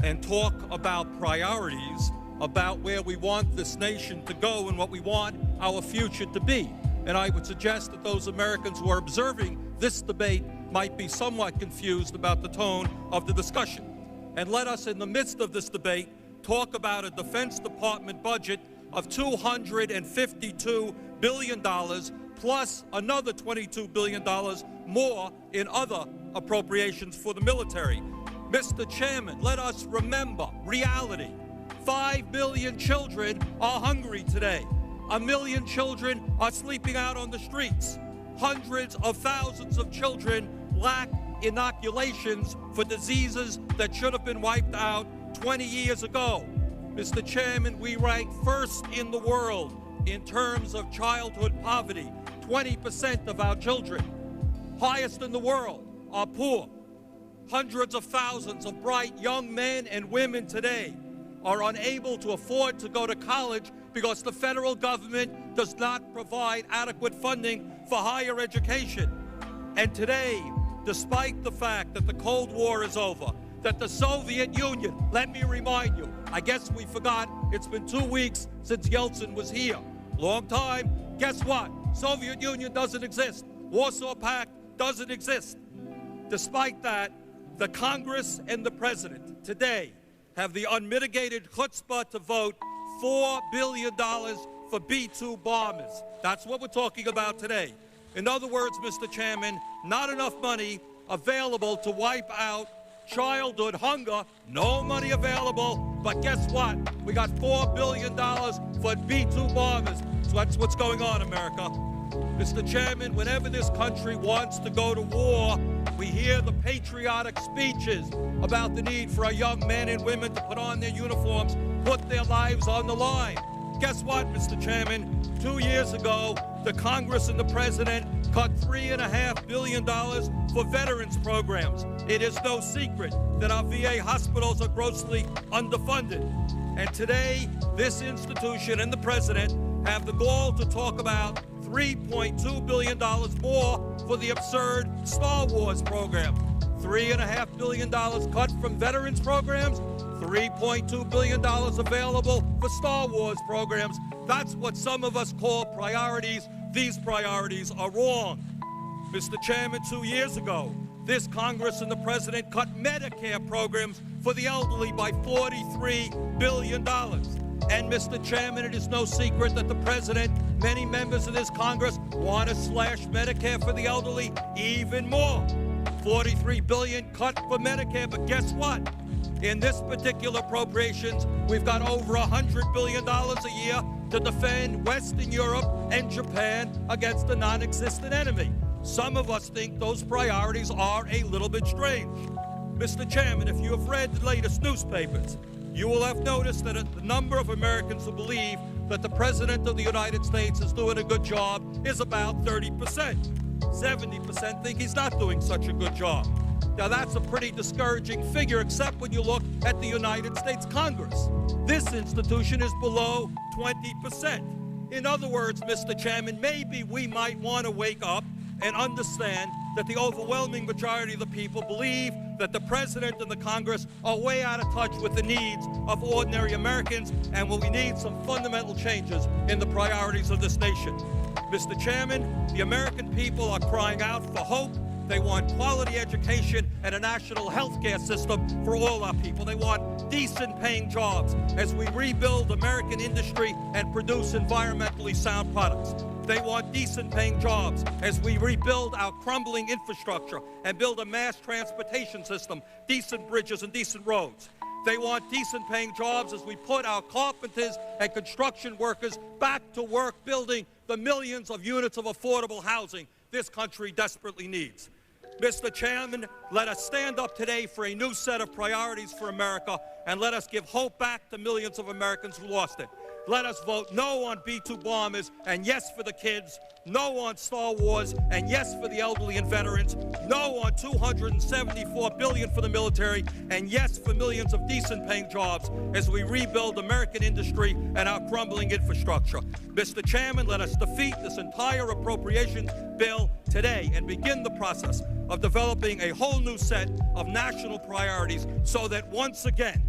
and talk about priorities, about where we want this nation to go and what we want our future to be. And I would suggest that those Americans who are observing this debate might be somewhat confused about the tone of the discussion. And let us, in the midst of this debate, talk about a Defense Department budget of $252 billion plus another $22 billion more in other appropriations for the military. Mr. Chairman, let us remember reality. 5 million children are hungry today. 1 million children are sleeping out on the streets. Hundreds of thousands of children lack inoculations for diseases that should have been wiped out 20 years ago. Mr. Chairman, we rank first in the world in terms of childhood poverty. 20% of our children, highest in the world, are poor. Hundreds of thousands of bright young men and women today are unable to afford to go to college because the federal government does not provide adequate funding for higher education. And today, despite the fact that the Cold War is over, that the Soviet Union, let me remind you, I guess we forgot, it's been 2 weeks since Yeltsin was here. Long time. Guess what? Soviet Union doesn't exist. Warsaw Pact doesn't exist. Despite that, the Congress and the President today have the unmitigated chutzpah to vote $4 billion for B-2 bombers. That's what we're talking about today. In other words, Mr. Chairman, not enough money available to wipe out childhood hunger. No money available, but guess what? We got $4 billion for B-2 bombers. So that's what's going on, America. Mr. Chairman, whenever this country wants to go to war, we hear the patriotic speeches about the need for our young men and women to put on their uniforms, put their lives on the line. Guess what, Mr. Chairman? 2 years ago, the Congress and the President cut $3.5 billion for veterans programs. It is no secret that our VA hospitals are grossly underfunded. And today, this institution and the President have the gall to talk about $3.2 billion more for the absurd Star Wars program. $3.5 billion cut from veterans programs, $3.2 billion available for Star Wars programs. That's what some of us call priorities. These priorities are wrong. Mr. Chairman, 2 years ago, this Congress and the President cut Medicare programs for the elderly by $43 billion. And, Mr. Chairman, it is no secret that the President, many members of this Congress, want to slash Medicare for the elderly even more. $43 billion cut for Medicare, but guess what? In this particular appropriations, we've got over $100 billion a year to defend Western Europe and Japan against a non-existent enemy. Some of us think those priorities are a little bit strange. Mr. Chairman, if you have read the latest newspapers, you will have noticed that the number of Americans who believe that the President of the United States is doing a good job is about 30%. 70% think he's not doing such a good job. Now, that's a pretty discouraging figure, except when you look at the United States Congress. This institution is below 20%. In other words, Mr. Chairman, maybe we might want to wake up and understand that the overwhelming majority of the people believe that the President and the Congress are way out of touch with the needs of ordinary Americans, and we need some fundamental changes in the priorities of this nation. Mr. Chairman, the American people are crying out for hope, They want quality education and a national health care system for all our people. They want decent paying jobs as we rebuild American industry and produce environmentally sound products. They want decent paying jobs as we rebuild our crumbling infrastructure and build a mass transportation system, decent bridges and decent roads. They want decent paying jobs as we put our carpenters and construction workers back to work building the millions of units of affordable housing this country desperately needs. Mr. Chairman, let us stand up today for a new set of priorities for America, and let us give hope back to millions of Americans who lost it. Let us vote no on B-2 bombers and yes for the kids, no on Star Wars and yes for the elderly and veterans, no on $274 billion for the military, and yes for millions of decent paying jobs as we rebuild American industry and our crumbling infrastructure. Mr. Chairman, let us defeat this entire appropriations bill today and begin the process of developing a whole new set of national priorities so that once again,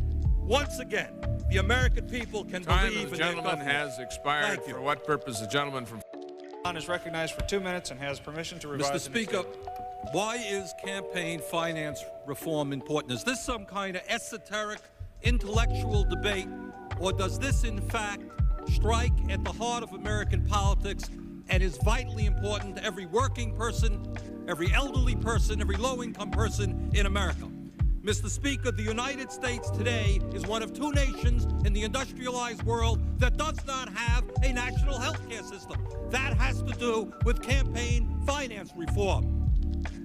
the American people can believe in their government. The gentleman has expired. Thank you. For what purpose? The gentleman from... Is recognized for 2 minutes and has permission to revise. Mr. Speaker, why is campaign finance reform important? Is this some kind of esoteric intellectual debate, or does this in fact strike at the heart of American politics and is vitally important to every working person, every elderly person, every low-income person in America? Mr. Speaker, the United States today is one of two nations in the industrialized world that does not have a national health care system. That has to do with campaign finance reform.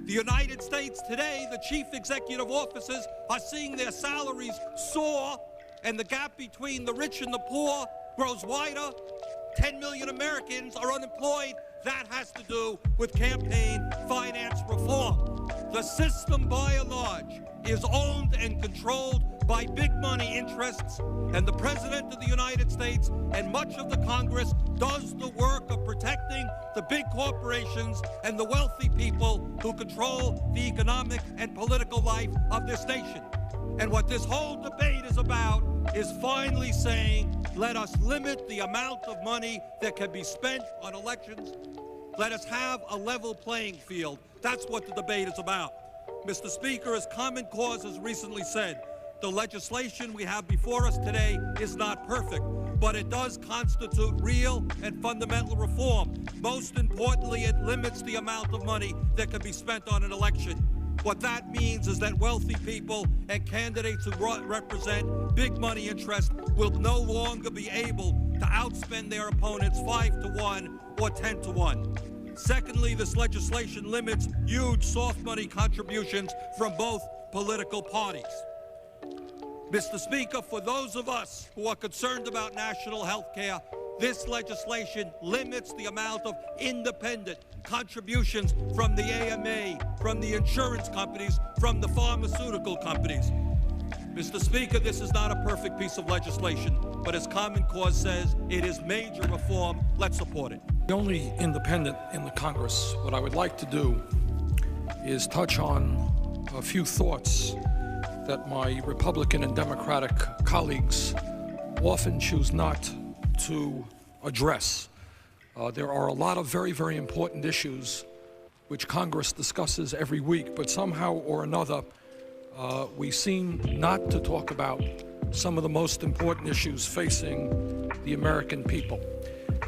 The United States today, the chief executive officers are seeing their salaries soar, and the gap between the rich and the poor grows wider. 10 million Americans are unemployed. That has to do with campaign finance reform. The system, by and large, is owned and controlled by big money interests, and the President of the United States and much of the Congress does the work of protecting the big corporations and the wealthy people who control the economic and political life of this nation. And what this whole debate is about is finally saying, let us limit the amount of money that can be spent on elections. Let us have a level playing field. That's what the debate is about. Mr. Speaker, as Common Cause has recently said, the legislation we have before us today is not perfect, but it does constitute real and fundamental reform. Most importantly, it limits the amount of money that can be spent on an election. What that means is that wealthy people and candidates who represent big money interests will no longer be able to outspend their opponents 5-1 or 10-1. Secondly, this legislation limits huge soft money contributions from both political parties. Mr. Speaker, for those of us who are concerned about national health care, this legislation limits the amount of independent contributions from the AMA, from the insurance companies, from the pharmaceutical companies. Mr. Speaker, this is not a perfect piece of legislation, but as Common Cause says, it is major reform. Let's support it. The only independent in the Congress, what I would like to do is touch on a few thoughts that my Republican and Democratic colleagues often choose not to address. There are a lot of very, very important issues which Congress discusses every week, but somehow or another, we seem not to talk about some of the most important issues facing the American people.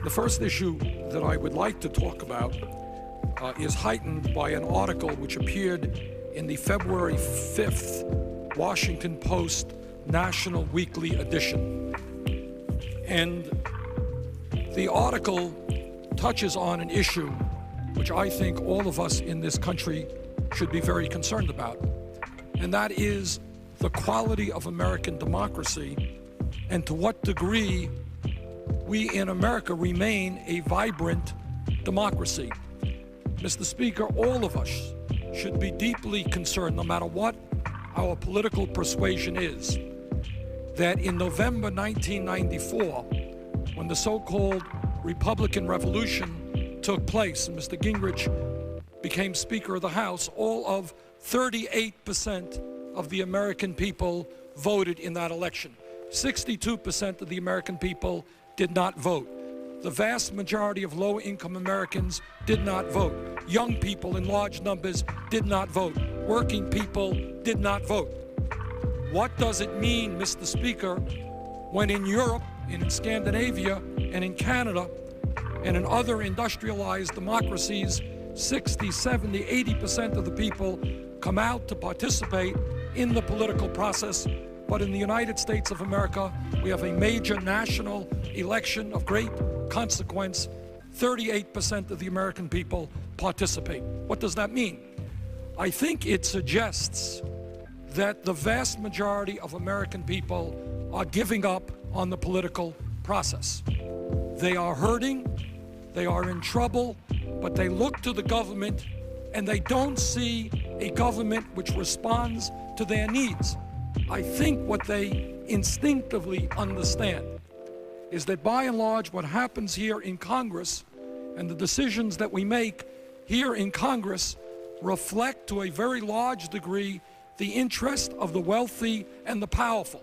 The first issue that I would like to talk about is heightened by an article which appeared in the February 5th Washington Post National Weekly Edition. And the article touches on an issue which I think all of us in this country should be very concerned about, and that is the quality of American democracy and to what degree we in America remain a vibrant democracy. Mr. Speaker, all of us should be deeply concerned, no matter what our political persuasion is, that in November 1994, when the so-called Republican Revolution took place and Mr. Gingrich became Speaker of the House, all of 38% of the American people voted in that election. 62% of the American people did not vote. The vast majority of low-income Americans did not vote. young people in large numbers did not vote. Working people did not vote. What does it mean, Mr. Speaker, when in Europe, in Scandinavia, and in Canada, and in other industrialized democracies, 60, 70, 80% of the people come out to participate in the political process, but in the United States of America, we have a major national election of great consequence. 38% of the American people participate. What does that mean? I think it suggests that the vast majority of American people are giving up on the political process. They are hurting, they are in trouble, but they look to the government and they don't see a government which responds to their needs. I think what they instinctively understand is that by and large what happens here in Congress and the decisions that we make here in Congress reflect to a very large degree the interest of the wealthy and the powerful,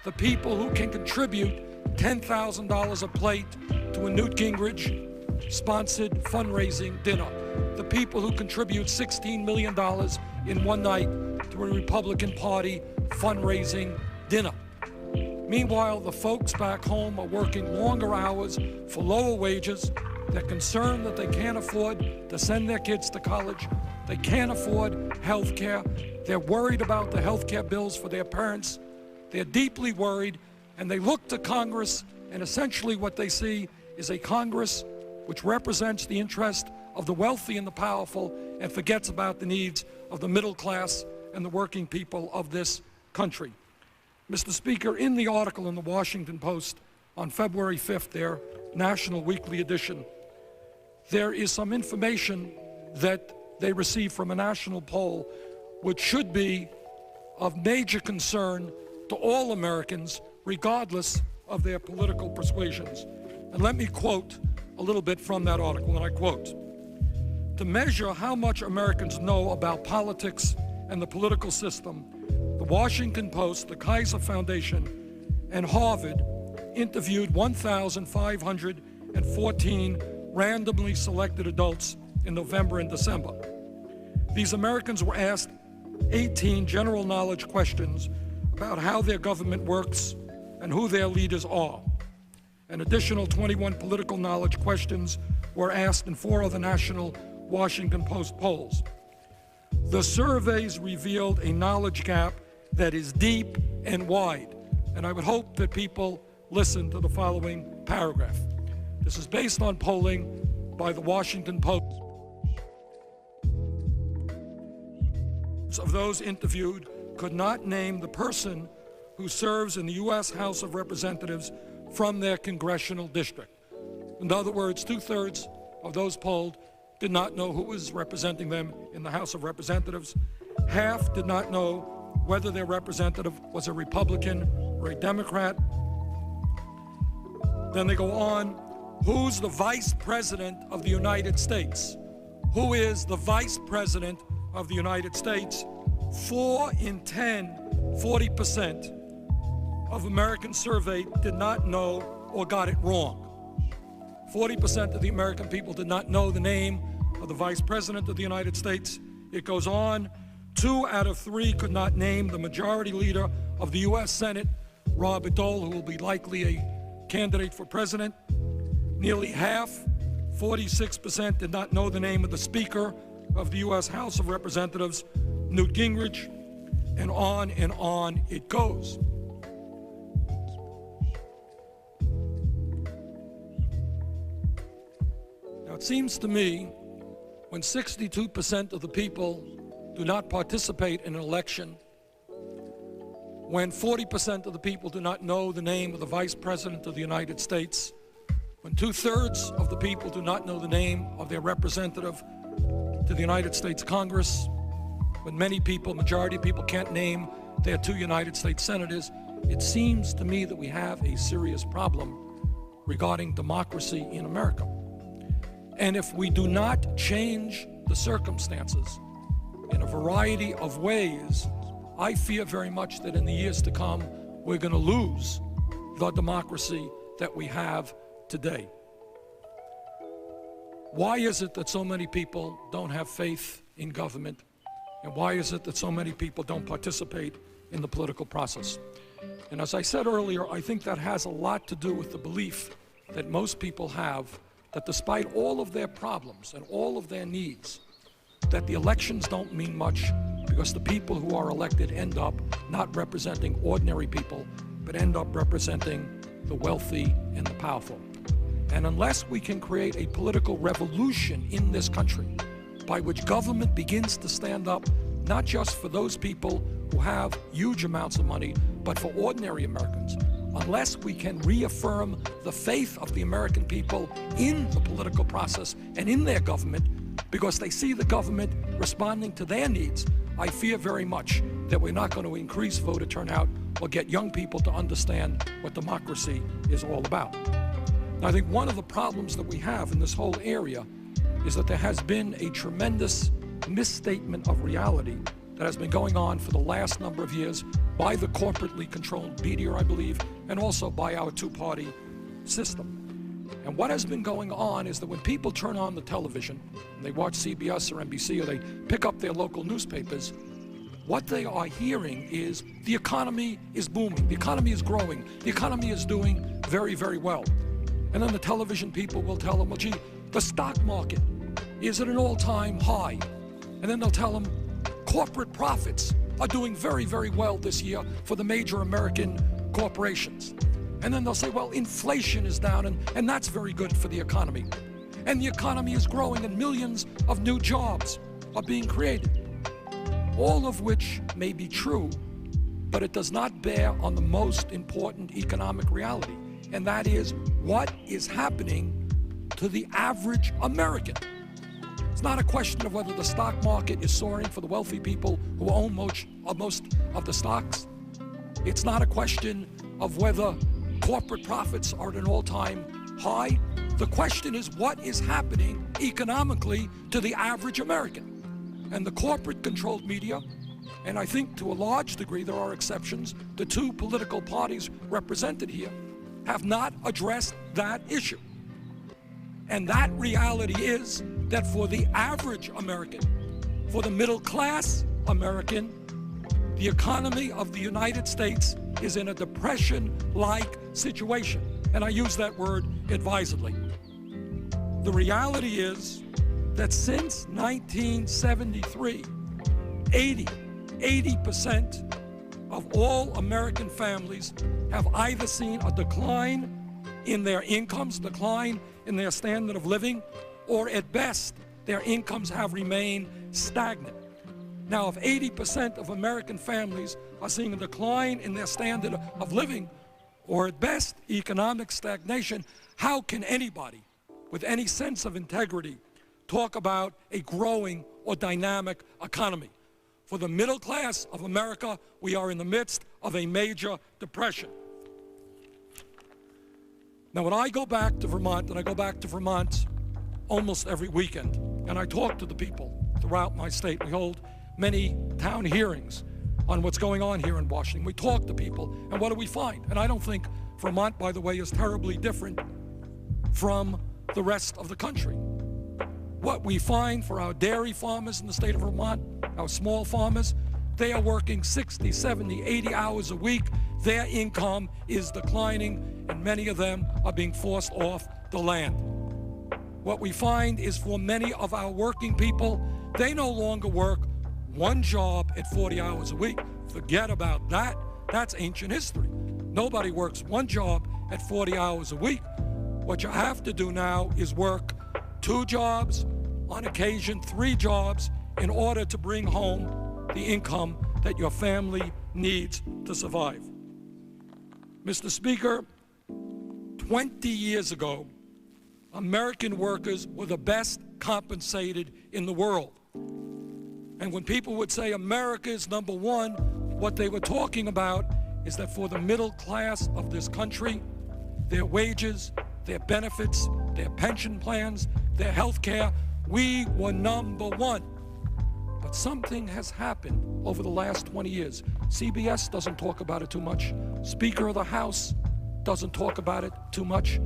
the people who can contribute $10,000 a plate to a Newt Gingrich-sponsored fundraising dinner, the people who contribute $16 million in one night to a Republican Party fundraising dinner. Meanwhile, the folks back home are working longer hours for lower wages. They're concerned that they can't afford to send their kids to college. They can't afford health care. They're worried about the health care bills for their parents. They're deeply worried, and they look to Congress, and essentially what they see is a Congress which represents the interest of the wealthy and the powerful and forgets about the needs of the middle class and the working people of this country. Mr. Speaker, in the article in the Washington Post on February 5th, their national weekly edition, there is some information that they received from a national poll which should be of major concern to all Americans, regardless of their political persuasions. And let me quote a little bit from that article, and I quote, "To measure how much Americans know about politics and the political system, the Washington Post, the Kaiser Foundation, and Harvard interviewed 1,514 randomly selected adults in November and December. These Americans were asked 18 general knowledge questions about how their government works and who their leaders are. An additional 21 political knowledge questions were asked in 4 other national Washington Post polls. The surveys revealed a knowledge gap that is deep and wide, and I would hope that people listen to the following paragraph. This is based on polling by the Washington Post. Of those interviewed could not name the person who serves in the U.S. House of Representatives from their congressional district. In other words, 2/3 of those polled did not know who was representing them in the House of Representatives. Half did not know whether their representative was a Republican or a Democrat. Then they go on, who's the Vice President of the United States? Who is the Vice President of the United States? 4 in 10, 40% of Americans surveyed did not know or got it wrong. 40% of the American people did not know the name of the Vice President of the United States. It goes on, 2 out of 3 could not name the Majority Leader of the U.S. Senate, Robert Dole, who will be likely a candidate for president. Nearly half, 46%, did not know the name of the Speaker of the U.S. House of Representatives, Newt Gingrich, and on it goes. Now, it seems to me when 62% of the people do not participate in an election, when 40% of the people do not know the name of the Vice President of the United States, when 2/3 of the people do not know the name of their representative to the United States Congress, when many people, majority of people, can't name their 2 United States senators, it seems to me that we have a serious problem regarding democracy in America. And if we do not change the circumstances in a variety of ways, I fear very much that in the years to come, we're going to lose the democracy that we have today. Why is it that so many people don't have faith in government? And why is it that so many people don't participate in the political process? And as I said earlier, I think that has a lot to do with the belief that most people have that despite all of their problems and all of their needs, that the elections don't mean much because the people who are elected end up not representing ordinary people, but end up representing the wealthy and the powerful. And unless we can create a political revolution in this country by which government begins to stand up not just for those people who have huge amounts of money, but for ordinary Americans, unless we can reaffirm the faith of the American people in the political process and in their government, because they see the government responding to their needs, I fear very much that we're not going to increase voter turnout or get young people to understand what democracy is all about. Now, I think one of the problems that we have in this whole area is that there has been a tremendous misstatement of reality that has been going on for the last number of years by the corporately controlled media, I believe, and also by our two-party system. And what has been going on is that when people turn on the television, and they watch CBS or NBC, or they pick up their local newspapers, what they are hearing is the economy is booming, the economy is growing, the economy is doing very, very well. And then the television people will tell them, well, gee, the stock market is at an all-time high. And then they'll tell them corporate profits are doing very, very well this year for the major American corporations. And then they'll say, well, inflation is down, and that's very good for the economy. And the economy is growing, and millions of new jobs are being created. All of which may be true, but it does not bear on the most important economic reality, and that is what is happening to the average American. It's not a question of whether the stock market is soaring for the wealthy people who own most of the stocks. It's not a question of whether corporate profits are at an all-time high. The question is what is happening economically to the average American. And the corporate-controlled media, and I think to a large degree there are exceptions, the two political parties represented here, have not addressed that issue. And that reality is that for the average American, for the middle-class American, the economy of the United States is in a depression-like situation. And I use that word advisedly. The reality is that since 1973, 80% of all American families have either seen a decline in their incomes, decline in their standard of living, or at best, their incomes have remained stagnant. Now, if 80% of American families are seeing a decline in their standard of living, or at best, economic stagnation, how can anybody with any sense of integrity talk about a growing or dynamic economy? For the middle class of America, we are in the midst of a major depression. Now, when I go back to Vermont, and I go back to Vermont almost every weekend, and I talk to the people throughout my state, we hold many town hearings on what's going on here in Washington. We talk to people, and what do we find? And I don't think Vermont, by the way, is terribly different from the rest of the country. What we find for our dairy farmers in the state of Vermont, our small farmers, they are working 60, 70, 80 hours a week. Their income is declining, and many of them are being forced off the land. What we find is for many of our working people, they no longer work one job at 40 hours a week. Forget about that. That's ancient history. Nobody works one job at 40 hours a week. What you have to do now is work 2 jobs, on occasion 3 jobs, in order to bring home the income that your family needs to survive. Mr. Speaker, 20 years ago, American workers were the best compensated in the world. And when people would say America is number one, what they were talking about is that for the middle class of this country, their wages, their benefits, their pension plans, their health care, we were number one. But something has happened over the last 20 years. CBS doesn't talk about it too much. Speaker of the House doesn't talk about it too much.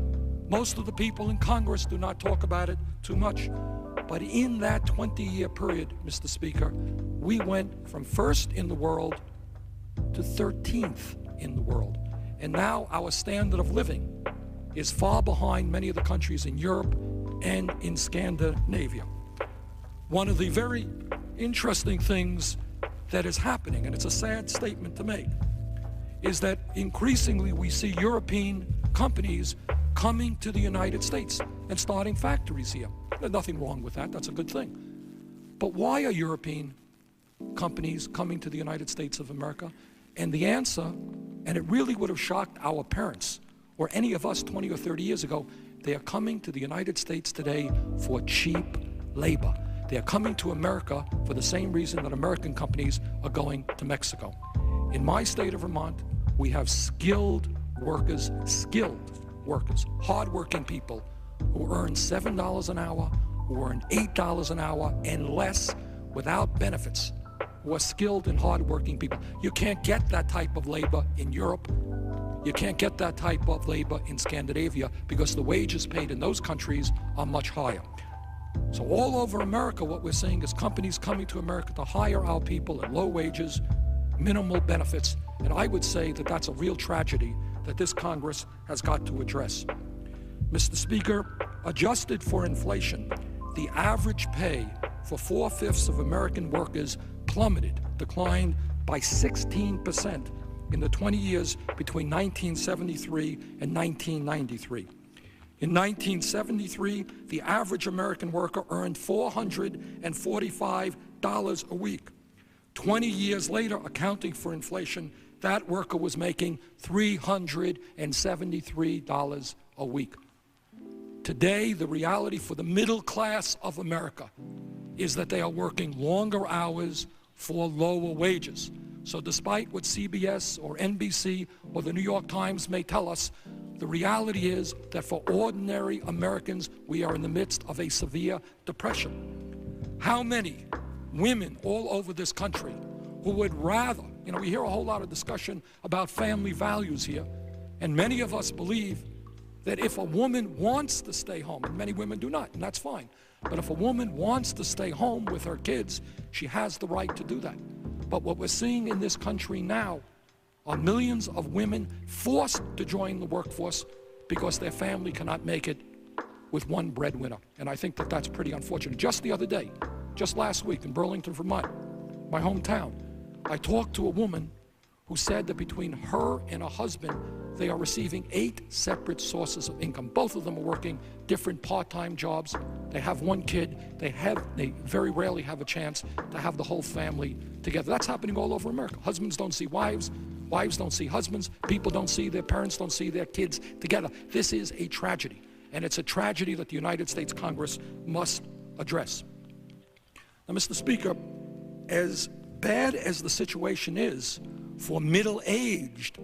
Most of the people in Congress do not talk about it too much. But in that 20-year period, Mr. Speaker, we went from first in the world to 13th in the world. And now our standard of living is far behind many of the countries in Europe and in Scandinavia. One of the very interesting things that is happening, and it's a sad statement to make, is that increasingly we see European companies coming to the United States and starting factories here. There's nothing wrong with that, that's a good thing. But why are European companies coming to the United States of America? And the answer, and it really would have shocked our parents or any of us 20 or 30 years ago, they are coming to the United States today for cheap labor. They are coming to America for the same reason that American companies are going to Mexico. In my state of Vermont, we have skilled workers, hard-working people who earn $7 an hour, who earn $8 an hour and less without benefits, who are skilled and hard-working people. You can't get that type of labor in Europe. You can't get that type of labor in Scandinavia because the wages paid in those countries are much higher. So all over America, what we're seeing is companies coming to America to hire our people at low wages, minimal benefits, and I would say that that's a real tragedy that this Congress has got to address. Mr. Speaker, adjusted for inflation, the average pay for 4/5 of American workers declined by 16% in the 20 years between 1973 and 1993. In 1973, the average American worker earned $445 a week. 20 years later, accounting for inflation, that worker was making $373 a week. Today, the reality for the middle class of America is that they are working longer hours for lower wages. So despite what CBS or NBC or the New York Times may tell us, the reality is that for ordinary Americans, we are in the midst of a severe depression. How many women all over this country who would rather, we hear a whole lot of discussion about family values here, and many of us believe that if a woman wants to stay home, and many women do not, and that's fine, but if a woman wants to stay home with her kids, she has the right to do that. But what we're seeing in this country now are millions of women forced to join the workforce because their family cannot make it with one breadwinner. And I think that that's pretty unfortunate. Just the other day, just last week in Burlington, Vermont, my hometown, I talked to a woman who said that between her and her husband, they are receiving 8 separate sources of income. Both of them are working different part-time jobs. They have one kid. They very rarely have a chance to have the whole family together. That's happening all over America. Husbands don't see wives. Wives don't see husbands. People don't see their parents, don't see their kids together. This is a tragedy, and it's a tragedy that the United States Congress must address. Now, Mr. Speaker, as bad as the situation is for middle-aged,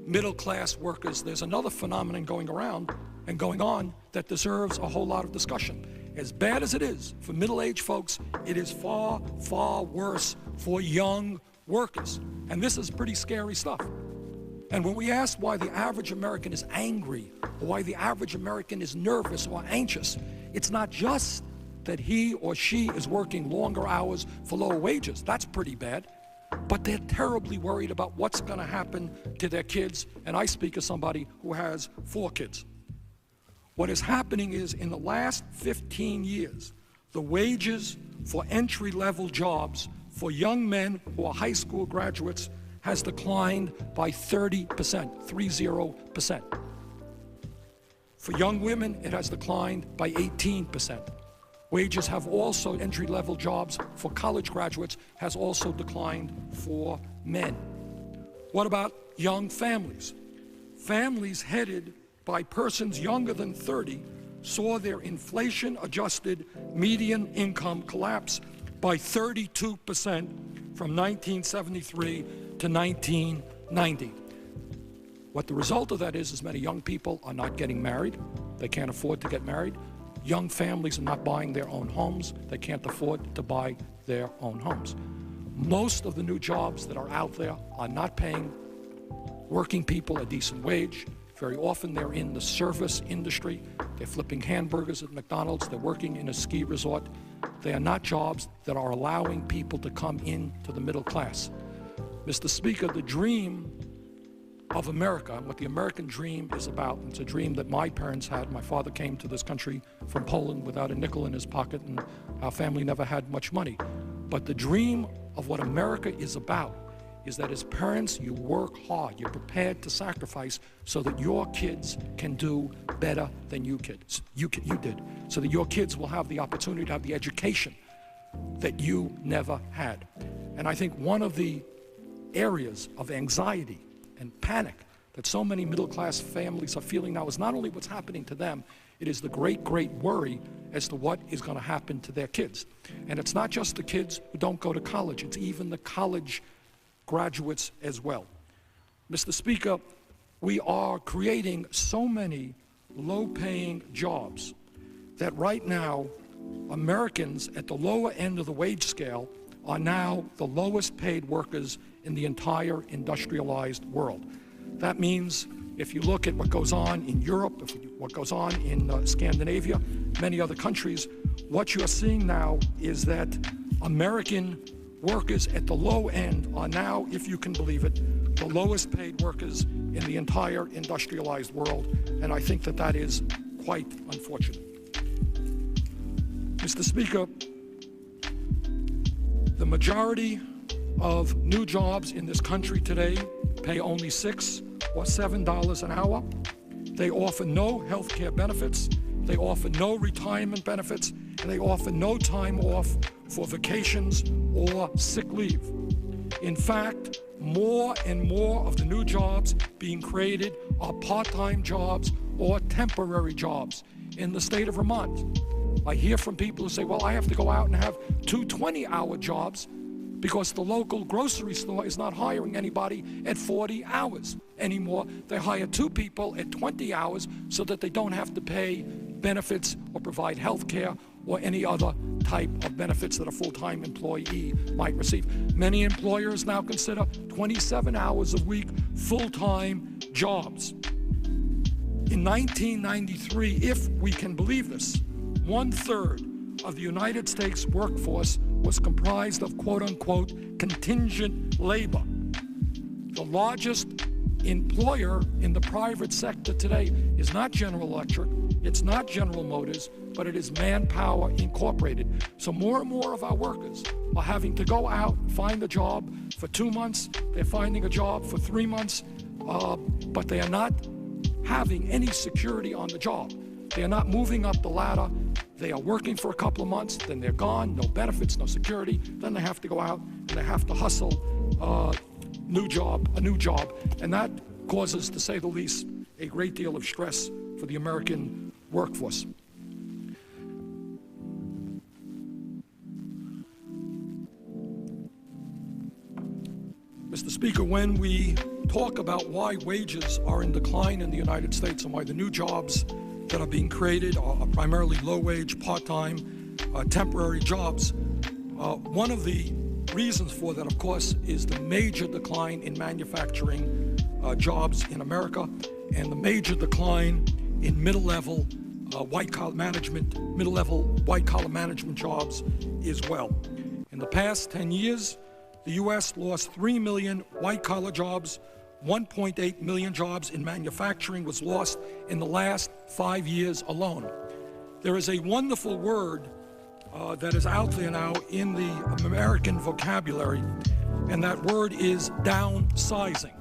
middle-class workers, there's another phenomenon going around and going on that deserves a whole lot of discussion. As bad as it is for middle-aged folks, it is far, far worse for young workers. And this is pretty scary stuff. And when we ask why the average American is angry, or why the average American is nervous or anxious, it's not just that he or she is working longer hours for lower wages. That's pretty bad. But they're terribly worried about what's going to happen to their kids. And I speak as somebody who has 4 kids. What is happening is in the last 15 years, the wages for entry-level jobs for young men who are high school graduates has declined by 30%, 30%. For young women, it has declined by 18%. Wages have also, entry-level jobs for college graduates has also declined for men. What about young families? Families headed by persons younger than 30 saw their inflation-adjusted median income collapse by 32% from 1973 to 1990. What the result of that is many young people are not getting married. They can't afford to get married. Young families are not buying their own homes. They can't afford to buy their own homes. Most of the new jobs that are out there are not paying working people a decent wage. Very often they're in the service industry. They're flipping hamburgers at McDonald's. They're working in a ski resort. They are not jobs that are allowing people to come into the middle class. Mr. Speaker, the dream of America, and what the American dream is about, it's a dream that my parents had. My father came to this country from Poland without a nickel in his pocket, and our family never had much money. But the dream of what America is about is that as parents, you work hard, you're prepared to sacrifice so that your kids can do better than you did, so that your kids will have the opportunity to have the education that you never had. And I think one of the areas of anxiety and panic that so many middle-class families are feeling now is not only what's happening to them, it is the great, great worry as to what is going to happen to their kids. And it's not just the kids who don't go to college, it's even the college graduates as well. Mr. Speaker, we are creating so many low-paying jobs that right now Americans at the lower end of the wage scale are now the lowest paid workers in the entire industrialized world. That means if you look at what goes on in Europe, what goes on in Scandinavia, many other countries, what you're seeing now is that American workers at the low end are now, if you can believe it, the lowest paid workers in the entire industrialized world, and I think that that is quite unfortunate. Mr. Speaker, the majority of new jobs in this country today pay only $6 or $7 an hour. They offer no health care benefits, they offer no retirement benefits, and they offer no time off for vacations or sick leave. In fact, more and more of the new jobs being created are part-time jobs or temporary jobs in the state of Vermont. I hear from people who say, well, I have to go out and have 2 20-hour jobs because the local grocery store is not hiring anybody at 40 hours anymore. They hire 2 people at 20 hours so that they don't have to pay benefits or provide health care or any other type of benefits that a full-time employee might receive. Many employers now consider 27 hours a week full-time jobs. In 1993, if we can believe this, 1/3 of the United States workforce was comprised of quote-unquote contingent labor. The largest employer in the private sector today is not General Electric, it's not General Motors, but it is Manpower Incorporated. So more and more of our workers are having to go out and find a job for 2 months, they're finding a job for 3 months, but they are not having any security on the job. They are not moving up the ladder. They are working for a couple of months, then they're gone, no benefits, no security. Then they have to go out and they have to hustle a new job, and that causes, to say the least, a great deal of stress for the American workforce. Mr. Speaker, when we talk about why wages are in decline in the United States and why the new jobs that are being created are primarily low-wage, part-time, temporary jobs, one of the reasons for that, of course, is the major decline in manufacturing jobs in America and the major decline in middle-level white-collar management jobs as well. In the past 10 years, the U.S. lost 3 million white-collar jobs. 1.8 million jobs in manufacturing was lost in the last 5 years alone. There is a wonderful word that is out there now in the American vocabulary, and that word is downsizing.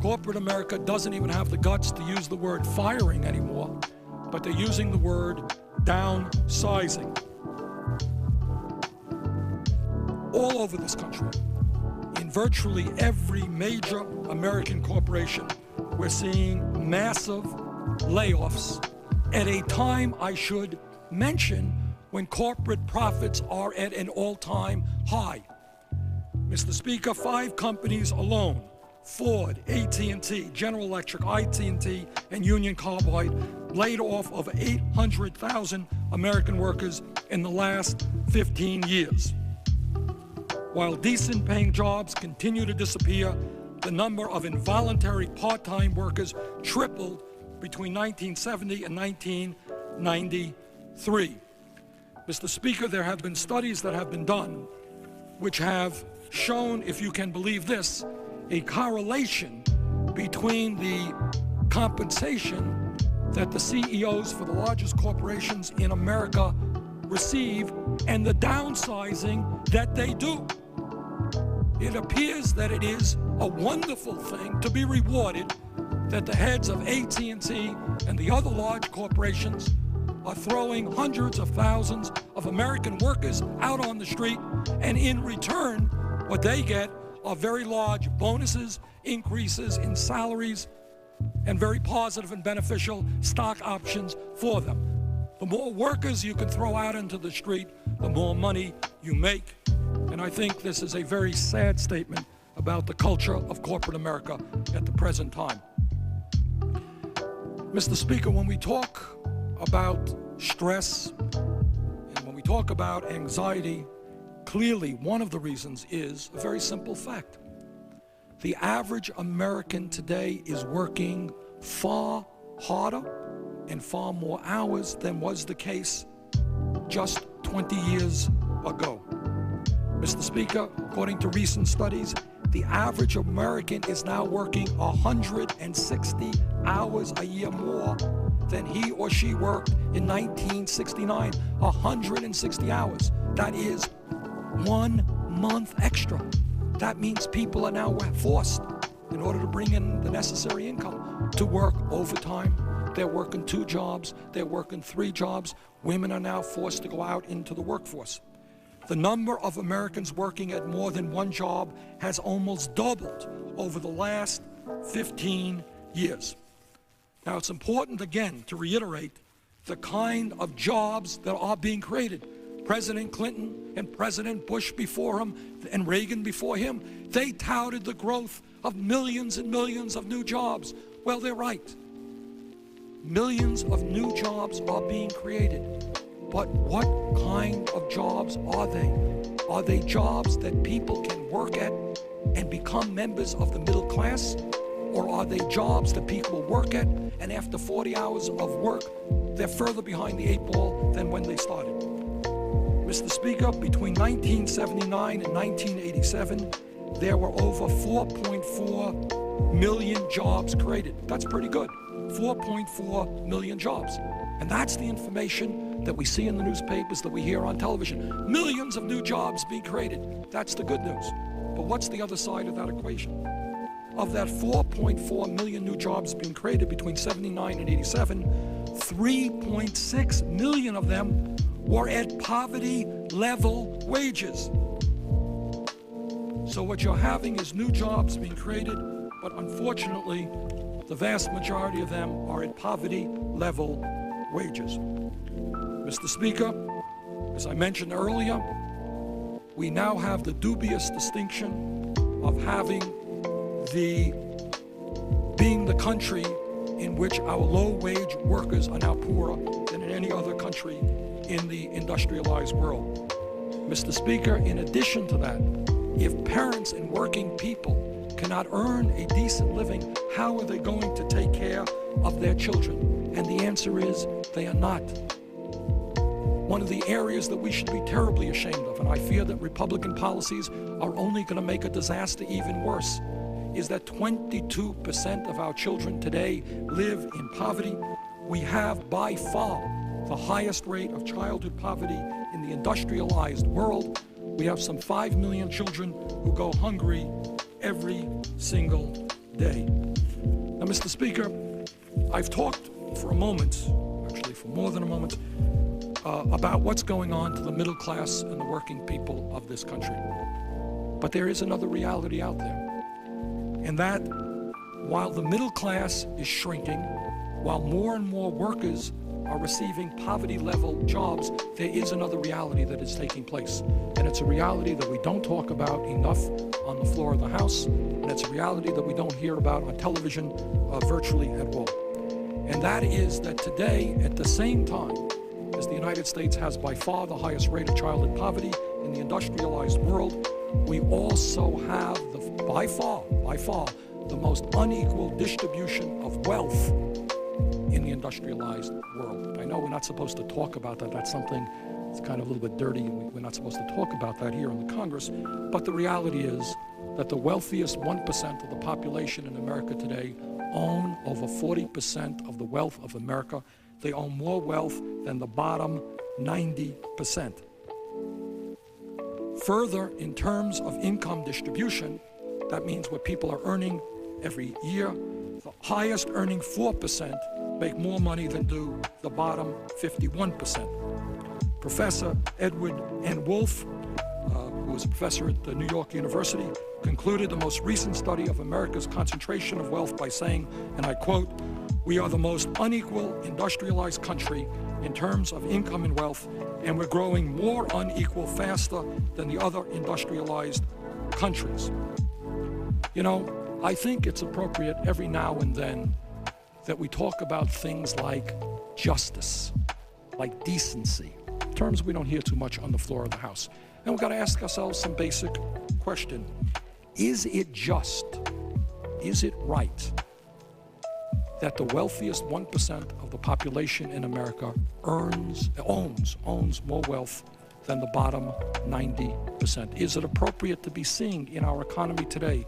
Corporate America doesn't even have the guts to use the word firing anymore, but they're using the word downsizing. All over this country, in virtually every major American corporation, we're seeing massive layoffs at a time, I should mention, when corporate profits are at an all-time high. Mr. Speaker, 5 companies alone, Ford, AT&T, General Electric, IT&T, and Union Carbide, laid off over 800,000 American workers in the last 15 years. While decent-paying jobs continue to disappear, The number of involuntary part-time workers tripled between 1970 and 1993. Mr. Speaker, there have been studies that have been done which have shown, if you can believe this, a correlation between the compensation that the CEOs for the largest corporations in America receive and the downsizing that they do. It appears that it is a wonderful thing to be rewarded that the heads of AT&T and the other large corporations are throwing hundreds of thousands of American workers out on the street, and in return, what they get are very large bonuses, increases in salaries, and very positive and beneficial stock options for them. The more workers you can throw out into the street, the more money you make. And I think this is a very sad statement about the culture of corporate America at the present time. Mr. Speaker, when we talk about stress and when we talk about anxiety, clearly one of the reasons is a very simple fact. The average American today is working far harder and far more hours than was the case just 20 years ago. Mr. Speaker, according to recent studies, the average American is now working 160 hours a year more than he or she worked in 1969. 160 hours. That is 1 month extra. That means people are now forced, in order to bring in the necessary income, to work overtime. They're working 2 jobs. They're working 3 jobs. Women are now forced to go out into the workforce. The number of Americans working at more than 1 job has almost doubled over the last 15 years. Now, it's important, again, to reiterate the kind of jobs that are being created. President Clinton and President Bush before him and Reagan before him, they touted the growth of millions and millions of new jobs. Well, they're right. Millions of new jobs are being created. But what kind of jobs are they? Are they jobs that people can work at and become members of the middle class? Or are they jobs that people work at and after 40 hours of work, they're further behind the 8 ball than when they started? Mr. Speaker, between 1979 and 1987, there were over 4.4 million jobs created. That's pretty good. 4.4 million jobs. And that's the information that we see in the newspapers, that we hear on television. Millions of new jobs being created. That's the good news. But what's the other side of that equation? Of that 4.4 million new jobs being created between 79 and 87, 3.6 million of them were at poverty-level wages. So what you're having is new jobs being created, but unfortunately, the vast majority of them are at poverty-level wages. Mr. Speaker, as I mentioned earlier, we now have the dubious distinction of being the country in which our low-wage workers are now poorer than in any other country in the industrialized world. Mr. Speaker, in addition to that, if parents and working people cannot earn a decent living, how are they going to take care of their children? And the answer is, they are not. One of the areas that we should be terribly ashamed of, and I fear that Republican policies are only going to make a disaster even worse, is that 22% of our children today live in poverty. We have by far the highest rate of childhood poverty in the industrialized world. We have some 5 million children who go hungry every single day. Now, Mr. Speaker, I've talked for a moment, actually for more than a moment, about what's going on to the middle class and the working people of this country. But there is another reality out there. And that, while the middle class is shrinking, while more and more workers are receiving poverty-level jobs, there is another reality that is taking place. And it's a reality that we don't talk about enough on the floor of the House, and it's a reality that we don't hear about on television virtually at all. And that is that today, at the same time as the United States has by far the highest rate of childhood poverty in the industrialized world, we also have the by far, the most unequal distribution of wealth in the industrialized world. I know we're not supposed to talk about that. That's something that's kind of a little bit dirty. We're not supposed to talk about that here in the Congress. But the reality is that the wealthiest 1% of the population in America today own over 40% of the wealth of America. They own more wealth than the bottom 90%. Further, in terms of income distribution, that means what people are earning every year, the highest earning 4% make more money than do the bottom 51%. Professor Edward N. Wolf, who is a professor at the New York University, concluded the most recent study of America's concentration of wealth by saying, and I quote, "We are the most unequal industrialized country in terms of income and wealth, and we're growing more unequal faster than the other industrialized countries." You know, I think it's appropriate every now and then that we talk about things like justice, like decency, terms we don't hear too much on the floor of the House. And we've got to ask ourselves some basic question. Is it just, is it right that the wealthiest 1% of the population in America owns more wealth than the bottom 90%? Is it appropriate to be seeing in our economy today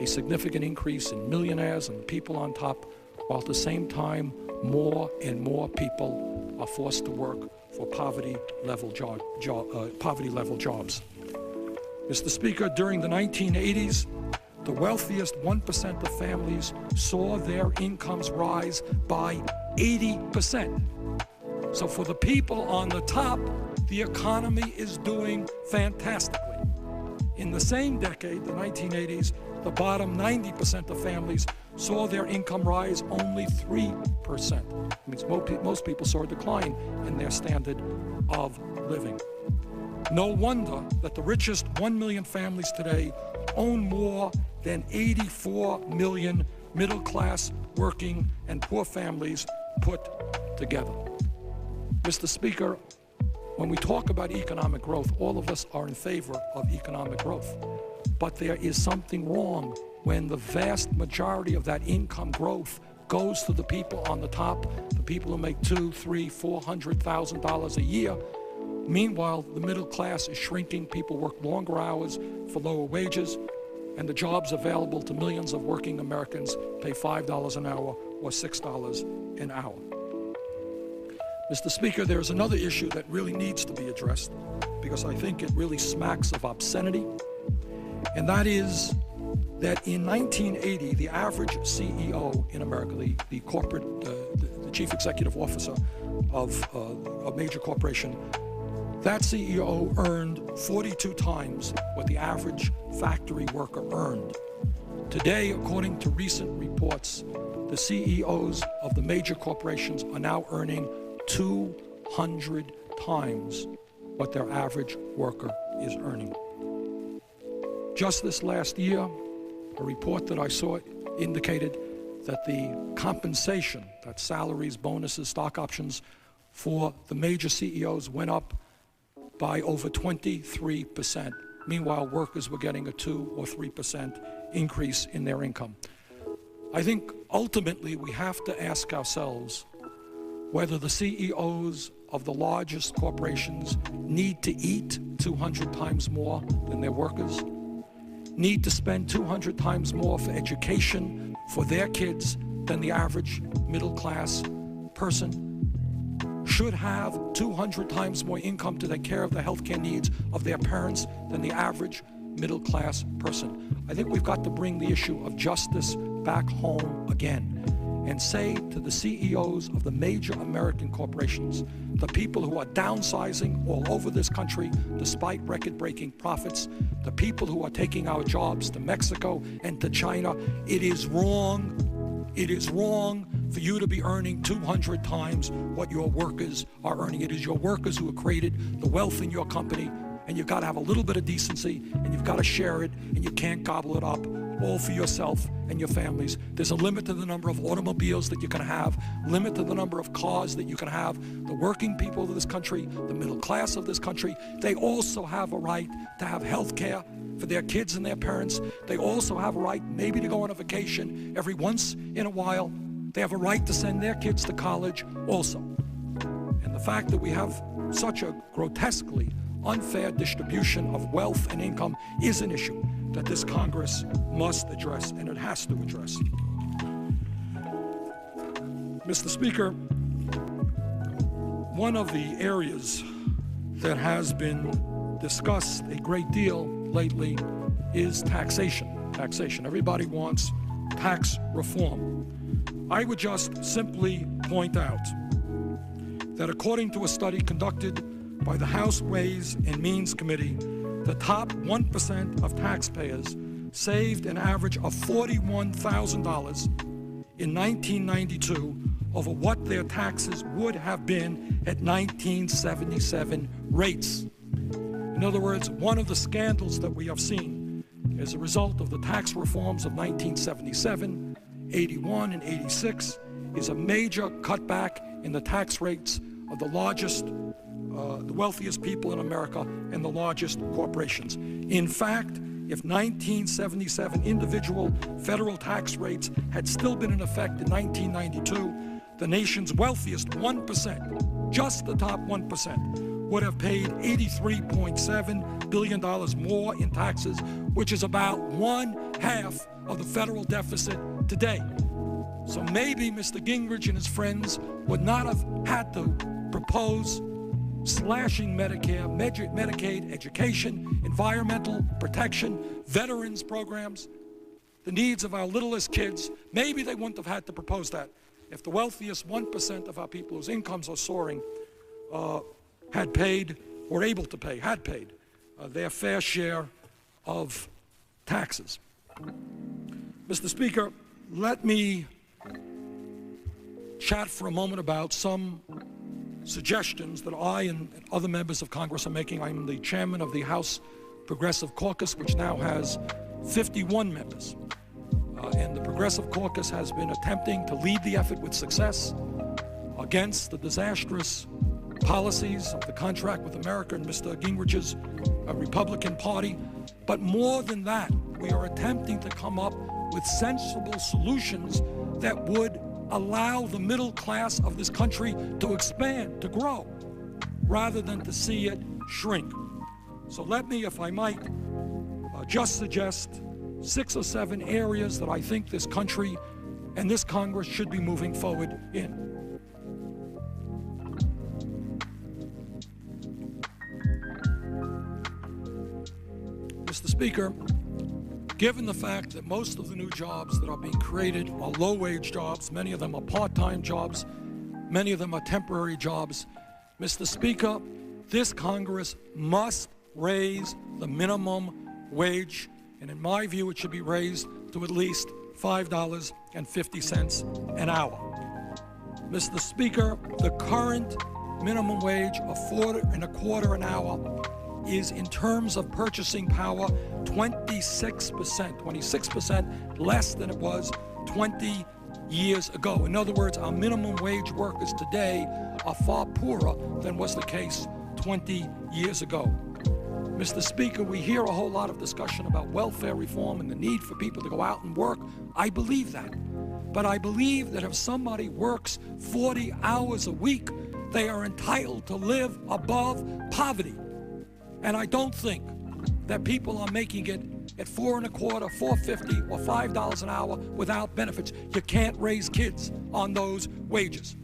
a significant increase in millionaires and people on top, while at the same time more and more people are forced to work for poverty-level jobs? Mr. Speaker, during the 1980s, the wealthiest 1% of families saw their incomes rise by 80%. So for the people on the top, the economy is doing fantastically. In the same decade, the 1980s, the bottom 90% of families saw their income rise only 3%. It means most people saw a decline in their standard of living. No wonder that the richest 1 million families today own more than 84 million middle-class, working, and poor families put together. Mr. Speaker, when we talk about economic growth, all of us are in favor of economic growth. But there is something wrong when the vast majority of that income growth goes to the people on the top, the people who make $200,000, $300,000, $400,000 a year. Meanwhile, the middle class is shrinking. People work longer hours for lower wages, and the jobs available to millions of working Americans pay $5 an hour or $6 an hour. Mr. Speaker, there is another issue that really needs to be addressed because I think it really smacks of obscenity, and that is that in 1980, the average CEO in America, the corporate, the chief executive officer of a major corporation, that CEO earned 42 times what the average factory worker earned. Today, according to recent reports, the CEOs of the major corporations are now earning 200 times what their average worker is earning. Just this last year, a report that I saw indicated that the compensation, that's salaries, bonuses, stock options, for the major CEOs went up by over 23%. Meanwhile, workers were getting a 2 or 3% increase in their income. I think ultimately we have to ask ourselves whether the CEOs of the largest corporations need to eat 200 times more than their workers, need to spend 200 times more for education for their kids than the average middle-class person, should have 200 times more income to take care of the healthcare needs of their parents than the average middle-class person. I think we've got to bring the issue of justice back home again and say to the CEOs of the major American corporations, the people who are downsizing all over this country despite record-breaking profits, the people who are taking our jobs to Mexico and to China, it is wrong for you to be earning 200 times what your workers are earning. It is your workers who have created the wealth in your company, and you've got to have a little bit of decency, and you've got to share it, and you can't gobble it up all for yourself and your families. There's a limit to the number of automobiles that you can have, limit to the number of cars that you can have. The working people of this country, the middle class of this country, they also have a right to have health care for their kids and their parents. They also have a right maybe to go on a vacation every once in a while. They have a right to send their kids to college also. And the fact that we have such a grotesquely unfair distribution of wealth and income is an issue that this Congress must address, and it has to address. Mr. Speaker, one of the areas that has been discussed a great deal lately is taxation. Taxation. Everybody wants tax reform. I would just simply point out that according to a study conducted by the House Ways and Means Committee, the top 1% of taxpayers saved an average of $41,000 in 1992 over what their taxes would have been at 1977 rates. In other words, one of the scandals that we have seen as a result of the tax reforms of 1977, 81, and 86 is a major cutback in the tax rates of the largest, the wealthiest people in America and the largest corporations. In fact, if 1977 individual federal tax rates had still been in effect in 1992, the nation's wealthiest 1%, just the top 1%, would have paid $83.7 billion more in taxes, which is about 1/2 of the federal deficit today. So maybe Mr. Gingrich and his friends would not have had to propose slashing Medicare, Medicaid, education, environmental protection, veterans programs, the needs of our littlest kids. Maybe they wouldn't have had to propose that if the wealthiest 1% of our people whose incomes are soaring had paid, or able to pay, had paid their fair share of taxes. Mr. Speaker, let me chat for a moment about some suggestions that I and other members of Congress are making. I'm the chairman of the House Progressive Caucus, which now has 51 members. And the Progressive Caucus has been attempting to lead the effort with success against the disastrous policies of the contract with America and Mr. Gingrich's Republican Party. But more than that, we are attempting to come up with sensible solutions that would allow the middle class of this country to expand, to grow, rather than to see it shrink. So let me, if I might, just suggest 6 or 7 areas that I think this country and this Congress should be moving forward in. Mr. Speaker, given the fact that most of the new jobs that are being created are low-wage jobs, many of them are part-time jobs, many of them are temporary jobs, Mr. Speaker, this Congress must raise the minimum wage, and in my view, it should be raised to at least $5.50 an hour. Mr. Speaker, the current minimum wage of $4.25 an hour is, in terms of purchasing power, 26% less than it was 20 years ago. In other words, our minimum wage workers today are far poorer than was the case 20 years ago. Mr. Speaker, we hear a whole lot of discussion about welfare reform and the need for people to go out and work. I believe that. But I believe that if somebody works 40 hours a week, they are entitled to live above poverty. And I don't think that people are making it at $4.25, $4.50, or $5 an hour without benefits. You can't raise kids on those wages.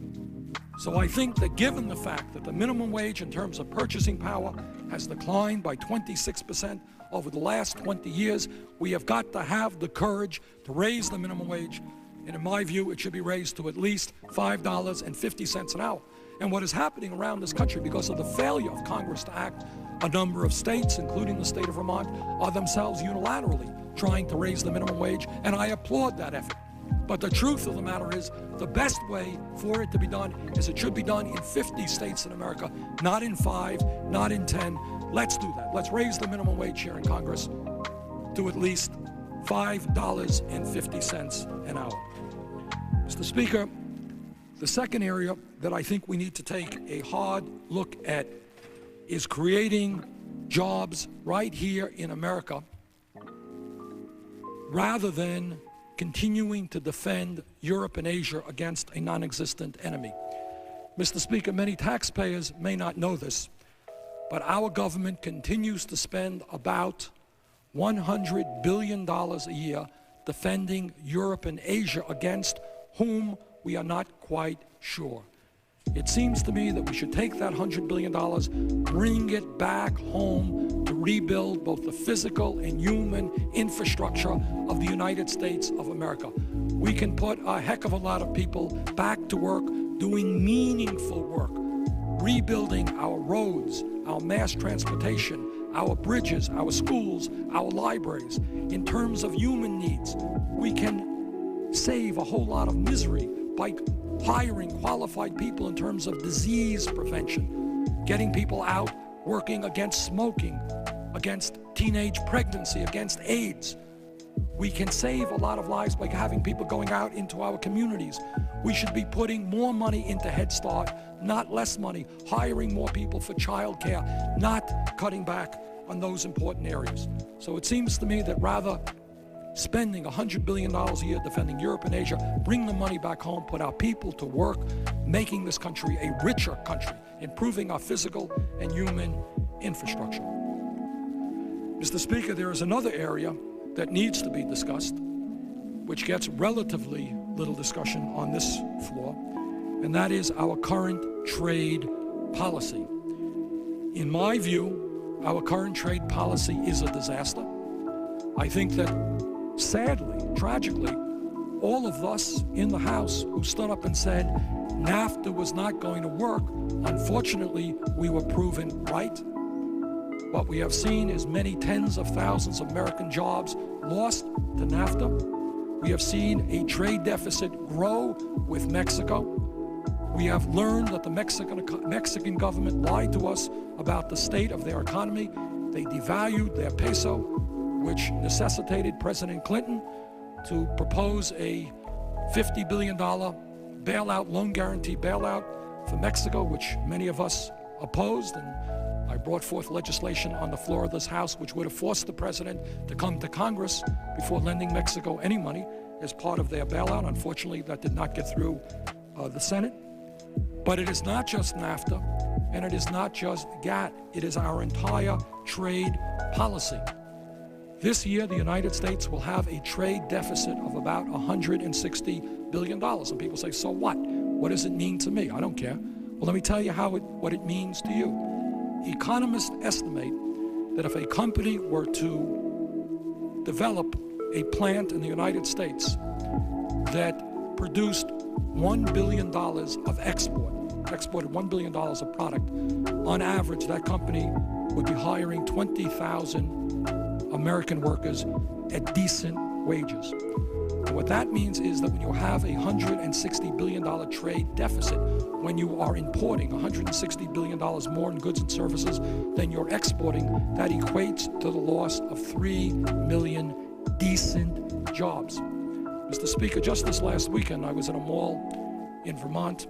So I think that given the fact that the minimum wage in terms of purchasing power has declined by 26% over the last 20 years, we have got to have the courage to raise the minimum wage. And in my view, it should be raised to at least $5.50 an hour. And what is happening around this country, because of the failure of Congress to act, a number of states, including the state of Vermont, are themselves unilaterally trying to raise the minimum wage, and I applaud that effort. But the truth of the matter is, the best way for it to be done is it should be done in 50 states in America, not in 5, not in 10. Let's do that. Let's raise the minimum wage here in Congress to at least $5.50 an hour. Mr. Speaker, the second area that I think we need to take a hard look at is creating jobs right here in America rather than continuing to defend Europe and Asia against a non-existent enemy. Mr. Speaker, many taxpayers may not know this, but our government continues to spend about $100 billion a year defending Europe and Asia against whom we are not quite sure. It seems to me that we should take that $100 billion, bring it back home to rebuild both the physical and human infrastructure of the United States of America. We can put a heck of a lot of people back to work doing meaningful work, rebuilding our roads, our mass transportation, our bridges, our schools, our libraries. In terms of human needs, we can save a whole lot of misery by hiring qualified people in terms of disease prevention, getting people out working against smoking, against teenage pregnancy, against AIDS. We can save a lot of lives by having people going out into our communities. We should be putting more money into Head Start, not less money, hiring more people for childcare, not cutting back on those important areas. So it seems to me that rather spending $100 billion a year defending Europe and Asia, bring the money back home, put our people to work, making this country a richer country, improving our physical and human infrastructure. Mr. Speaker, there is another area that needs to be discussed, which gets relatively little discussion on this floor, and that is our current trade policy. In my view, our current trade policy is a disaster. I think that sadly, tragically, all of us in the House who stood up and said NAFTA was not going to work, unfortunately, we were proven right. What we have seen is many tens of thousands of American jobs lost to NAFTA. We have seen a trade deficit grow with Mexico. We have learned that the Mexican government lied to us about the state of their economy. They devalued their peso, which necessitated President Clinton to propose a $50 billion bailout, loan guarantee bailout for Mexico, which many of us opposed. And I brought forth legislation on the floor of this House which would have forced the President to come to Congress before lending Mexico any money as part of their bailout. Unfortunately, that did not get through the Senate. But it is not just NAFTA, and it is not just GATT. It is our entire trade policy. This year, the United States will have a trade deficit of about $160 billion. And people say, so what? What does it mean to me? I don't care. Well, let me tell you what it means to you. Economists estimate that if a company were to develop a plant in the United States that produced $1 billion of exported $1 billion of product, on average, that company would be hiring 20,000 American workers at decent wages. And what that means is that when you have a $160 billion trade deficit, when you are importing $160 billion more in goods and services than you're exporting, that equates to the loss of 3 million decent jobs. Mr. Speaker, just this last weekend, I was at a mall in Vermont,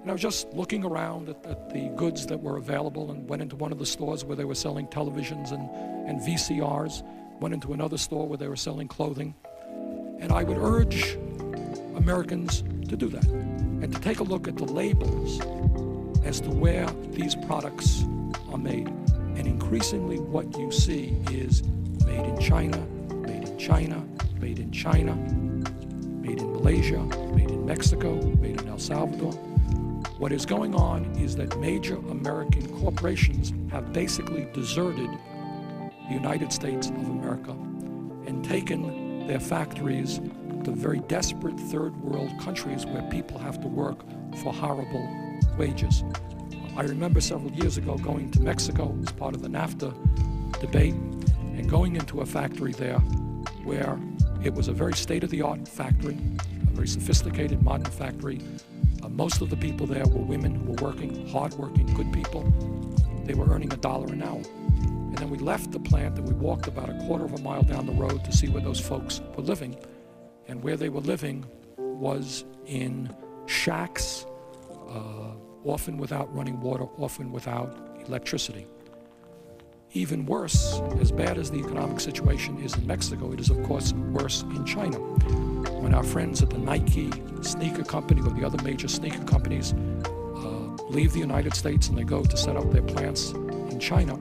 and I was just looking around at the goods that were available, and went into one of the stores where they were selling televisions and VCRs, went into another store where they were selling clothing. And I would urge Americans to do that and to take a look at the labels as to where these products are made. And increasingly what you see is made in China, made in China, made in China, made in Malaysia, made in Mexico, made in El Salvador. What is going on is that major American corporations have basically deserted the United States of America and taken their factories to very desperate third world countries where people have to work for horrible wages. I remember several years ago going to Mexico as part of the NAFTA debate and going into a factory there where it was a very state-of-the-art factory, a very sophisticated modern factory. Most of the people there were women who were working, hard-working, good people. They were earning $1 an hour. And then we left the plant and we walked about a quarter of a mile down the road to see where those folks were living. And where they were living was in shacks, often without running water, often without electricity. Even worse, as bad as the economic situation is in Mexico, it is of course worse in China. When our friends at the Nike sneaker company or the other major sneaker companies leave the United States and they go to set up their plants in China,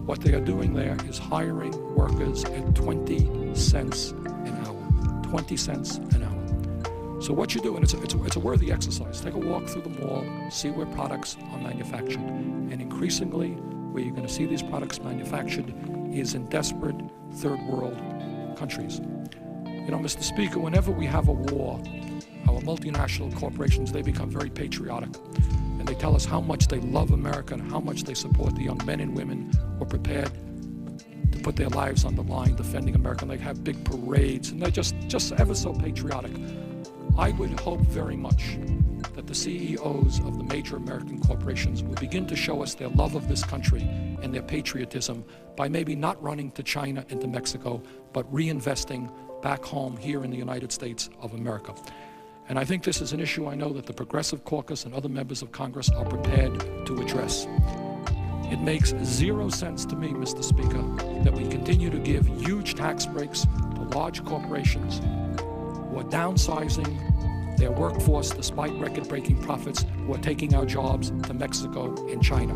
what they are doing there is hiring workers at 20 cents an hour. 20 cents an hour. So what you do, and it's a worthy exercise, take a walk through the mall, see where products are manufactured. And increasingly, where you're going to see these products manufactured is in desperate third world countries. You know, Mr. Speaker, whenever we have a war, our multinational corporations, they become very patriotic. And they tell us how much they love America and how much they support the young men and women who are prepared to put their lives on the line defending America. And they have big parades, and they're just ever so patriotic. I would hope very much that the CEOs of the major American corporations will begin to show us their love of this country and their patriotism by maybe not running to China and to Mexico, but reinvesting back home here in the United States of America. And I think this is an issue I know that the Progressive Caucus and other members of Congress are prepared to address. It makes zero sense to me, Mr. Speaker, that we continue to give huge tax breaks to large corporations who are downsizing their workforce despite record-breaking profits, who are taking our jobs to Mexico and China.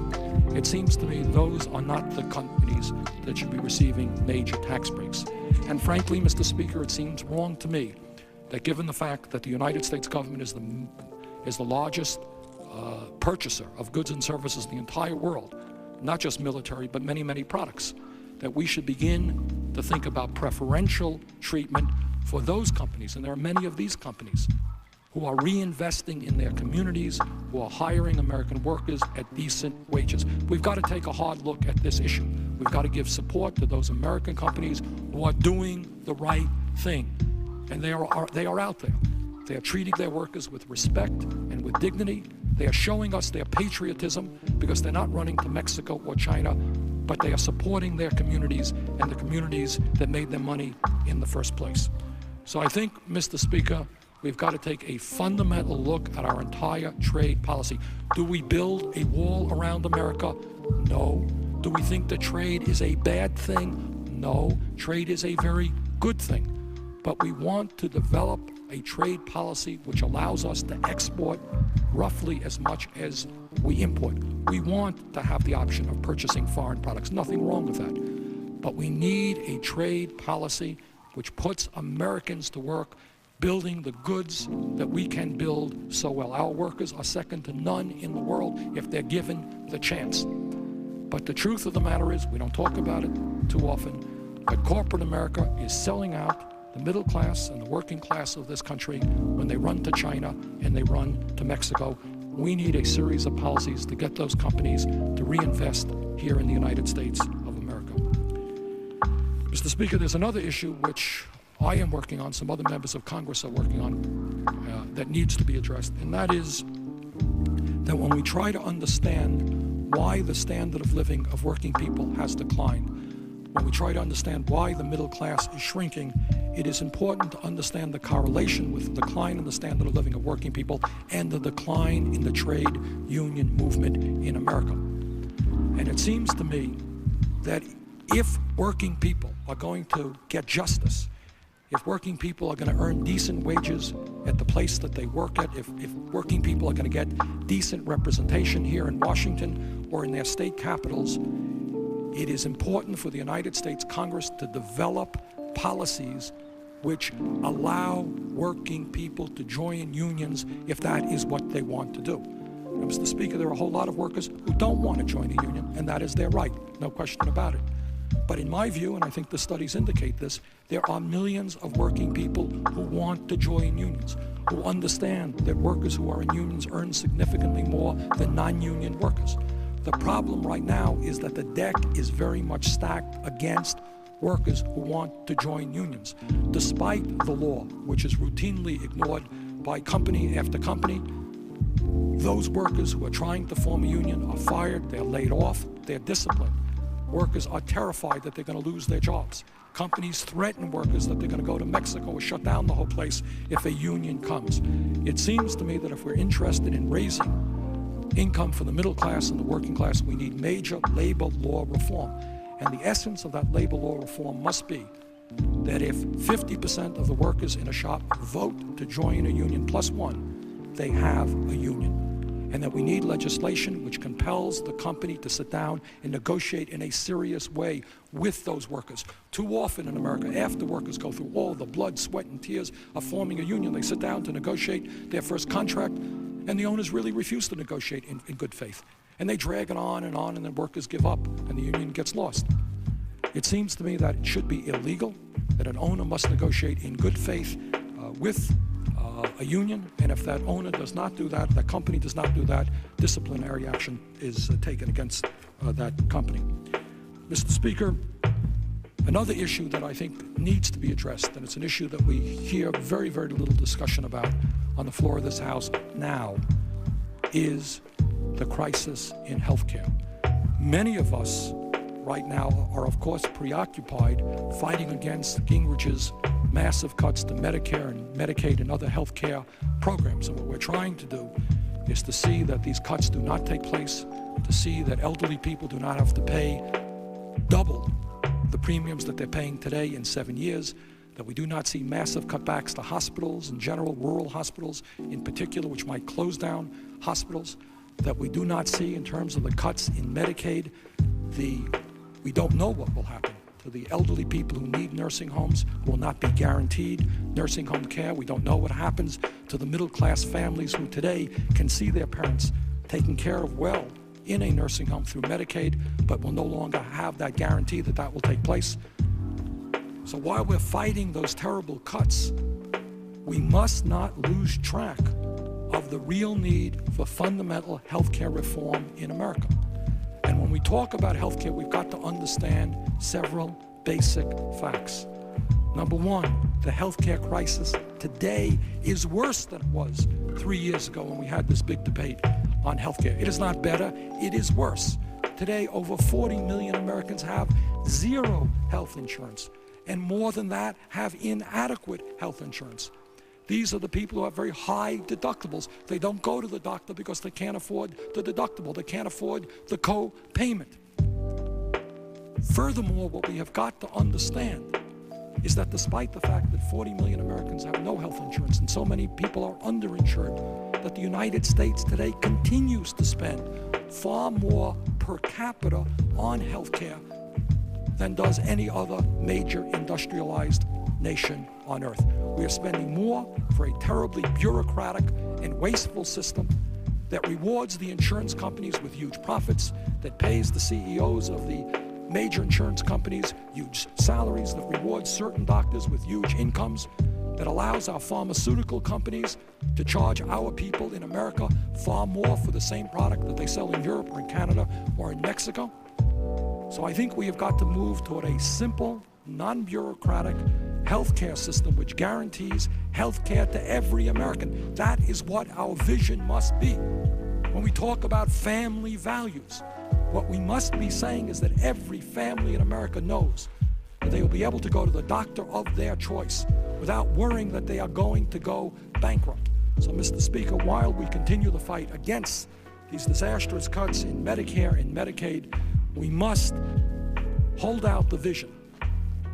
It seems to me those are not the companies that should be receiving major tax breaks. And frankly, Mr. Speaker, it seems wrong to me that given the fact that the United States government is the largest purchaser of goods and services in the entire world, not just military, but many, many products, that we should begin to think about preferential treatment for those companies, and there are many of these companies, who are reinvesting in their communities, who are hiring American workers at decent wages. We've got to take a hard look at this issue. We've got to give support to those American companies who are doing the right thing. And they are out there. They are treating their workers with respect and with dignity. They are showing us their patriotism because they're not running to Mexico or China, but they are supporting their communities and the communities that made them money in the first place. So I think, Mr. Speaker, we've got to take a fundamental look at our entire trade policy. Do we build a wall around America? No. Do we think that trade is a bad thing? No. Trade is a very good thing. But we want to develop a trade policy which allows us to export roughly as much as we import. We want to have the option of purchasing foreign products. Nothing wrong with that. But we need a trade policy which puts Americans to work building the goods that we can build so well. Our workers are second to none in the world if they're given the chance. But the truth of the matter is, we don't talk about it too often, but corporate America is selling out the middle class and the working class of this country when they run to China and they run to Mexico. We need a series of policies to get those companies to reinvest here in the United States of America. Mr. Speaker, there's another issue which I am working on, some other members of Congress are working on, that needs to be addressed, and that is that when we try to understand why the standard of living of working people has declined, when we try to understand why the middle class is shrinking, it is important to understand the correlation with the decline in the standard of living of working people and the decline in the trade union movement in America. And it seems to me that if working people are going to get justice, if working people are going to earn decent wages at the place that they work at, if working people are going to get decent representation here in Washington or in their state capitals, it is important for the United States Congress to develop policies which allow working people to join unions if that is what they want to do. And Mr. Speaker, there are a whole lot of workers who don't want to join a union, and that is their right, no question about it. But in my view, and I think the studies indicate this, there are millions of working people who want to join unions, who understand that workers who are in unions earn significantly more than non-union workers. The problem right now is that the deck is very much stacked against workers who want to join unions. Despite the law, which is routinely ignored by company after company, those workers who are trying to form a union are fired, they're laid off, they're disciplined. Workers are terrified that they're going to lose their jobs. Companies threaten workers that they're going to go to Mexico or shut down the whole place if a union comes. It seems to me that if we're interested in raising income for the middle class and the working class, we need major labor law reform. And the essence of that labor law reform must be that if 50% of the workers in a shop vote to join a union plus one, they have a union. And that we need legislation which compels the company to sit down and negotiate in a serious way with those workers. Too often in America, after workers go through all the blood, sweat, and tears of forming a union, they sit down to negotiate their first contract, and the owners really refuse to negotiate in good faith. And they drag it on, and then workers give up, and the union gets lost. It seems to me that it should be illegal, that an owner must negotiate in good faith with a union, and if that owner does not do that, that company does not do that, disciplinary action is taken against that company. Mr. Speaker, another issue that I think needs to be addressed, and it's an issue that we hear very, very little discussion about on the floor of this House now, is the crisis in healthcare. Many of us right now are, of course, preoccupied fighting against Gingrich's massive cuts to Medicare and Medicaid and other health care programs. And what we're trying to do is to see that these cuts do not take place, to see that elderly people do not have to pay double the premiums that they're paying today in 7 years, that we do not see massive cutbacks to hospitals in general, rural hospitals in particular, which might close down hospitals, that we do not see in terms of the cuts in Medicaid, we don't know what will happen to the elderly people who need nursing homes, who will not be guaranteed nursing home care. We don't know what happens to the middle-class families who today can see their parents taken care of well in a nursing home through Medicaid, but will no longer have that guarantee that that will take place. So while we're fighting those terrible cuts, we must not lose track of the real need for fundamental healthcare reform in America. And when we talk about healthcare, we've got to understand several basic facts. Number one, the healthcare crisis today is worse than it was 3 years ago when we had this big debate on healthcare. It is not better, it is worse. Today, over 40 million Americans have zero health insurance, and more than that have inadequate health insurance. These are the people who have very high deductibles. They don't go to the doctor because they can't afford the deductible. They can't afford the co-payment. Furthermore, what we have got to understand is that despite the fact that 40 million Americans have no health insurance and so many people are underinsured, that the United States today continues to spend far more per capita on health care than does any other major industrialized nation on earth. We are spending more for a terribly bureaucratic and wasteful system that rewards the insurance companies with huge profits, that pays the CEOs of the major insurance companies huge salaries, that rewards certain doctors with huge incomes, that allows our pharmaceutical companies to charge our people in America far more for the same product that they sell in Europe or in Canada or in Mexico. So I think we have got to move toward a simple, non-bureaucratic healthcare system which guarantees healthcare to every American. That is what our vision must be. When we talk about family values, what we must be saying is that every family in America knows that they will be able to go to the doctor of their choice without worrying that they are going to go bankrupt. So, Mr. Speaker, while we continue the fight against these disastrous cuts in Medicare and Medicaid, we must hold out the vision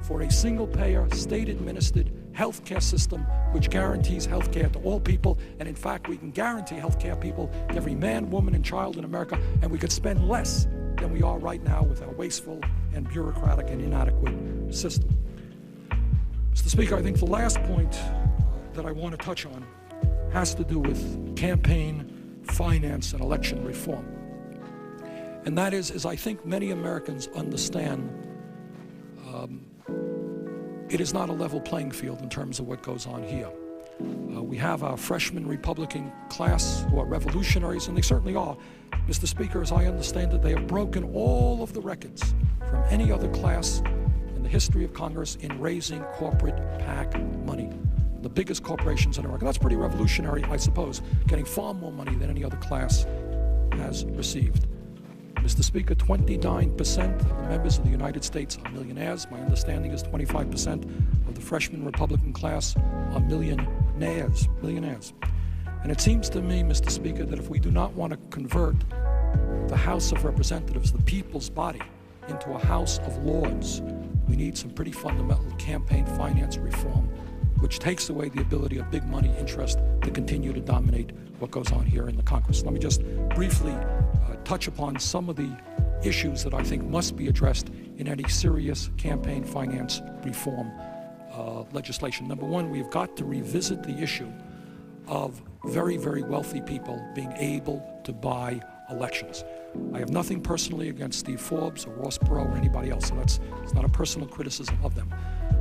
for a single-payer, state-administered health care system which guarantees health care to all people. And in fact, we can guarantee health care people, every man, woman, and child in America, and we could spend less than we are right now with our wasteful and bureaucratic and inadequate system. Mr. Speaker, I think the last point that I want to touch on has to do with campaign finance and election reform. And that is, as I think many Americans understand, it is not a level playing field in terms of what goes on here. We have our freshman Republican class who are revolutionaries, and they certainly are. Mr. Speaker, as I understand it, they have broken all of the records from any other class in the history of Congress in raising corporate PAC money. The biggest corporations in America. That's pretty revolutionary, I suppose, getting far more money than any other class has received. Mr. Speaker, 29% of the members of the United States are millionaires. My understanding is 25% of the freshman Republican class are millionaires. And it seems to me, Mr. Speaker, that if we do not want to convert the House of Representatives, the people's body, into a House of Lords, we need some pretty fundamental campaign finance reform, which takes away the ability of big money interest to continue to dominate what goes on here in the Congress. Let me just briefly touch upon some of the issues that I think must be addressed in any serious campaign finance reform legislation. Number one, we've got to revisit the issue of very, very wealthy people being able to buy elections. I have nothing personally against Steve Forbes or Ross Perot or anybody else, so it's not a personal criticism of them.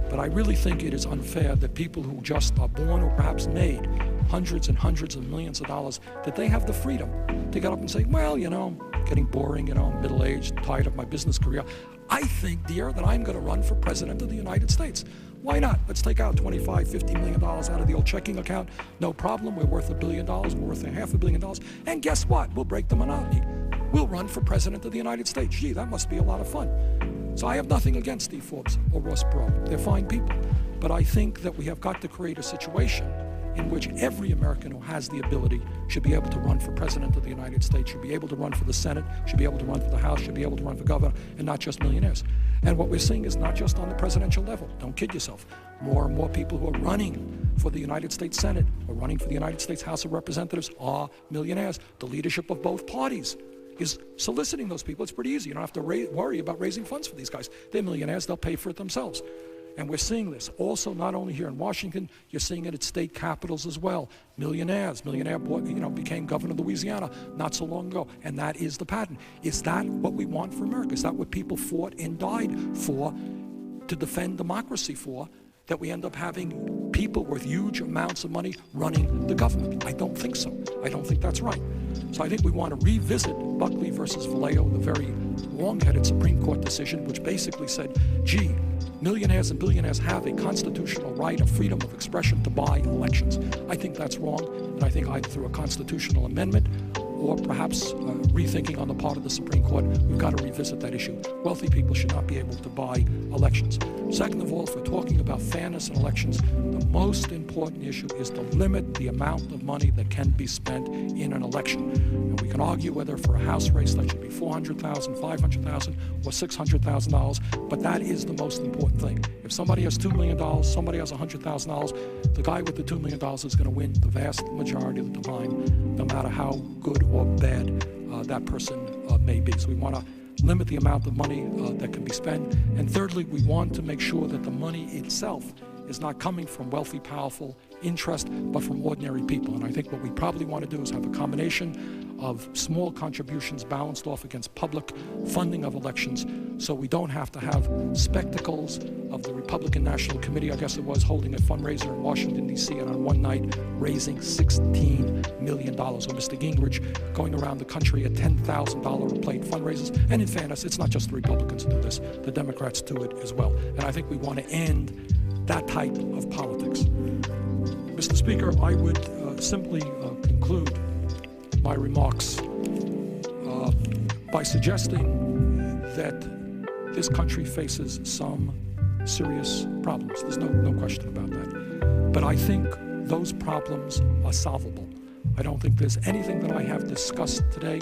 But I really think it is unfair that people who just are born or perhaps made hundreds and hundreds of millions of dollars, that they have the freedom to get up and say, well, you know, getting boring, you know, I'm middle-aged, tired of my business career. I think, dear, that I'm going to run for president of the United States. Why not? Let's take out $25, $50 million out of the old checking account. No problem. We're worth $1 billion. We're worth $500 million. And guess what? We'll break the monotony. We'll run for president of the United States. Gee, that must be a lot of fun. So I have nothing against Steve Forbes or Ross Perot. They're fine people. But I think that we have got to create a situation in which every American who has the ability should be able to run for president of the United States, should be able to run for the Senate, should be able to run for the House, should be able to run for governor, and not just millionaires. And what we're seeing is not just on the presidential level. Don't kid yourself. More and more people who are running for the United States Senate or running for the United States House of Representatives are millionaires. The leadership of both parties is soliciting those people. It's pretty easy. You don't have to worry about raising funds for these guys. They're millionaires. They'll pay for it themselves. And we're seeing this also not only here in Washington, you're seeing it at state capitals as well. Millionaires. Millionaire became governor of Louisiana not so long ago. And that is the pattern. Is that what we want for America? Is that what people fought and died for, to defend democracy for, that we end up having people with huge amounts of money running the government? I don't think so. I don't think that's right. So I think we want to revisit Buckley versus Vallejo, the very wrong-headed Supreme Court decision, which basically said, gee, millionaires and billionaires have a constitutional right of freedom of expression to buy elections. I think that's wrong, and I think either through a constitutional amendment or perhaps rethinking on the part of the Supreme Court, we've got to revisit that issue. Wealthy people should not be able to buy elections. Second of all, if we're talking about fairness in elections, the most important issue is to limit the amount of money that can be spent in an election. And we can argue whether for a House race that should be $400,000, $500,000, or $600,000, but that is the most important thing. If somebody has $2 million, somebody has $100,000, the guy with the $2 million is going to win the vast majority of the time, no matter how good or bad that person may be. So we want to limit the amount of money that can be spent. And thirdly, we want to make sure that the money itself is not coming from wealthy, powerful interest, but from ordinary people. And I think what we probably want to do is have a combination of small contributions balanced off against public funding of elections, so we don't have to have spectacles of the Republican National Committee, I guess it was, holding a fundraiser in Washington, D.C., and on one night raising $16 million. Or Mr. Gingrich going around the country at $10,000 a plate fundraisers. And in fairness, it's not just the Republicans who do this. The Democrats do it as well. And I think we want to end that type of politics. Mr. Speaker, I would simply conclude my remarks by suggesting that this country faces some serious problems. There's no question about that. But I think those problems are solvable. I don't think there's anything that I have discussed today,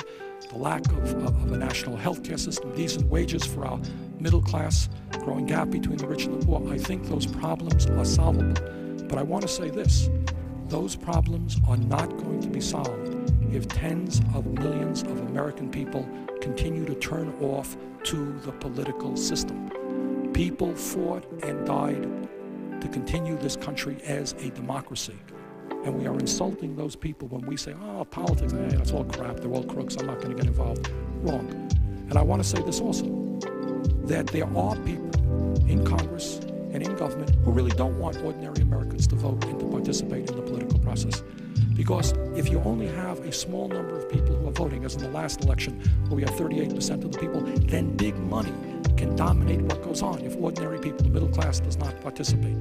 the lack of a national health care system, decent wages for our middle class, growing gap between the rich and the poor. I think those problems are solvable. But I want to say this, those problems are not going to be solved if tens of millions of American people continue to turn off to the political system. People fought and died to continue this country as a democracy. And we are insulting those people when we say, oh, politics, that's all crap, they're all crooks, I'm not going to get involved. Wrong. And I want to say this also, that there are people in Congress and in government who really don't want ordinary Americans to vote and to participate in the political process. Because if you only have a small number of people who are voting, as in the last election, where we had 38% of the people, then big money can dominate what goes on if ordinary people, the middle class, does not participate.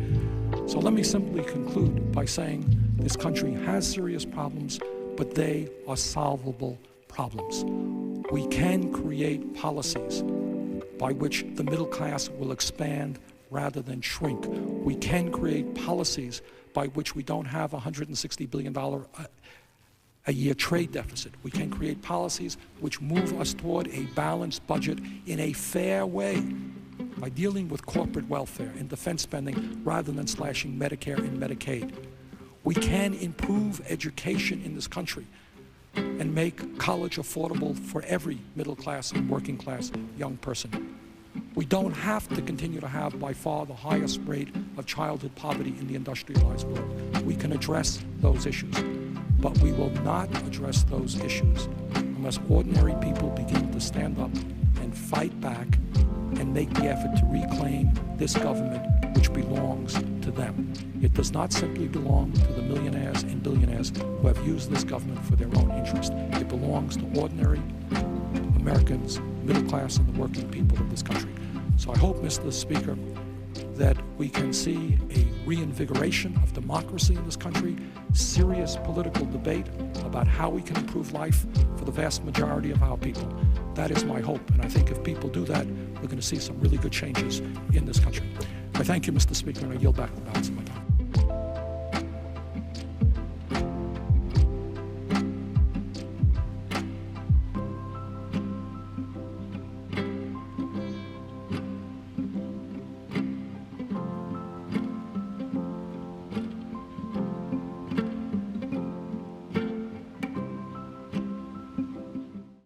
So let me simply conclude by saying this country has serious problems, but they are solvable problems. We can create policies by which the middle class will expand rather than shrink. We can create policies by which we don't have a $160 billion a year trade deficit. We can create policies which move us toward a balanced budget in a fair way by dealing with corporate welfare and defense spending rather than slashing Medicare and Medicaid. We can improve education in this country and make college affordable for every middle class and working class young person. We don't have to continue to have by far the highest rate of childhood poverty in the industrialized world. We can address those issues, but we will not address those issues unless ordinary people begin to stand up and fight back and make the effort to reclaim this government which belongs to them. It does not simply belong to the millionaires and billionaires who have used this government for their own interest. It belongs to ordinary Americans, middle class, and the working people of this country. So I hope, Mr. Speaker, that we can see a reinvigoration of democracy in this country, serious political debate about how we can improve life for the vast majority of our people. That is my hope, and I think if people do that, we're going to see some really good changes in this country. I thank you, Mr. Speaker, and I yield back the balance of my time.